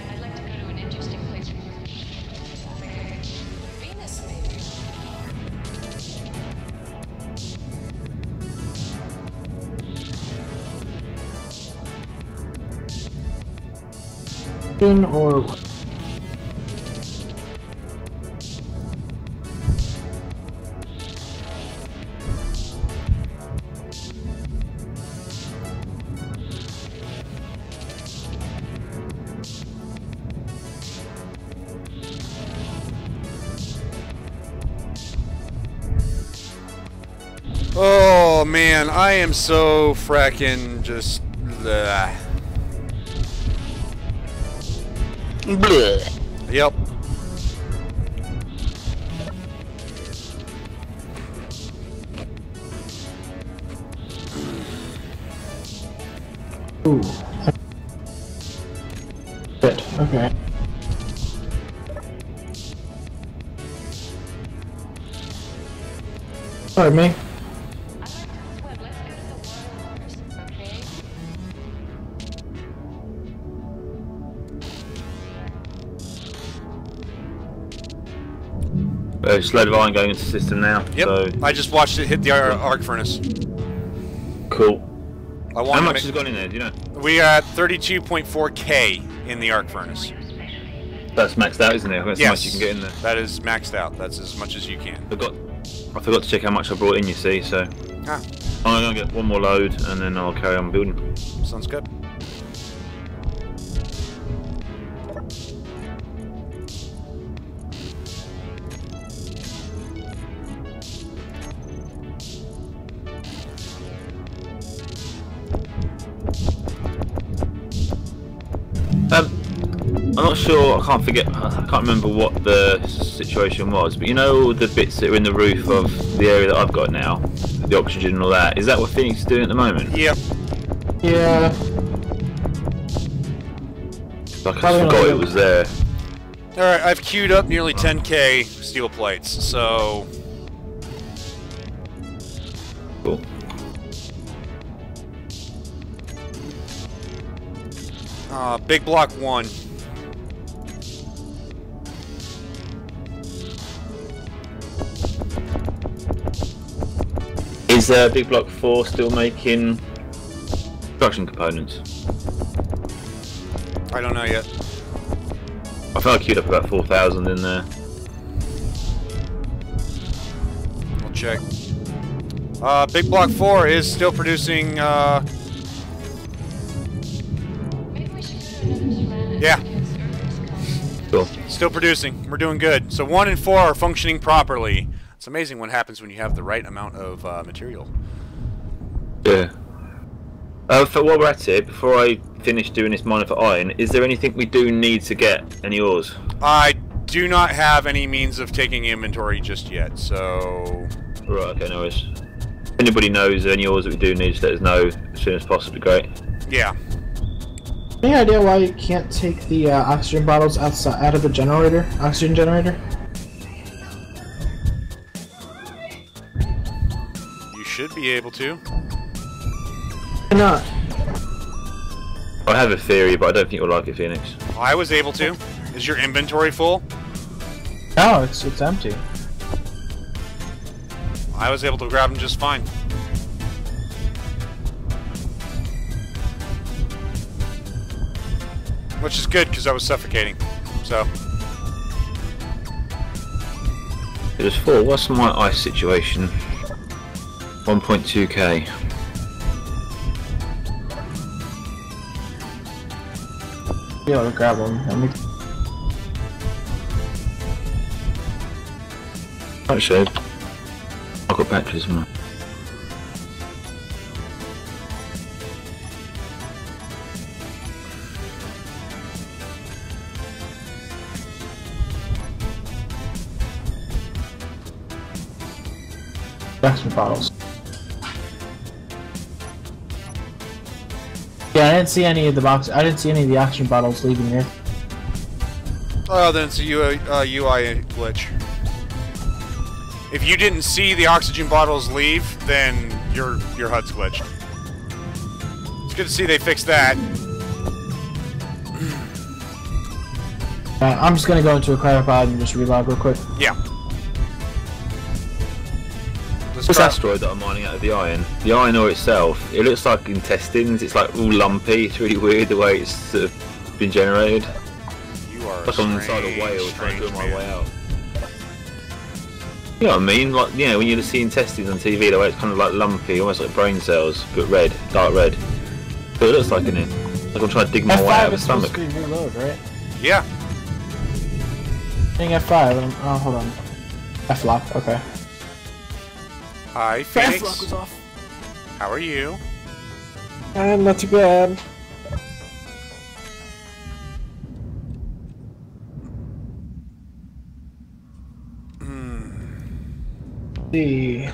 [SPEAKER 6] I'd like to go to an interesting place. Venus, maybe.
[SPEAKER 1] Or
[SPEAKER 3] Oh man, I am so fracking just.
[SPEAKER 2] Bleh.
[SPEAKER 3] Yep.
[SPEAKER 1] ooh. Good. Okay. Pardon me.
[SPEAKER 6] Web, let's go to the water first, okay?
[SPEAKER 4] Slow divine going into the system now.
[SPEAKER 3] Yep.
[SPEAKER 4] So
[SPEAKER 3] I just watched it hit the arc furnace.
[SPEAKER 4] cool.
[SPEAKER 3] I
[SPEAKER 4] How much has gone in there? Do you know?
[SPEAKER 3] We got 32.4K in the arc furnace.
[SPEAKER 4] That's maxed out, isn't it? That's
[SPEAKER 3] Yes.
[SPEAKER 4] how much you can get in there.
[SPEAKER 3] That is maxed out. That's as much as you can.
[SPEAKER 4] I forgot to check how much I brought in. You see, so
[SPEAKER 3] Ah,
[SPEAKER 4] I'm gonna get one more load and then I'll carry on building.
[SPEAKER 3] sounds good.
[SPEAKER 4] I'm not sure. I can't remember what the situation was. But you know the bits that are in the roof of the area that I've got now, the oxygen and all that. Is that what Pheonix is doing at the moment?
[SPEAKER 3] Yep.
[SPEAKER 1] Yeah.
[SPEAKER 4] Like I
[SPEAKER 1] Probably not
[SPEAKER 4] forgot
[SPEAKER 1] good.
[SPEAKER 4] it was there.
[SPEAKER 3] Alright, I've queued up nearly 10K steel plates, so...
[SPEAKER 4] Cool.
[SPEAKER 3] Big block 1.
[SPEAKER 4] Is Big Block 4 still making construction components?
[SPEAKER 3] I don't know yet.
[SPEAKER 4] I think I queued up about 4,000 in there.
[SPEAKER 3] We'll check. Big block 4 is still producing,
[SPEAKER 6] Maybe we should go to another planet.
[SPEAKER 3] Yeah.
[SPEAKER 4] Cool.
[SPEAKER 3] still producing. We're doing good. So 1 and 4 are functioning properly. It's amazing what happens when you have the right amount of material.
[SPEAKER 4] Yeah. For while we're at it, before I finish doing this miner for iron, is there anything we do need to get? Any ores?
[SPEAKER 3] I do not have any means of taking inventory just yet, so...
[SPEAKER 4] Right, okay, no worries. If anybody knows any ores that we do need, just let us know as soon as possible, great.
[SPEAKER 3] Yeah.
[SPEAKER 1] Any idea why you can't take the oxygen bottles outside, out of the generator? Oxygen generator?
[SPEAKER 3] You should be able to.
[SPEAKER 1] Why not?
[SPEAKER 4] I have a theory, but I don't think you'll like it, Pheonix.
[SPEAKER 3] I was able to. Is your inventory full?
[SPEAKER 1] No, it's empty.
[SPEAKER 3] I was able to grab them just fine. Which is good, because I was suffocating. So.
[SPEAKER 4] It was 4. What's my ice situation? 1.2k.
[SPEAKER 1] Be able to grab them.
[SPEAKER 4] Actually, I've got batteries, haven't I?
[SPEAKER 1] Oxygen bottles. Yeah, I didn't see any of the box. I didn't see any of the oxygen bottles leaving here.
[SPEAKER 3] Oh, then it's a UI glitch. If you didn't see the oxygen bottles leave, then your HUD's glitched. It's good to see they fixed that.
[SPEAKER 1] I'm just gonna go into a cryopod and just relog real quick.
[SPEAKER 3] Yeah. Let's
[SPEAKER 4] This
[SPEAKER 3] try.
[SPEAKER 4] asteroid that I'm mining out of the iron ore itself, it looks like intestines. It's like all lumpy. It's really weird the way it's sort of been generated.
[SPEAKER 3] You are
[SPEAKER 4] Like I'm inside a whale trying to do my
[SPEAKER 3] man.
[SPEAKER 4] way out. You know what I mean? Like, you know, when you see intestines on TV, the way it's kind of like lumpy, almost like brain cells, but red, dark red. But it looks like, innit? Like I'm trying to dig my way out of
[SPEAKER 1] F5
[SPEAKER 4] the
[SPEAKER 1] is supposed
[SPEAKER 4] stomach.
[SPEAKER 1] to be reload, right?
[SPEAKER 3] Yeah.
[SPEAKER 1] Hitting F5. Oh, hold on. F-lock. Okay.
[SPEAKER 3] Hi,
[SPEAKER 1] F-lock was
[SPEAKER 3] Pheonix.
[SPEAKER 1] off.
[SPEAKER 3] How are you?
[SPEAKER 1] Not too bad. See.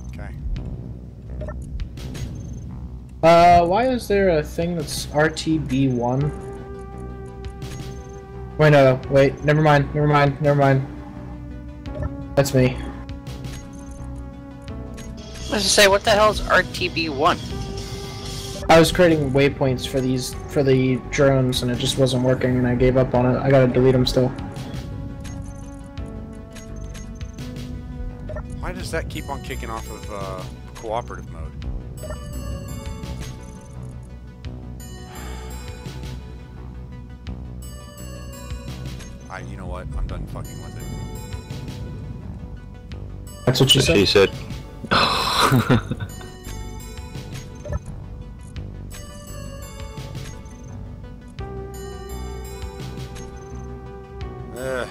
[SPEAKER 3] Okay.
[SPEAKER 1] Why is there a thing that's RTB1? Wait, no, wait, never mind. That's me.
[SPEAKER 2] Let's just say, what the hell is RTB1?
[SPEAKER 1] I was creating waypoints for the drones and it just wasn't working and I gave up on it. I gotta delete them still.
[SPEAKER 3] Why does that keep on kicking off of cooperative mode? You know what? I'm done fucking with it.
[SPEAKER 1] That's what you said?
[SPEAKER 4] She said.
[SPEAKER 3] Ugh.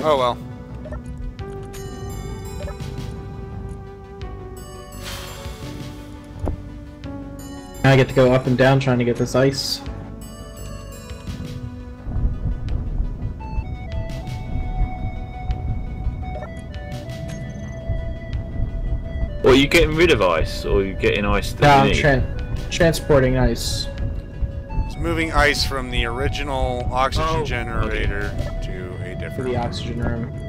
[SPEAKER 3] Oh well.
[SPEAKER 1] Now I get to go up and down trying to get this ice.
[SPEAKER 4] Or are you getting rid of ice, or are you getting ice
[SPEAKER 1] No,
[SPEAKER 4] that
[SPEAKER 1] I'm
[SPEAKER 4] you need?
[SPEAKER 1] transporting ice.
[SPEAKER 3] It's moving ice from the original oxygen
[SPEAKER 4] Oh,
[SPEAKER 3] generator to a
[SPEAKER 1] For
[SPEAKER 3] different
[SPEAKER 1] the
[SPEAKER 3] one.
[SPEAKER 1] oxygen room.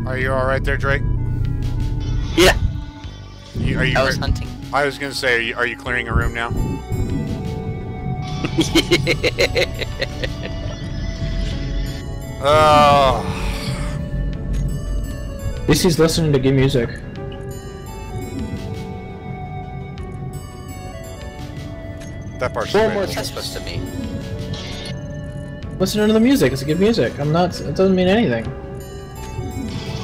[SPEAKER 3] Are you all right there, Drake?
[SPEAKER 2] Yeah,
[SPEAKER 3] Are you?
[SPEAKER 2] I was hunting.
[SPEAKER 3] I was gonna say, are you clearing a room now? Oh.
[SPEAKER 1] At least he's listening to good music.
[SPEAKER 3] part's
[SPEAKER 1] Four
[SPEAKER 3] great.
[SPEAKER 1] more
[SPEAKER 2] What's that supposed to mean?
[SPEAKER 1] Listen to the music. It's good music. I'm not. It doesn't mean anything.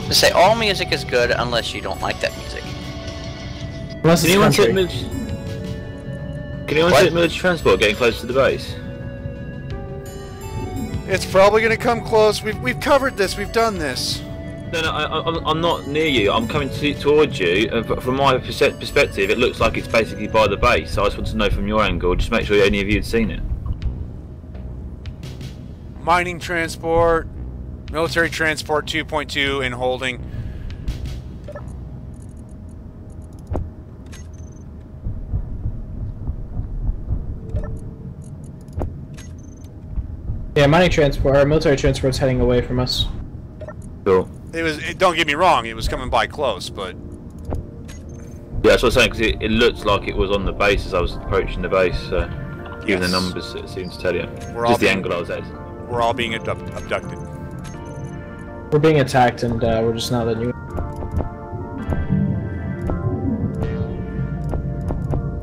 [SPEAKER 2] To say all music is good unless you don't like that music.
[SPEAKER 1] Unless
[SPEAKER 4] Can
[SPEAKER 1] it's
[SPEAKER 4] anyone see
[SPEAKER 1] country.
[SPEAKER 4] Can anyone see military transport getting close to the base?
[SPEAKER 3] It's probably going to come close. We've covered this. We've done this.
[SPEAKER 4] No, I'm not near you. I'm coming towards you, and from my perspective, it looks like it's basically by the base. So I just want to know from your angle, just make sure any of you had seen it.
[SPEAKER 3] Mining transport, military transport 2.2 in holding.
[SPEAKER 1] Yeah, mining transport or military transport's heading away from us.
[SPEAKER 4] Cool.
[SPEAKER 3] Don't get me wrong, it was coming by close, but
[SPEAKER 4] Yeah, that's what I'm saying, because it looked like it was on the base as I was approaching the base. Even the
[SPEAKER 3] Yes.
[SPEAKER 4] numbers, it seems to tell you.
[SPEAKER 3] We're all
[SPEAKER 4] Just the
[SPEAKER 3] being-
[SPEAKER 4] angle I was at.
[SPEAKER 3] we're all being abducted.
[SPEAKER 1] We're being attacked, and we're just not letting you.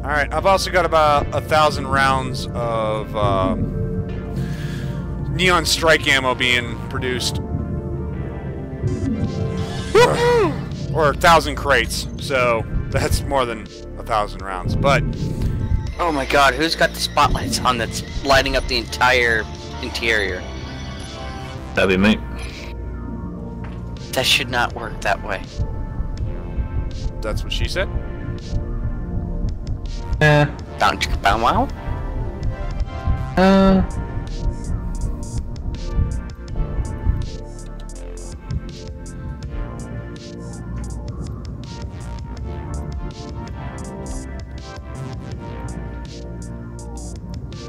[SPEAKER 3] Alright, I've also got about 1,000 rounds of neon strike ammo being produced. Or 1,000 crates, so that's more than 1,000 rounds. But
[SPEAKER 2] Oh my god, who's got the spotlights on that's lighting up the entire interior?
[SPEAKER 4] That'd be me.
[SPEAKER 2] That should not work that way.
[SPEAKER 3] that's what she said.
[SPEAKER 2] Bow chicka bow wow?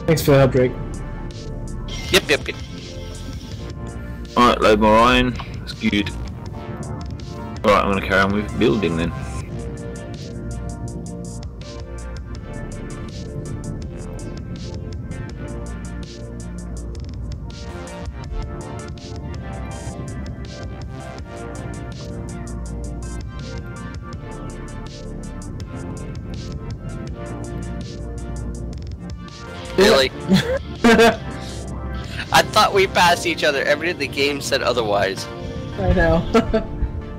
[SPEAKER 1] Thanks for the help, Drake.
[SPEAKER 2] Yep.
[SPEAKER 4] Alright, load more iron. That's good. Alright, I'm going to carry on with building then.
[SPEAKER 2] Really? I thought we passed each other. Every the game said otherwise.
[SPEAKER 1] I know.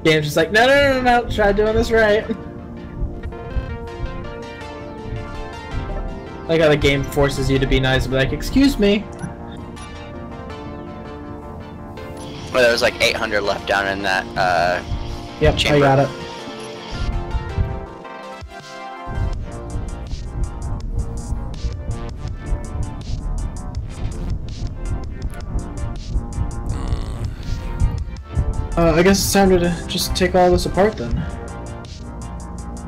[SPEAKER 1] Game's just like, no. Try doing this right. Like how the game forces you to be nice and be like, excuse me.
[SPEAKER 2] Well, there was like 800 left down in that,
[SPEAKER 1] Yep,
[SPEAKER 2] chamber.
[SPEAKER 1] I got it. I guess it's time to just take all this apart then.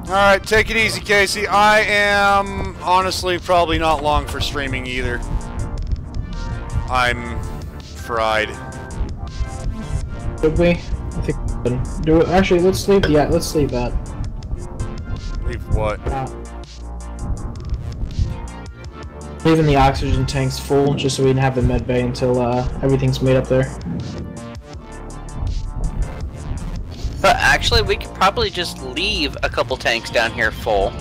[SPEAKER 3] Alright, take it easy, Casey. I am honestly probably not long for streaming either. I'm fried.
[SPEAKER 1] Should we? I think we should. Do it. Actually, let's leave. Yeah, let's leave that.
[SPEAKER 3] Leave what?
[SPEAKER 1] Leaving the oxygen tanks full, just so we can have the med bay until everything's made up there.
[SPEAKER 2] But actually, we could probably just leave a couple tanks down here full.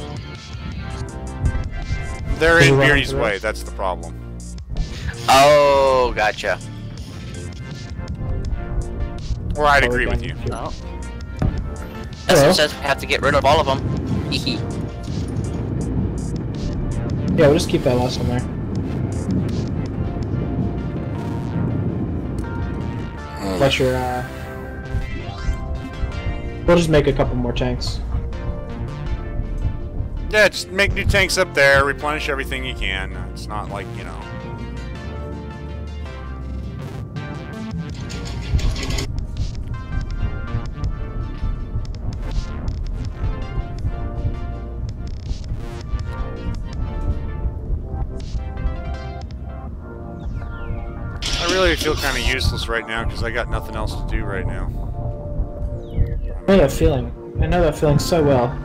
[SPEAKER 3] They're
[SPEAKER 1] Can
[SPEAKER 3] in
[SPEAKER 1] you run
[SPEAKER 3] Beardie's
[SPEAKER 1] into
[SPEAKER 3] way,
[SPEAKER 1] this?
[SPEAKER 3] that's the problem.
[SPEAKER 2] Oh, gotcha.
[SPEAKER 3] Or I'd agree with you.
[SPEAKER 2] Oh. That's what says we have to get rid of all of them. Hehe.
[SPEAKER 1] Yeah, we'll just keep that last one there. Let your, we'll just make a couple more tanks.
[SPEAKER 3] Yeah, just make new tanks up there, replenish everything you can. It's not like, you know. I really feel kind of useless right now because I got nothing else to do right now.
[SPEAKER 1] I know that feeling. I know that feeling so well.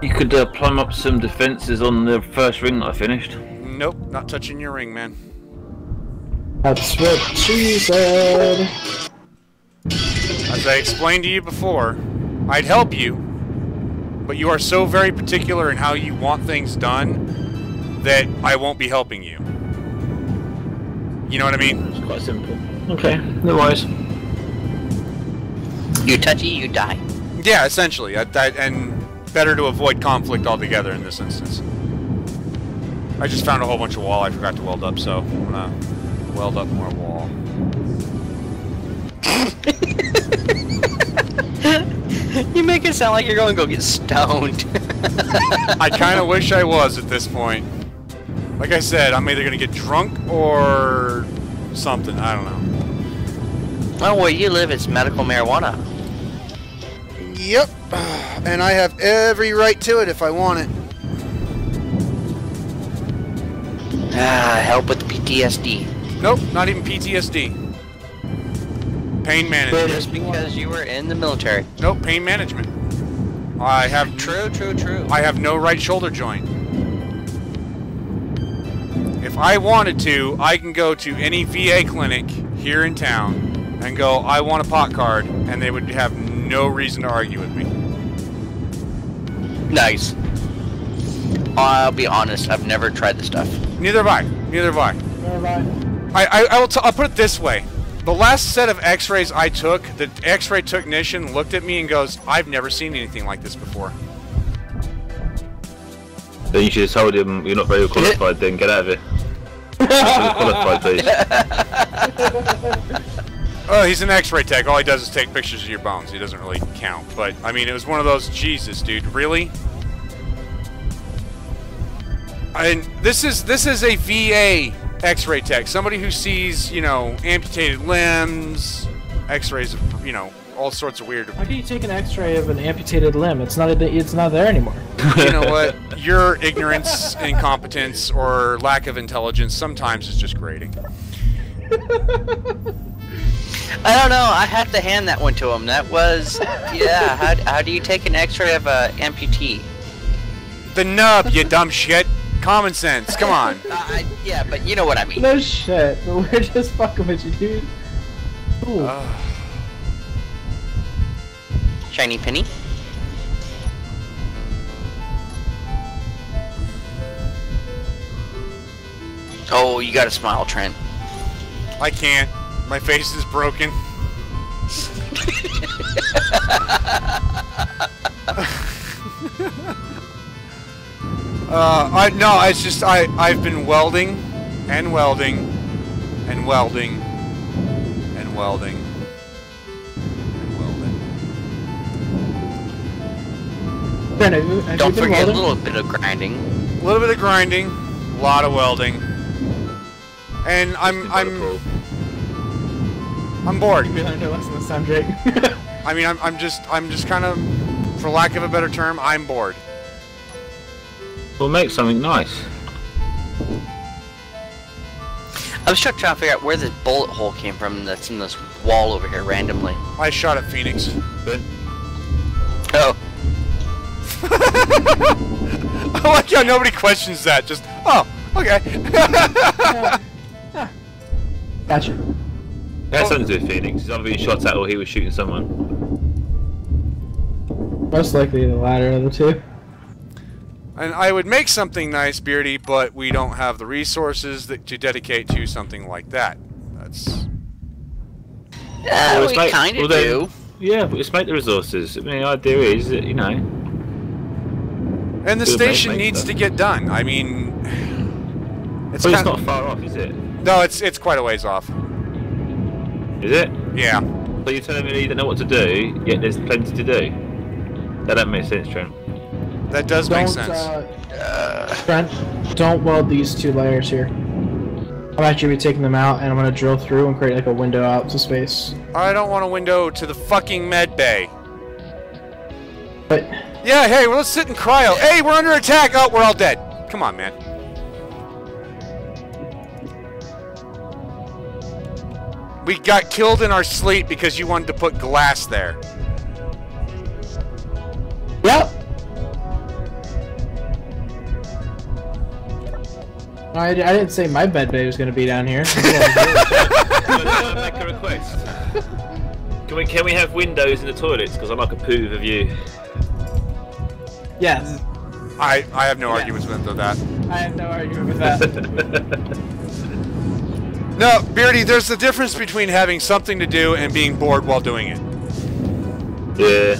[SPEAKER 4] You could plumb up some defences on the first ring that I finished.
[SPEAKER 3] Nope, not touching your ring, man.
[SPEAKER 1] That's what she said.
[SPEAKER 3] As I explained to you before, I'd help you, but you are so very particular in how you want things done that I won't be helping you. You know what I mean?
[SPEAKER 4] It's quite simple. Okay, no worries.
[SPEAKER 2] You touchy, you die.
[SPEAKER 3] Yeah, essentially. And better to avoid conflict altogether in this instance. I just found a whole bunch of wall I forgot to weld up, so I'm gonna weld up more wall.
[SPEAKER 2] You make it sound like you're going to go get stoned.
[SPEAKER 3] I kind of wish I was at this point. Like I said, I'm either gonna get drunk or something. I don't know.
[SPEAKER 2] Oh, where you live, it's medical marijuana.
[SPEAKER 3] Yep. And I have every right to it if I want it.
[SPEAKER 2] Help with the PTSD.
[SPEAKER 3] Nope, not even PTSD. Pain management.
[SPEAKER 2] Just because you were in the military.
[SPEAKER 3] Nope, pain management. I have
[SPEAKER 2] True.
[SPEAKER 3] I have no right shoulder joint. If I wanted to, I can go to any VA clinic here in town and go, I want a pot card, and they would have no reason to argue with me.
[SPEAKER 2] Nice. I'll be honest, I've never tried the stuff.
[SPEAKER 3] Neither have I. Neither have I. I'll put it this way. The last set of x-rays I took, the x-ray technician looked at me and goes, I've never seen anything like this before.
[SPEAKER 4] Then you should have told him you're not very qualified, then get out of here. Qualified, please.
[SPEAKER 3] Oh, he's an x-ray tech. All he does is take pictures of your bones. He doesn't really count. But, I mean, it was one of those, Jesus, dude, really? This is a VA x-ray tech. Somebody who sees, you know, amputated limbs, x-rays of, you know, all sorts of weird...
[SPEAKER 1] How can you take an x-ray of an amputated limb? It's not there anymore.
[SPEAKER 3] You know what? Your ignorance, incompetence, or lack of intelligence sometimes is just grating.
[SPEAKER 2] I don't know, I had to hand that one to him. That was... Yeah, how do you take an x-ray of a amputee?
[SPEAKER 3] The nub, you dumb shit. Common sense, come on.
[SPEAKER 2] Yeah, but you know what I mean.
[SPEAKER 1] No shit, but we're just fucking with you, dude. Ooh.
[SPEAKER 2] Shiny penny? Oh, you gotta smile, Trent.
[SPEAKER 3] I can't. My face is broken. No, it's just I've been welding and welding and welding and welding and welding.
[SPEAKER 1] Brandon, have
[SPEAKER 2] Don't
[SPEAKER 1] you been
[SPEAKER 2] forget
[SPEAKER 1] welding?
[SPEAKER 2] a little bit of grinding.
[SPEAKER 3] A little bit of grinding, a lot of welding, and I'm bored.
[SPEAKER 1] You learned a lesson this time, Jake.
[SPEAKER 3] I mean, I'm just kind of, for lack of a better term, I'm bored.
[SPEAKER 4] We'll make something nice.
[SPEAKER 2] I was trying to figure out where this bullet hole came from that's in this wall over here randomly.
[SPEAKER 3] I shot at Pheonix.
[SPEAKER 4] Good.
[SPEAKER 2] Oh.
[SPEAKER 3] I like how nobody questions that. Just, oh, okay.
[SPEAKER 1] Gotcha.
[SPEAKER 4] That's something to do with Pheonix. He's either being shot at or he was shooting someone.
[SPEAKER 1] Most likely the latter of the two.
[SPEAKER 3] And I would make something nice, BeardieD, but we don't have the resources to dedicate to something like that. That's...
[SPEAKER 2] Yeah, we kind of do.
[SPEAKER 4] Yeah, but let's make the resources. I mean, the idea is that, you know...
[SPEAKER 3] And the station needs to get done. I mean...
[SPEAKER 4] It's not far off, is it?
[SPEAKER 3] No, it's quite a ways off.
[SPEAKER 4] Is it?
[SPEAKER 3] Yeah.
[SPEAKER 4] So you're telling me you don't know what to do, yet there's plenty to do? That don't make sense, Trent.
[SPEAKER 3] That does make sense.
[SPEAKER 1] Trent, don't weld these two layers here. I'm actually be taking them out, and I'm gonna drill through and create like a window out to space.
[SPEAKER 3] I don't want a window to the fucking med bay.
[SPEAKER 1] But
[SPEAKER 3] yeah, hey, well, let's sit in cryo. Hey, we're under attack. Oh, we're all dead. Come on, man. We got killed in our sleep because you wanted to put glass there.
[SPEAKER 1] yep. I didn't say my bed bay was gonna be down here.
[SPEAKER 4] Can I make a request? Can we have windows in the toilets? Because I like a poo of a view.
[SPEAKER 1] Yes.
[SPEAKER 3] I have no arguments with that.
[SPEAKER 1] I have no argument with that.
[SPEAKER 3] No, Beardy, there's a difference between having something to do and being bored while doing it.
[SPEAKER 4] Yeah.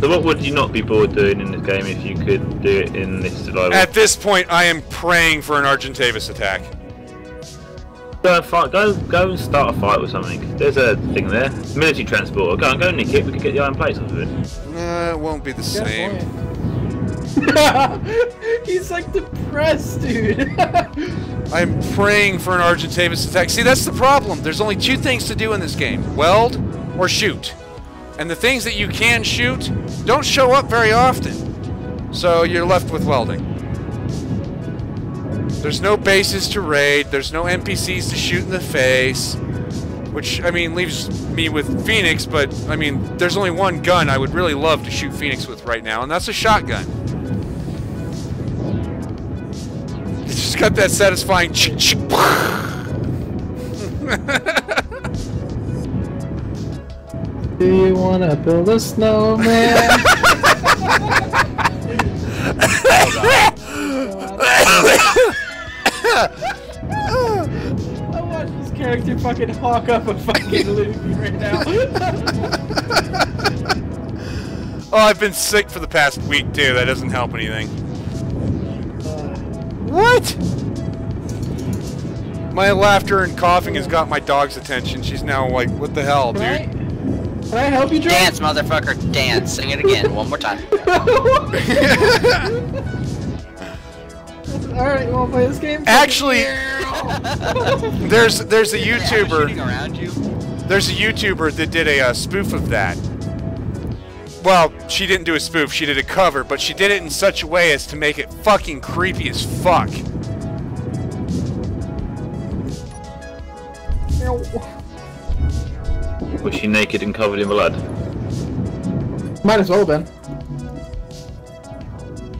[SPEAKER 4] So what would you not be bored doing in this game if you could do it in this survival?
[SPEAKER 3] At this point, I am praying for an Argentavis attack.
[SPEAKER 4] Go and fight. Go and start a fight with something. There's a thing there. Military transport. Go nick it. We could get the iron plates off of it.
[SPEAKER 3] It won't be the same.
[SPEAKER 1] He's like depressed, dude.
[SPEAKER 3] I'm praying for an Argentavis attack. See, that's the problem. There's only two things to do in this game. Weld or shoot. And the things that you can shoot don't show up very often. So you're left with welding. There's no bases to raid. There's no NPCs to shoot in the face. Which, I mean, leaves me with Pheonix, but, I mean, there's only one gun I would really love to shoot Pheonix with right now, and that's a shotgun. It's just got that satisfying
[SPEAKER 1] Do you wanna build a snowman? I watch this character fucking hawk up a fucking Luffy right now.
[SPEAKER 3] Oh, I've been sick for the past week too. That doesn't help anything. What? My laughter and coughing has got my dog's attention. She's now like, what the hell, dude?
[SPEAKER 1] Can I help you, Joe?
[SPEAKER 2] Dance, motherfucker, dance. Sing it again, one more time.
[SPEAKER 1] Alright, you wanna play this game?
[SPEAKER 3] Actually, there's a YouTuber.
[SPEAKER 2] Around you.
[SPEAKER 3] There's a YouTuber that did a spoof of that. Well, she didn't do a spoof, she did a cover, but she did it in such a way as to make it fucking creepy as fuck.
[SPEAKER 4] Was she naked and covered in blood?
[SPEAKER 1] Might as well been.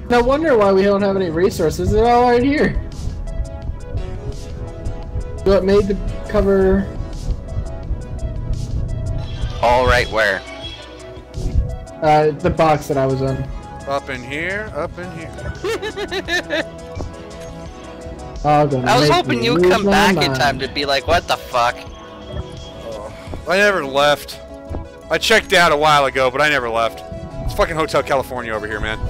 [SPEAKER 1] No wonder why we don't have any resources. They're all right here. What made the cover?
[SPEAKER 2] All right, where?
[SPEAKER 1] The box that I was in.
[SPEAKER 3] Up in here, up in here.
[SPEAKER 2] I was hoping you'd come back in time to be like, what the fuck?
[SPEAKER 3] I never left. I checked out a while ago, but I never left. It's fucking Hotel California over here, man.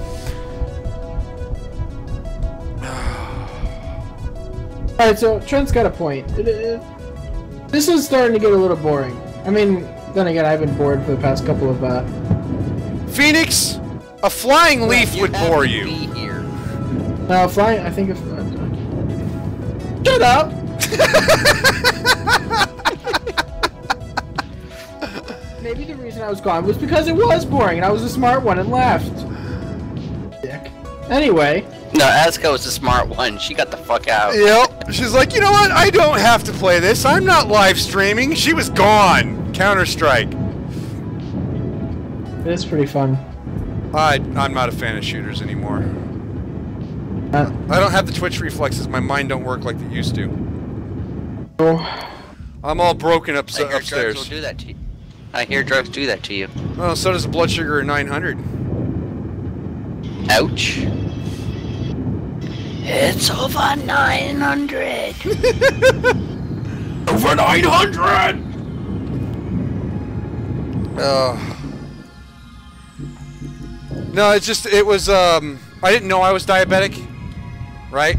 [SPEAKER 1] Alright, so Trent's got a point. This is starting to get a little boring. I mean, then again, I've been bored for the past couple of,
[SPEAKER 3] Pheonix, a flying leaf would bore you.
[SPEAKER 1] No, flying, I think if... Shut up! Maybe the reason I was gone was because it was boring and I was a smart one and left. Dick. Anyway.
[SPEAKER 2] No, Asuka was the smart one. She got the fuck out.
[SPEAKER 3] Yep. She's like, you know what? I don't have to play this. I'm not live streaming. She was gone. Counter-Strike.
[SPEAKER 1] It is pretty fun.
[SPEAKER 3] I'm not a fan of shooters anymore. I don't have the twitch reflexes. My mind don't work like they used to.
[SPEAKER 1] Oh.
[SPEAKER 3] I'm all broken up
[SPEAKER 2] I hear drugs will
[SPEAKER 3] upstairs.
[SPEAKER 2] do that to you. I hear drugs do that to you.
[SPEAKER 3] Oh, so does a blood sugar of 900.
[SPEAKER 2] Ouch. It's over 900.
[SPEAKER 3] Over 900! No, it's just, it was, I didn't know I was diabetic, right?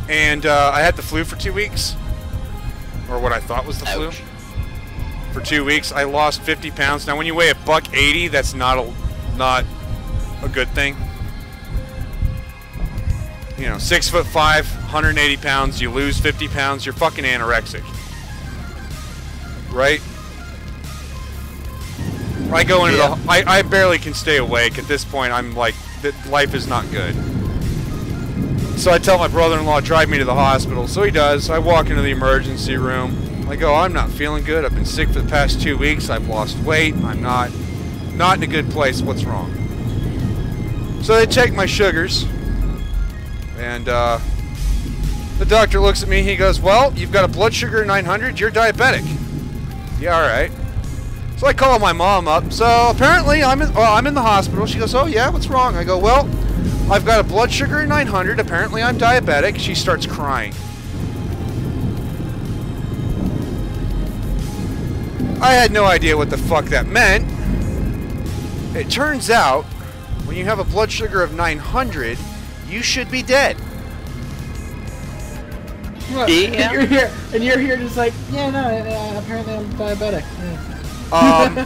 [SPEAKER 3] And, I had the flu for 2 weeks. Or what I thought was the flu. For 2 weeks, I lost 50 pounds. Now, when you weigh $180, that's not a good thing. You know, 6'5", 180 pounds, you lose 50 pounds, you're fucking anorexic. Right? I go into the... I barely can stay awake. At this point, I'm like, life is not good. So I tell my brother-in-law, drive me to the hospital. So he does. I walk into the emergency room. I go, I'm not feeling good. I've been sick for the past 2 weeks. I've lost weight. I'm not in a good place. What's wrong? So they check my sugars. And the doctor looks at me. He goes, well, you've got a blood sugar of 900. You're diabetic. Yeah, all right. So I call my mom up. So apparently I'm in the hospital. She goes, oh yeah, what's wrong? I go, well, I've got a blood sugar of 900. Apparently I'm diabetic. She starts crying. I had no idea what the fuck that meant. It turns out, when you have a blood sugar of 900, you should be dead.
[SPEAKER 1] What?
[SPEAKER 2] Yeah.
[SPEAKER 1] And you're here just like, yeah, no, apparently I'm diabetic. Yeah.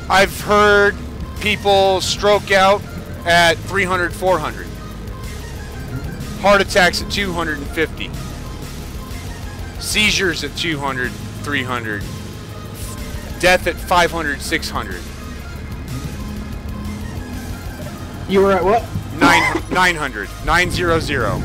[SPEAKER 3] I've heard people stroke out at 300, 400. Heart attacks at 250. Seizures at 200, 300. Death at 500, 600.
[SPEAKER 1] You were at what?
[SPEAKER 3] 900. 900.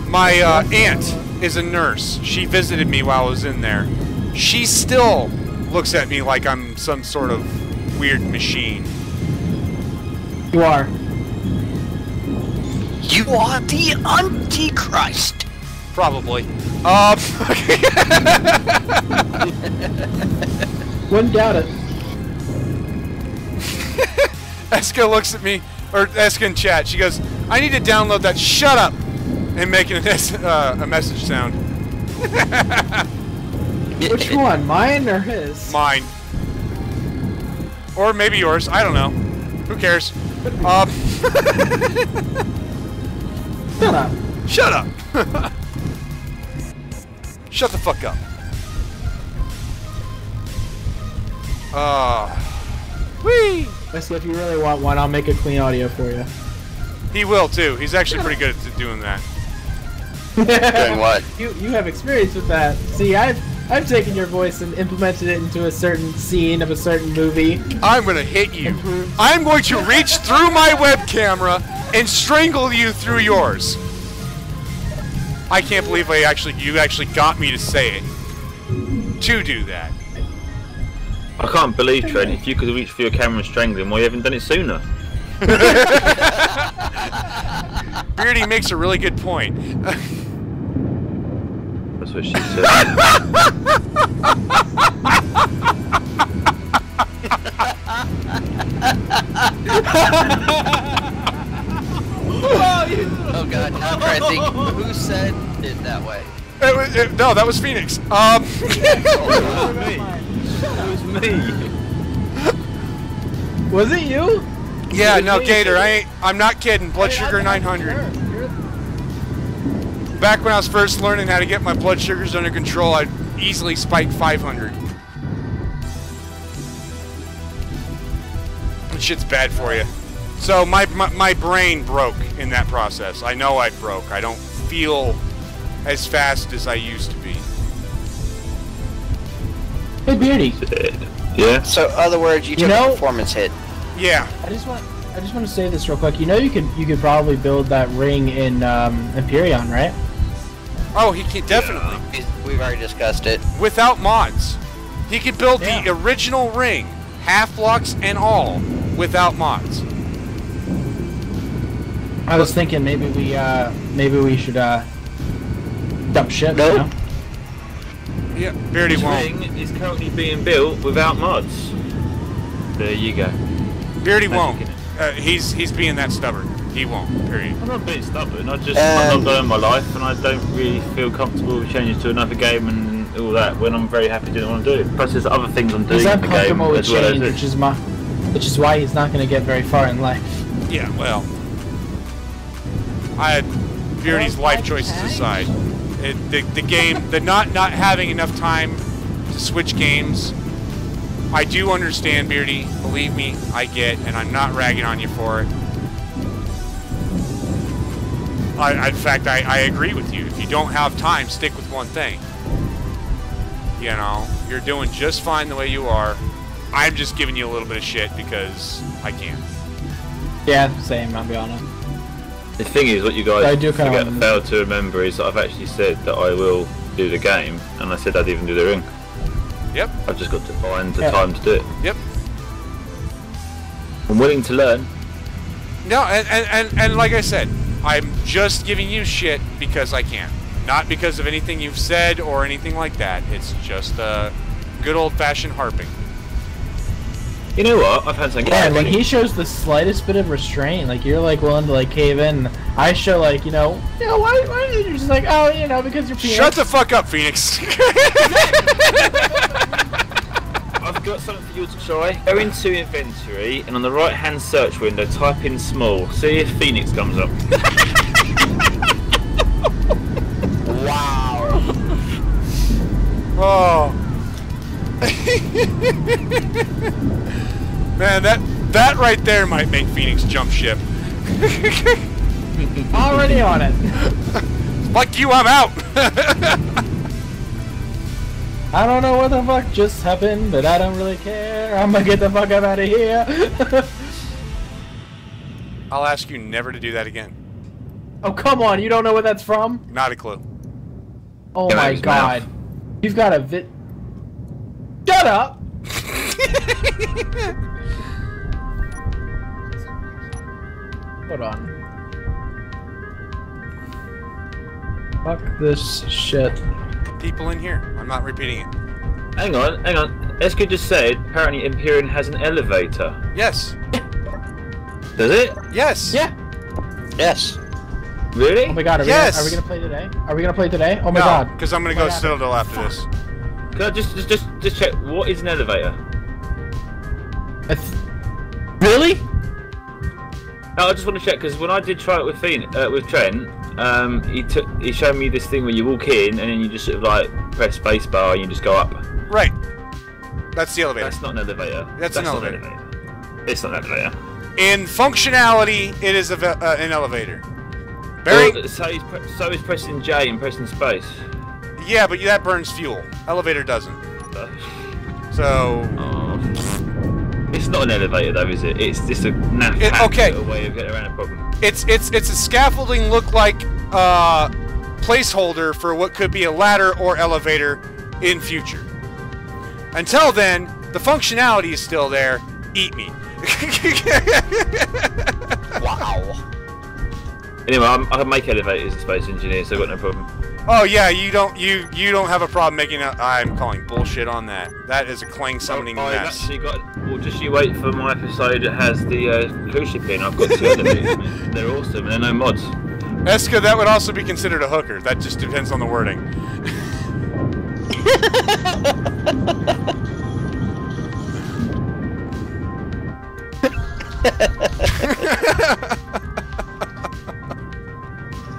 [SPEAKER 3] My aunt is a nurse. She visited me while I was in there. She still looks at me like I'm some sort of weird machine.
[SPEAKER 1] You are.
[SPEAKER 2] You are the Antichrist.
[SPEAKER 3] Probably.
[SPEAKER 1] Wouldn't doubt it.
[SPEAKER 3] Eska looks at me, or Eska in chat. She goes, "I need to download that. Shut up!" And making a message sound.
[SPEAKER 1] Which one, mine or his?
[SPEAKER 3] Mine. Or maybe yours. I don't know. Who cares?
[SPEAKER 1] Shut up.
[SPEAKER 3] Shut up. Shut the fuck up. Whee!
[SPEAKER 1] Wesley, if you really want one, I'll make a clean audio for you.
[SPEAKER 3] He will too. He's actually pretty good at doing that.
[SPEAKER 2] Doing what?
[SPEAKER 1] You have experience with that. See, I've taken your voice and implemented it into a certain scene of a certain movie.
[SPEAKER 3] I'm gonna hit you. I'm going to reach through my web camera and strangle you through yours. I can't believe you actually got me to say it. To do that.
[SPEAKER 4] I can't believe, Trent, if you could reach for your camera and strangle him, why you haven't done it sooner?
[SPEAKER 3] BeardieD makes a really good point.
[SPEAKER 4] That's what she said.
[SPEAKER 2] Oh god, now I'm trying to think who said it that way.
[SPEAKER 3] No, that was Pheonix.
[SPEAKER 4] It was me.
[SPEAKER 1] Was it you?
[SPEAKER 3] Yeah, no, Gator, I'm not kidding. Blood sugar 900. Back when I was first learning how to get my blood sugars under control, I'd easily spike 500. That shit's bad for you. So my brain broke in that process. I know I broke. I don't feel as fast as I used to be.
[SPEAKER 1] Hey, BeardieD.
[SPEAKER 4] Yeah?
[SPEAKER 2] So, other words, you took a performance hit.
[SPEAKER 3] Yeah.
[SPEAKER 1] I just want to say this real quick. You know, you could probably build that ring in Empyrean, right?
[SPEAKER 3] Oh, he can definitely.
[SPEAKER 2] We've already discussed it.
[SPEAKER 3] Without mods, he could build the original ring, half blocks and all, without mods.
[SPEAKER 1] I was thinking maybe we should dump ship.
[SPEAKER 2] Nope.
[SPEAKER 1] You know?
[SPEAKER 3] Yeah, BeardieD
[SPEAKER 4] This
[SPEAKER 3] won't.
[SPEAKER 4] ring is currently being built without mods. There you go.
[SPEAKER 3] BeardieD won't. He's being that stubborn. He won't. Period.
[SPEAKER 4] I'm not being stubborn. I'm not going my life, and I don't really feel comfortable with changing to another game and all that when I'm very happy doing what I'm doing. Plus, there's other things I'm doing
[SPEAKER 1] He's
[SPEAKER 4] in the game
[SPEAKER 1] uncomfortable with
[SPEAKER 4] as well as
[SPEAKER 1] change,
[SPEAKER 4] this.
[SPEAKER 1] which is why he's not going to get very far in life.
[SPEAKER 3] Yeah, well. I had BeardieD's life choices aside. The game, the not having enough time to switch games. I do understand, BeardieD. Believe me, I get, and I'm not ragging on you for it. In fact, I agree with you. If you don't have time, stick with one thing. You know, you're doing just fine the way you are. I'm just giving you a little bit of shit because I can.
[SPEAKER 1] Yeah, same. I'll be honest.
[SPEAKER 4] The thing is, what you guys fail to remember is that I've actually said that I will do the game, and I said I'd even do the ring.
[SPEAKER 3] Yep.
[SPEAKER 4] I've just got to find the time to do it.
[SPEAKER 3] Yep.
[SPEAKER 4] I'm willing to learn.
[SPEAKER 3] No, and like I said, I'm just giving you shit because I can. Not because of anything you've said or anything like that. It's just good old-fashioned harping.
[SPEAKER 4] You know what? I've had something.
[SPEAKER 1] Yeah, when he shows the slightest bit of restraint, like you're like willing to like cave in. I show like why you're just like because you're Pheonix.
[SPEAKER 3] Shut the fuck up, Pheonix.
[SPEAKER 4] I've got something for you to try. Go into inventory and on the right hand search window type in small. See if Pheonix comes up.
[SPEAKER 2] Wow.
[SPEAKER 3] Oh. Man, that right there might make Pheonix jump ship.
[SPEAKER 1] Already on it.
[SPEAKER 3] Fuck you, I'm out.
[SPEAKER 1] I don't know what the fuck just happened, but I don't really care. I'm gonna get the fuck up out of here.
[SPEAKER 3] I'll ask you never to do that again.
[SPEAKER 1] Oh come on, you don't know what that's from?
[SPEAKER 3] Not a clue.
[SPEAKER 1] Oh
[SPEAKER 4] Get out
[SPEAKER 1] my
[SPEAKER 4] of his
[SPEAKER 1] god.
[SPEAKER 4] mouth.
[SPEAKER 1] You've got a Shut up! Hold on. Fuck this shit.
[SPEAKER 3] People in here. I'm not repeating it.
[SPEAKER 4] Hang on. Eska just said apparently Empyrean has an elevator.
[SPEAKER 3] Yes.
[SPEAKER 4] Does it?
[SPEAKER 3] Yes.
[SPEAKER 1] Yeah.
[SPEAKER 2] Yes.
[SPEAKER 4] Really?
[SPEAKER 1] Oh my god,
[SPEAKER 3] Yes.
[SPEAKER 1] Are we gonna play today? Are we gonna play today? Oh my
[SPEAKER 3] No,
[SPEAKER 1] god.
[SPEAKER 3] because I'm gonna go Citadel after this.
[SPEAKER 4] Can I just check what is an elevator?
[SPEAKER 1] Really?
[SPEAKER 4] No, I just want to check because when I did try it with Trent, he showed me this thing where you walk in and then you just sort of like press spacebar and you just go up.
[SPEAKER 3] Right. That's the elevator.
[SPEAKER 4] That's not an elevator.
[SPEAKER 3] That's an
[SPEAKER 4] not
[SPEAKER 3] elevator.
[SPEAKER 4] It's not an elevator.
[SPEAKER 3] In functionality, it is an elevator. Barry.
[SPEAKER 4] Well, so is pressing J and pressing space.
[SPEAKER 3] Yeah, but that burns fuel. Elevator doesn't. So.
[SPEAKER 4] Oh. It's not an elevator though, is it? It's just a
[SPEAKER 3] okay.
[SPEAKER 4] way of getting around a problem.
[SPEAKER 3] It's a scaffolding look like placeholder for what could be a ladder or elevator in future. Until then, the functionality is still there. Eat me.
[SPEAKER 2] Wow.
[SPEAKER 4] Anyway, I can make elevators as a space engineer, so I've got no problem.
[SPEAKER 3] Oh yeah, you don't have a problem making a. I'm calling bullshit on that. That is a clang summoning
[SPEAKER 4] I've
[SPEAKER 3] mess.
[SPEAKER 4] actually got. Well, just you wait for my episode that has the cruise ship in. I've got 2 elevators. They're awesome, and they're no mods.
[SPEAKER 3] Eska, that would also be considered a hooker. That just depends on the wording.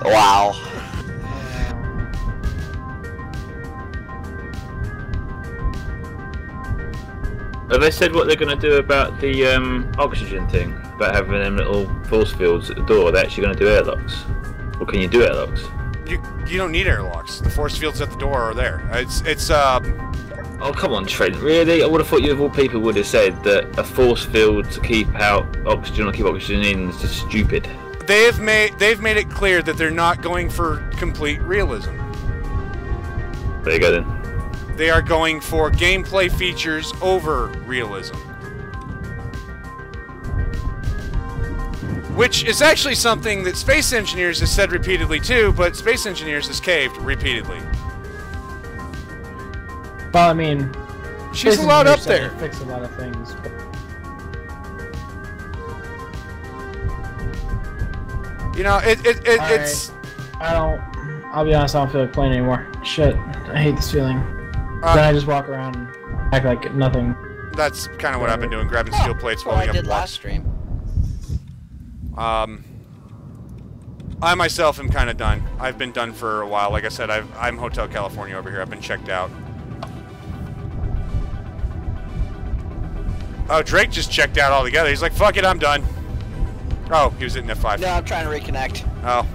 [SPEAKER 2] Wow.
[SPEAKER 4] Have they said what they're going to do about the oxygen thing? About having them little force fields at the door? They're actually going to do airlocks? Or can you do airlocks?
[SPEAKER 3] You don't need airlocks. The force fields at the door are there. It's
[SPEAKER 4] Oh come on, Trent! Really? I would have thought you of all people would have said that a force field to keep out oxygen or keep oxygen in is just stupid.
[SPEAKER 3] they've made it clear that they're not going for complete realism.
[SPEAKER 4] There you go then.
[SPEAKER 3] They are going for gameplay features over realism. Which is actually something that Space Engineers has said repeatedly too, but Space Engineers has caved repeatedly.
[SPEAKER 1] Well, I mean,
[SPEAKER 3] She's a lot up there.
[SPEAKER 1] Fix a lot of things. But...
[SPEAKER 3] You know, it's.
[SPEAKER 1] I'll be honest, I don't feel like playing anymore. Shit, I hate this feeling. Then I just walk around and act like nothing.
[SPEAKER 3] That's kind of what I've been doing, grabbing steel plates,
[SPEAKER 2] That's what
[SPEAKER 3] welding
[SPEAKER 2] I
[SPEAKER 3] up
[SPEAKER 2] did last stream.
[SPEAKER 3] I myself am kind of done. I've been done for a while. Like I said, I'm Hotel California over here. I've been checked out. Oh, Drake just checked out altogether. He's like, fuck it, I'm done. Oh, he was hitting F5.
[SPEAKER 2] No, I'm trying to reconnect.
[SPEAKER 3] Oh.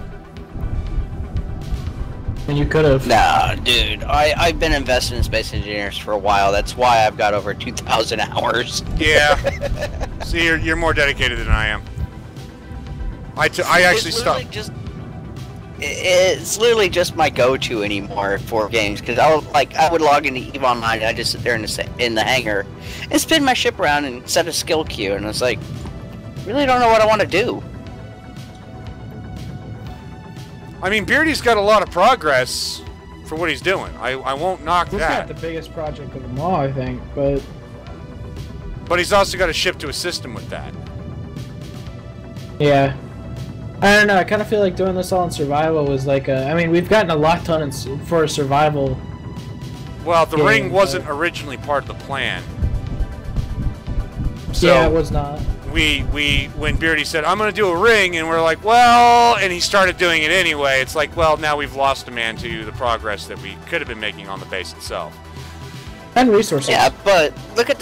[SPEAKER 1] And you could have.
[SPEAKER 2] Nah, dude. I've been invested in Space Engineers for a while. That's why I've got over 2,000 hours.
[SPEAKER 3] Yeah. See, you're more dedicated than I am. I actually stopped.
[SPEAKER 2] It's literally just my go-to anymore for games, because I would log into EVE Online and I just sit there in the hangar and spin my ship around and set a skill queue, and it's like, really don't know what I want to do.
[SPEAKER 3] I mean, BeardieD's got a lot of progress for what he's doing. I won't knock
[SPEAKER 1] He's
[SPEAKER 3] that.
[SPEAKER 1] got the biggest project of them all, I think, but...
[SPEAKER 3] But he's also got a ship to assist him with that.
[SPEAKER 1] Yeah. I don't know, I kind of feel like doing this all in survival was like I mean, we've gotten a lot done for a survival.
[SPEAKER 3] Well, the ring wasn't originally part of the plan. So
[SPEAKER 1] yeah, it was not.
[SPEAKER 3] When BeardieD said, I'm going to do a ring, and we're like, well, and he started doing it anyway, it's like, well, now we've lost a man to the progress that we could have been making on the base itself.
[SPEAKER 1] And resources.
[SPEAKER 2] Yeah, but look at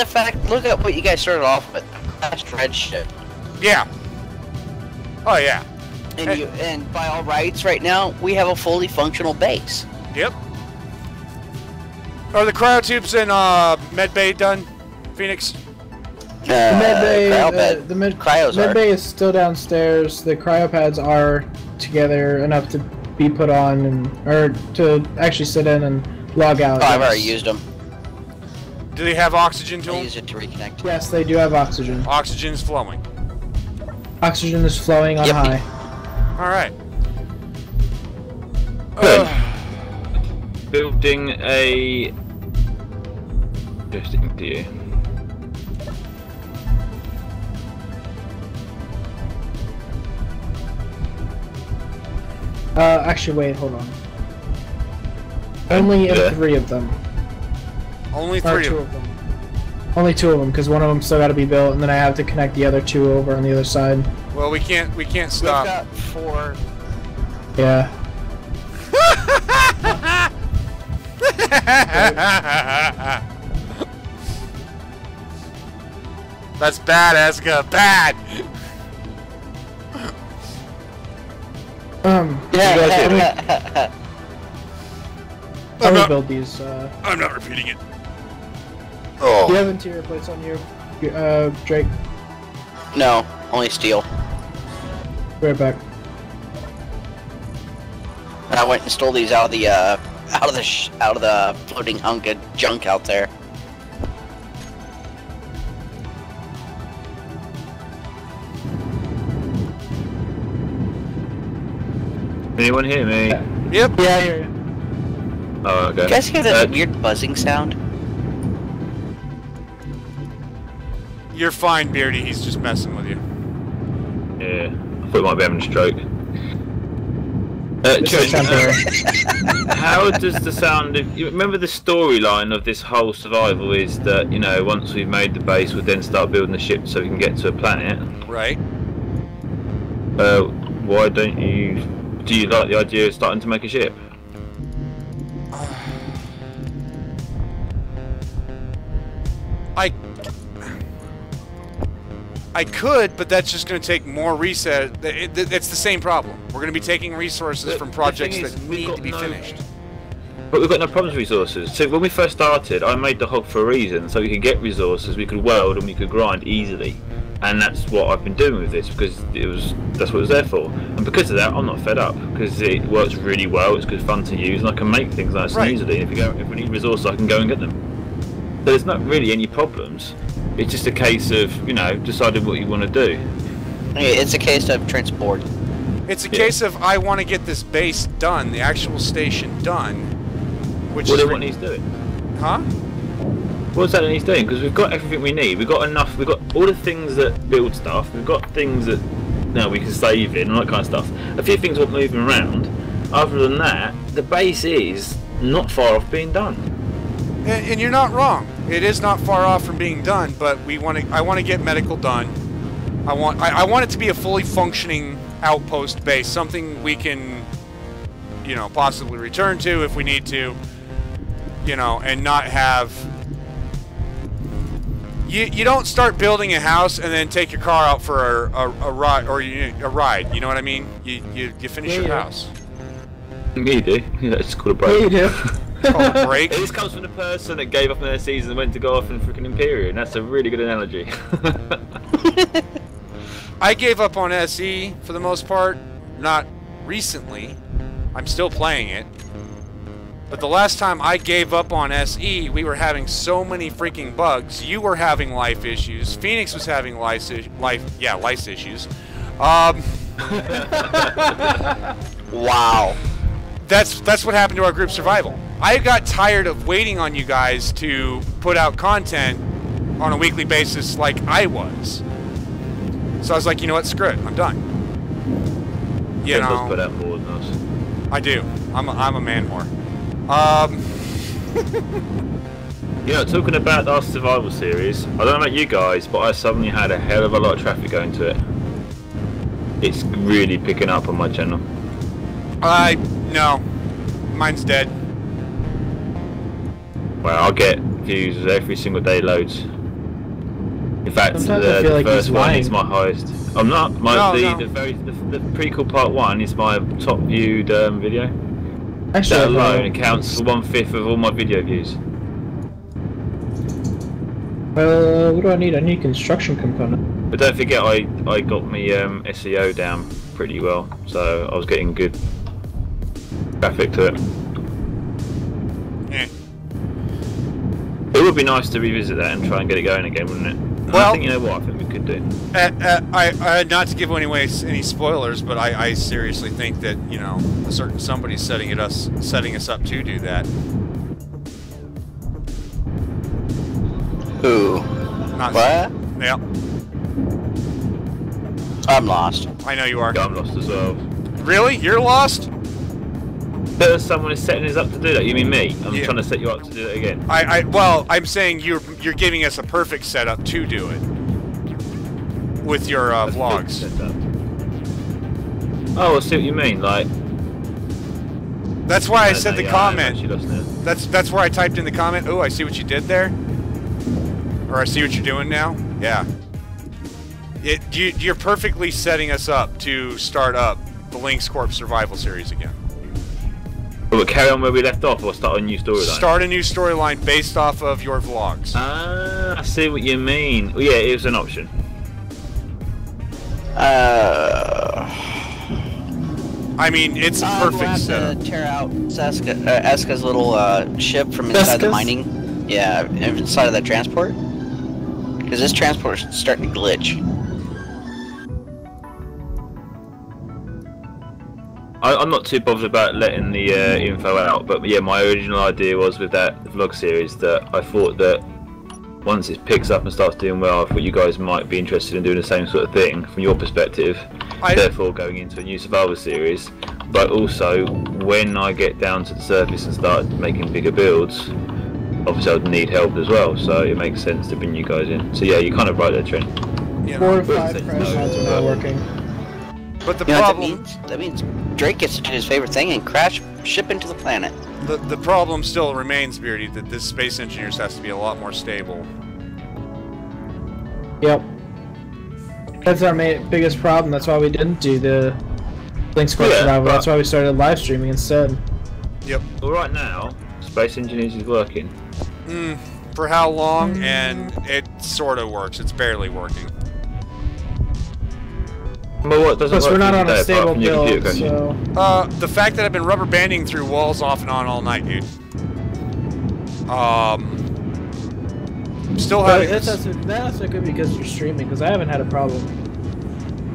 [SPEAKER 2] what you guys started off with. That's red shit.
[SPEAKER 3] Yeah. Oh, yeah.
[SPEAKER 2] And by all rights, right now, we have a fully functional base.
[SPEAKER 3] Yep. Are the cryotubes in medbay done, Pheonix?
[SPEAKER 1] The med
[SPEAKER 2] Cryos
[SPEAKER 1] bay is still downstairs. The cryopads are together enough to be put on or to actually sit in and log out.
[SPEAKER 2] Oh, I've already used them.
[SPEAKER 3] Do they have oxygen to
[SPEAKER 2] I
[SPEAKER 3] them?
[SPEAKER 2] use it to reconnect.
[SPEAKER 1] Yes, they do have oxygen.
[SPEAKER 3] Oxygen's flowing.
[SPEAKER 1] Oxygen is flowing on high.
[SPEAKER 3] All right.
[SPEAKER 4] Building a... Interesting to you.
[SPEAKER 1] Actually, wait, hold on. Only three of them.
[SPEAKER 3] Only
[SPEAKER 1] Or
[SPEAKER 3] three
[SPEAKER 1] two
[SPEAKER 3] of
[SPEAKER 1] of them. Only two of them, because one of them still got to be built, and then I have to connect the other two over on the other side.
[SPEAKER 3] Well, we can't stop.
[SPEAKER 2] We've got 4.
[SPEAKER 1] Yeah.
[SPEAKER 3] That's bad, Eska. Bad.
[SPEAKER 1] I'm gonna build these.
[SPEAKER 3] I'm not repeating it.
[SPEAKER 1] Do you have interior plates on you, Drake?
[SPEAKER 2] No, only steel.
[SPEAKER 1] Be right back.
[SPEAKER 2] And I went and stole these out of the floating hunk of junk out there.
[SPEAKER 4] Anyone hear me?
[SPEAKER 3] Yep.
[SPEAKER 1] Yeah, I hear you.
[SPEAKER 4] Oh, okay.
[SPEAKER 2] You guys hear that weird buzzing sound?
[SPEAKER 3] You're fine, BeardieD. He's just messing with you.
[SPEAKER 4] Yeah, I thought he might be having a stroke. How does the sound of... You remember the storyline of this whole survival is that, you know, once we've made the base, we'll then start building the ship so we can get to a planet.
[SPEAKER 3] Right.
[SPEAKER 4] Why don't you... Do you like the idea of starting to make a ship?
[SPEAKER 3] I could, but that's just going to take more reset. It's the same problem. We're going to be taking resources from projects that need to be finished.
[SPEAKER 4] But we've got no problems with resources. So when we first started, I made the hub for a reason, so we could get resources, we could weld, and we could grind easily. And that's what I've been doing with this, because that's what it was there for. And because of that, I'm not fed up, because it works really well, it's good fun to use, and I can make things nice and easily. And if we need resources, I can go and get them. So there's not really any problems. It's just a case of, you know, deciding what you want to do.
[SPEAKER 2] It's a case of transport.
[SPEAKER 3] It's a case of I want to get this base done, the actual station done. Which
[SPEAKER 4] What
[SPEAKER 3] is
[SPEAKER 4] do what needs doing?
[SPEAKER 3] Huh?
[SPEAKER 4] What's that needs doing? Because we've got everything we need. We've got enough. We've got all the things that build stuff. We've got things that we can save in and that kind of stuff. A few things we're moving around. Other than that, the base is not far off being done.
[SPEAKER 3] And you're not wrong. It is not far off from being done, but I want to get medical done. I want it to be a fully functioning outpost base, something we can, you know, possibly return to if we need to, you know, and not have. You don't start building a house and then take your car out for a ride or a ride. You know what I mean? You finish your house.
[SPEAKER 4] Yeah, you do. Yeah, it's called a break.
[SPEAKER 1] Yeah, you do.
[SPEAKER 3] Called a break.
[SPEAKER 4] This comes from the person that gave up on their season and went to go off in freaking Imperial, and that's a really good analogy.
[SPEAKER 3] I gave up on SE for the most part. Not recently. I'm still playing it. But the last time I gave up on SE, we were having so many freaking bugs. You were having life issues. Pheonix was having lice issues.
[SPEAKER 2] Wow.
[SPEAKER 3] That's what happened to our group survival. I got tired of waiting on you guys to put out content on a weekly basis like I was. So I was like, you know what, screw it, I'm done. You know,
[SPEAKER 4] put out more than us.
[SPEAKER 3] I do. I'm a man whore.
[SPEAKER 4] You know, talking about our survival series, I don't know about you guys, but I suddenly had a hell of a lot of traffic going to it. It's really picking up on my channel.
[SPEAKER 3] No. Mine's dead.
[SPEAKER 4] Well, I'll get views every single day, loads. In fact, the first one is my highest. I'm not. The prequel part 1 is my top viewed video.
[SPEAKER 1] Actually,
[SPEAKER 4] that alone accounts for 1/5 of all my video views.
[SPEAKER 1] What do I need? I need construction component.
[SPEAKER 4] But don't forget, I got my SEO down pretty well, so I was getting good traffic to it.
[SPEAKER 3] Yeah.
[SPEAKER 4] It would be nice to revisit that and try and get it going again, wouldn't it? Well, I think, you know what, I think we could do.
[SPEAKER 3] Not to give away any spoilers, but I seriously think that, you know, a certain somebody's setting us up to do that.
[SPEAKER 2] Who?
[SPEAKER 3] Not
[SPEAKER 2] what?
[SPEAKER 3] Yeah.
[SPEAKER 2] I'm lost.
[SPEAKER 3] I know you are.
[SPEAKER 4] Yeah, I'm lost as well.
[SPEAKER 3] Really? You're lost?
[SPEAKER 4] There's someone is setting us up to do that. You mean me? I'm trying to set you up to do it again.
[SPEAKER 3] Well, I'm saying you're giving us a perfect setup to do it with your vlogs.
[SPEAKER 4] Oh, I see what you mean. Like,
[SPEAKER 3] that's why I said the comment. That's where I typed in the comment. Oh, I see what you did there. Or I see what you're doing now. Yeah. You're perfectly setting us up to start up the Lynx Corp Survival Series again.
[SPEAKER 4] We'll carry on where we left off, or start a new storyline?
[SPEAKER 3] Start a new storyline based off of your vlogs.
[SPEAKER 4] Ah, I see what you mean. Well, yeah, it was an option.
[SPEAKER 3] I mean, it's a perfect
[SPEAKER 2] we'll have
[SPEAKER 3] setup.
[SPEAKER 2] to tear out Eska's little ship from inside the mining. Yeah, inside of that transport. Because this transport is starting to glitch.
[SPEAKER 4] I'm not too bothered about letting the info out, but yeah, my original idea was with that vlog series that I thought that once it picks up and starts doing well, I thought you guys might be interested in doing the same sort of thing from your perspective, therefore going into a new survival series. But also, when I get down to the surface and start making bigger builds, obviously I'd need help as well, so it makes sense to bring you guys in. So yeah, you're kind of right there, Trent.
[SPEAKER 1] 4 or 5 crash mods are not working.
[SPEAKER 3] But the problem...
[SPEAKER 2] That means Drake gets to do his favorite thing and crash ship into the planet.
[SPEAKER 3] The problem still remains, BeardieD, that this Space Engineers has to be a lot more stable.
[SPEAKER 1] Yep. That's our biggest problem. That's why we didn't do the Lynx Corp Survival. That's why we started live streaming instead.
[SPEAKER 3] Yep.
[SPEAKER 4] Well, right now, Space Engineers is working.
[SPEAKER 3] For how long? And it sort of works. It's barely working.
[SPEAKER 4] But what doesn't work?
[SPEAKER 1] We're not on a stable build, so...
[SPEAKER 3] the fact that I've been rubber banding through walls off and on all night, dude. Still having...
[SPEAKER 1] That's not good because you're streaming, because I haven't had a problem.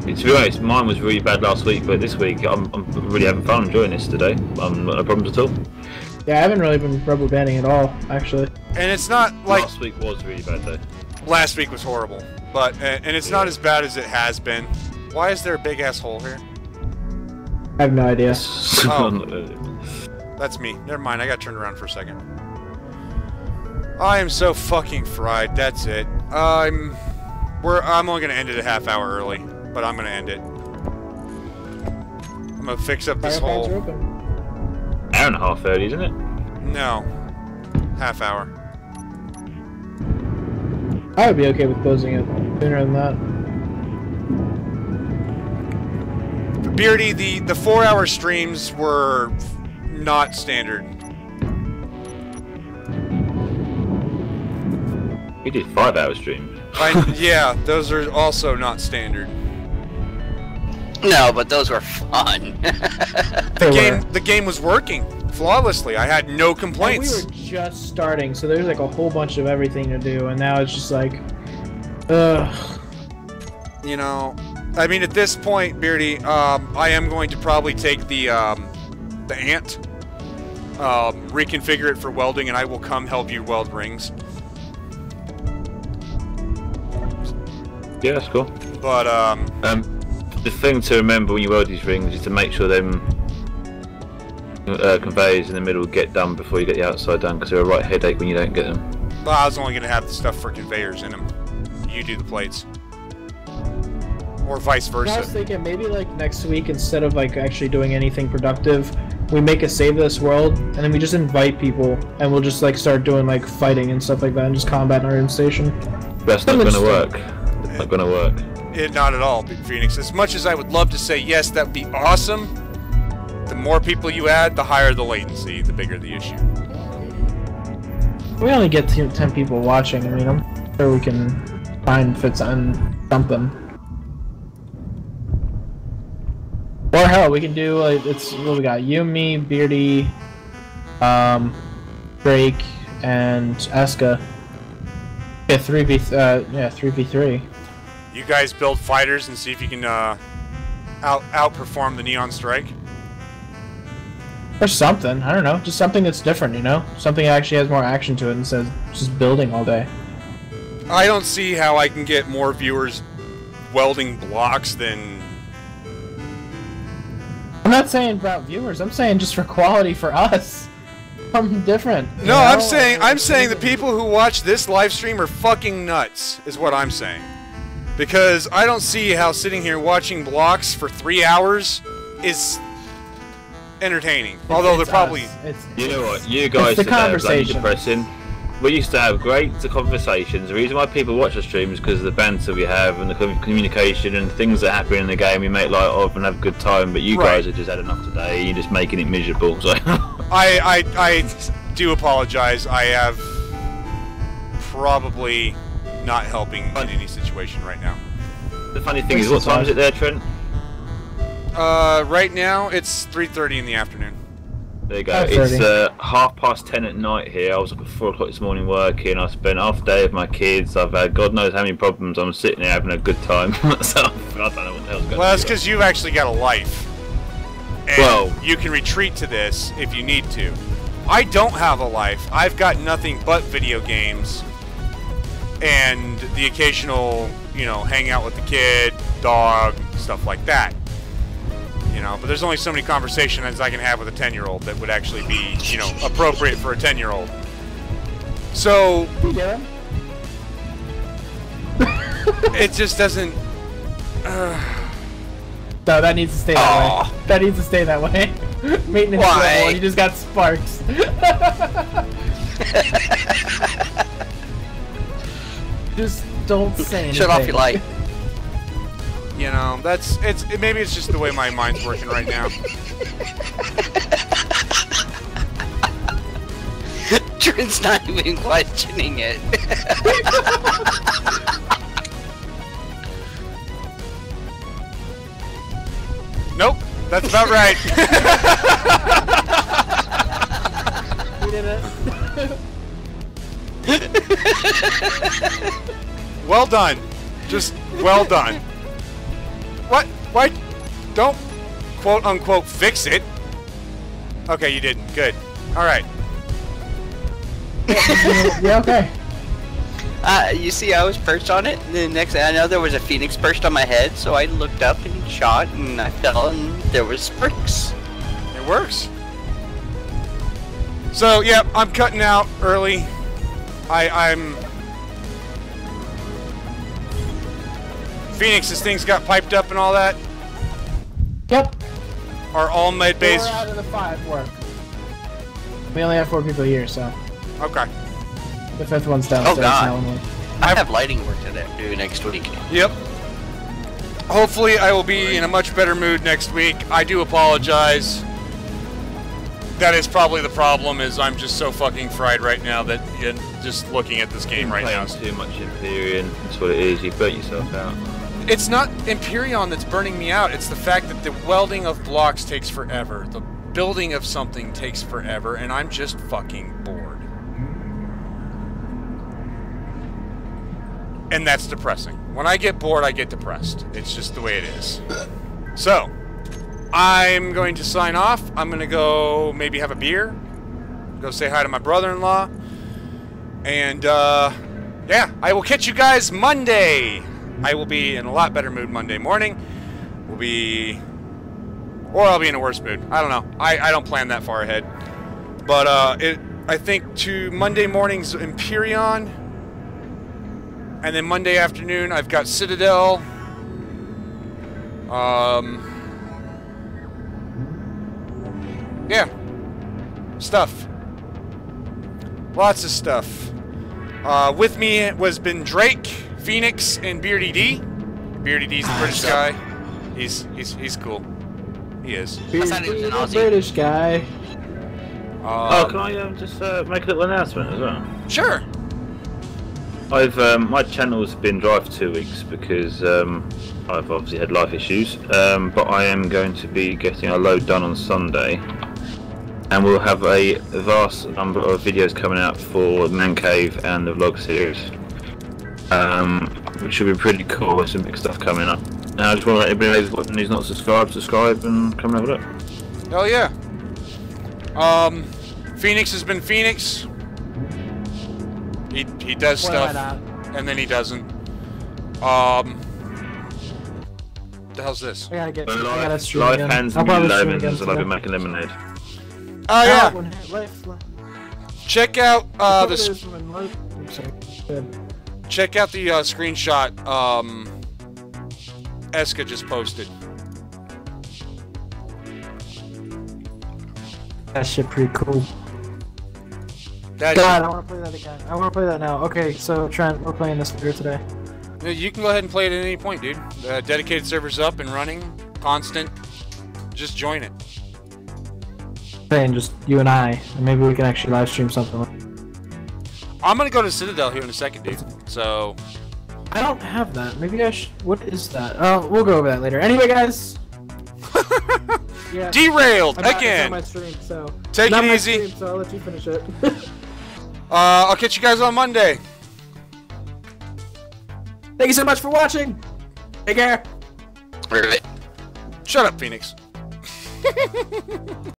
[SPEAKER 4] To be honest, mine was really bad last week, but this week I'm really having fun enjoying this today. No problems at all.
[SPEAKER 1] Yeah, I haven't really been rubber banding at all, actually.
[SPEAKER 3] And it's not like...
[SPEAKER 4] Last week was really bad, though.
[SPEAKER 3] Last week was horrible. But, and it's not as bad as it has been. Why is there a big-ass hole here?
[SPEAKER 1] I have no idea.
[SPEAKER 3] Oh. That's me. Never mind, I got turned around for a second. I am so fucking fried, that's it. I'm only gonna end it a half hour early, but I'm gonna end it. I'm gonna fix up this hole.
[SPEAKER 4] Hour and a half early, isn't it?
[SPEAKER 3] No. Half hour.
[SPEAKER 1] I would be okay with closing it sooner than that.
[SPEAKER 3] BeardieD, the 4-hour streams were not standard.
[SPEAKER 4] We did 5-hour streams.
[SPEAKER 3] Yeah, those are also not standard.
[SPEAKER 2] No, but those were fun.
[SPEAKER 3] The game was working flawlessly. I had no complaints.
[SPEAKER 1] And we were just starting, so there's like a whole bunch of everything to do, and now it's just like, ugh.
[SPEAKER 3] You know, I mean, at this point, BeardieD, I am going to probably take the ant, reconfigure it for welding, and I will come help you weld rings.
[SPEAKER 4] Yeah, that's cool.
[SPEAKER 3] But
[SPEAKER 4] the thing to remember when you weld these rings is to make sure them conveyors in the middle get done before you get the outside done, because they're a right headache when you don't get them.
[SPEAKER 3] well, I was only going to have the stuff for conveyors in them. You do the plates. Or vice
[SPEAKER 1] I was
[SPEAKER 3] versa.
[SPEAKER 1] thinking maybe like next week, instead of like actually doing anything productive, we make a Save This World, and then we just invite people, and we'll just like start doing like fighting and stuff like that, and just combat in our own station.
[SPEAKER 4] That's not going to work. It's not going to work.
[SPEAKER 3] Not at all, Pheonix. As much as I would love to say yes, that would be awesome, the more people you add, the higher the latency, the bigger the issue.
[SPEAKER 1] We only get 10 people watching. I mean, I'm sure we can find fits on something. Or hell, we can do like it's what we got: you, me, BeardieD, Drake, and Eska. Yeah, 3v3.
[SPEAKER 3] You guys build fighters and see if you can outperform the Neon Strike.
[SPEAKER 1] Or something. I don't know. Just something that's different, you know? Something that actually has more action to it instead of just building all day.
[SPEAKER 3] I don't see how I can get more viewers welding blocks than...
[SPEAKER 1] I'm not saying about viewers. I'm saying just for quality for us. Something different.
[SPEAKER 3] No, I'm saying the people who watch this live stream are fucking nuts, is what I'm saying. Because I don't see how sitting here watching blocks for 3 hours is entertaining. Although they're probably...
[SPEAKER 4] You know what? You guys today are bloody depressing. We used to have great conversations. The reason why people watch the stream is because of the banter we have and the communication and things that happen in the game we make light of and have a good time. But you guys have just had enough today. You're just making it miserable. So
[SPEAKER 3] I do apologize. I have probably not helping in any situation right now.
[SPEAKER 4] The funny thing is, what time is it there, Trent?
[SPEAKER 3] Right now it's 3:30 in the afternoon.
[SPEAKER 4] There you go. It's 10:30 at night here. I was up at 4 o'clock this morning working. I spent half a day with my kids. I've had God knows how many problems. I'm sitting there having a good time. So I don't know what the hell's going on.
[SPEAKER 3] Well, that's because you've actually got a life. And you can retreat to this if you need to. I don't have a life. I've got nothing but video games and the occasional, you know, hang out with the kid, dog, stuff like that. You know, but there's only so many conversations I can have with a 10-year-old that would actually be, you know, appropriate for a 10-year-old. So it just doesn't.
[SPEAKER 1] No, that needs to stay that way. That needs to stay that way. Maintenance level, you just got sparks. Just don't say anything.
[SPEAKER 2] Shut off your light.
[SPEAKER 3] You know, maybe it's just the way my mind's working right now.
[SPEAKER 2] Trent's not even questioning it.
[SPEAKER 3] Nope, that's about right.
[SPEAKER 1] We did it.
[SPEAKER 3] Well done. Just well done. What? Why? Don't quote unquote fix it. Okay, you didn't. Good. Alright.
[SPEAKER 1] Yeah, okay.
[SPEAKER 2] You see, I was perched on it, and the next thing I know, there was a phoenix perched on my head, so I looked up and shot, and I fell, and there was sparks.
[SPEAKER 3] It works. So, yeah, I'm cutting out early. I'm... Pheonix, this thing's got piped up and all that?
[SPEAKER 1] Yep.
[SPEAKER 3] Are all med bays?
[SPEAKER 1] 4 out of the 5 work. We only have 4 people here, so.
[SPEAKER 3] Okay.
[SPEAKER 1] The 5th one's downstairs.
[SPEAKER 2] Oh god.
[SPEAKER 1] Now.
[SPEAKER 2] I have lighting work to do next week.
[SPEAKER 3] Yep. Hopefully I will be in a much better mood next week. I do apologize. That is probably the problem, is I'm just so fucking fried right now that just looking at this game right now.
[SPEAKER 4] Too much Empyrean, that's what it is. You burnt yourself out.
[SPEAKER 3] It's not Empyrean that's burning me out. It's the fact that the welding of blocks takes forever. The building of something takes forever, and I'm just fucking bored. And that's depressing. When I get bored, I get depressed. It's just the way it is. So, I'm going to sign off. I'm going to go maybe have a beer. Go say hi to my brother-in-law. And, yeah, I will catch you guys Monday. I will be in a lot better mood Monday morning. Or I'll be in a worse mood. I don't know. I don't plan that far ahead. But I think to Monday morning's Empyrean, and then Monday afternoon I've got Citadel. Yeah. Stuff. Lots of stuff. With me was been Drake, Pheonix, and BeardieD. BeardieD's the British guy. He's cool. He is.
[SPEAKER 1] BeardieD, the British guy.
[SPEAKER 4] Can I just make a little announcement as well?
[SPEAKER 3] Sure.
[SPEAKER 4] I've my channel's been dry for 2 weeks because I've obviously had life issues. But I am going to be getting a load done on Sunday. And we'll have a vast number of videos coming out for Man Cave and the vlog series, which should be pretty cool. With some big stuff coming up. And I just want to let everybody know who's not subscribed and come and have a look.
[SPEAKER 3] Hell yeah. Pheonix has been Pheonix. He does stuff, and then he doesn't. What the hell's this?
[SPEAKER 1] I gotta get
[SPEAKER 4] live hands and lemons, and I've been making lemonade.
[SPEAKER 3] Oh yeah. Check out check out the screenshot Eska just posted.
[SPEAKER 1] That shit pretty cool.
[SPEAKER 3] God,
[SPEAKER 1] I want to play that again. I want to play that now. Okay, so Trent, we're playing this later today.
[SPEAKER 3] You can go ahead and play it at any point, dude. Dedicated server's up and running, constant. Just join it.
[SPEAKER 1] Saying just you and I, and maybe we can actually live stream something.
[SPEAKER 3] I'm gonna go to Citadel here in a second, dude. So
[SPEAKER 1] I don't have that. Maybe I should. What is that? Oh, we'll go over that later. Anyway, guys. Yeah.
[SPEAKER 3] Derailed again.
[SPEAKER 1] On my stream, so
[SPEAKER 3] take it easy.
[SPEAKER 1] Stream, so I'll let you finish it.
[SPEAKER 3] I'll catch you guys on Monday.
[SPEAKER 1] Thank you so much for watching. Take care.
[SPEAKER 2] Rivet.
[SPEAKER 3] Shut up, Pheonix.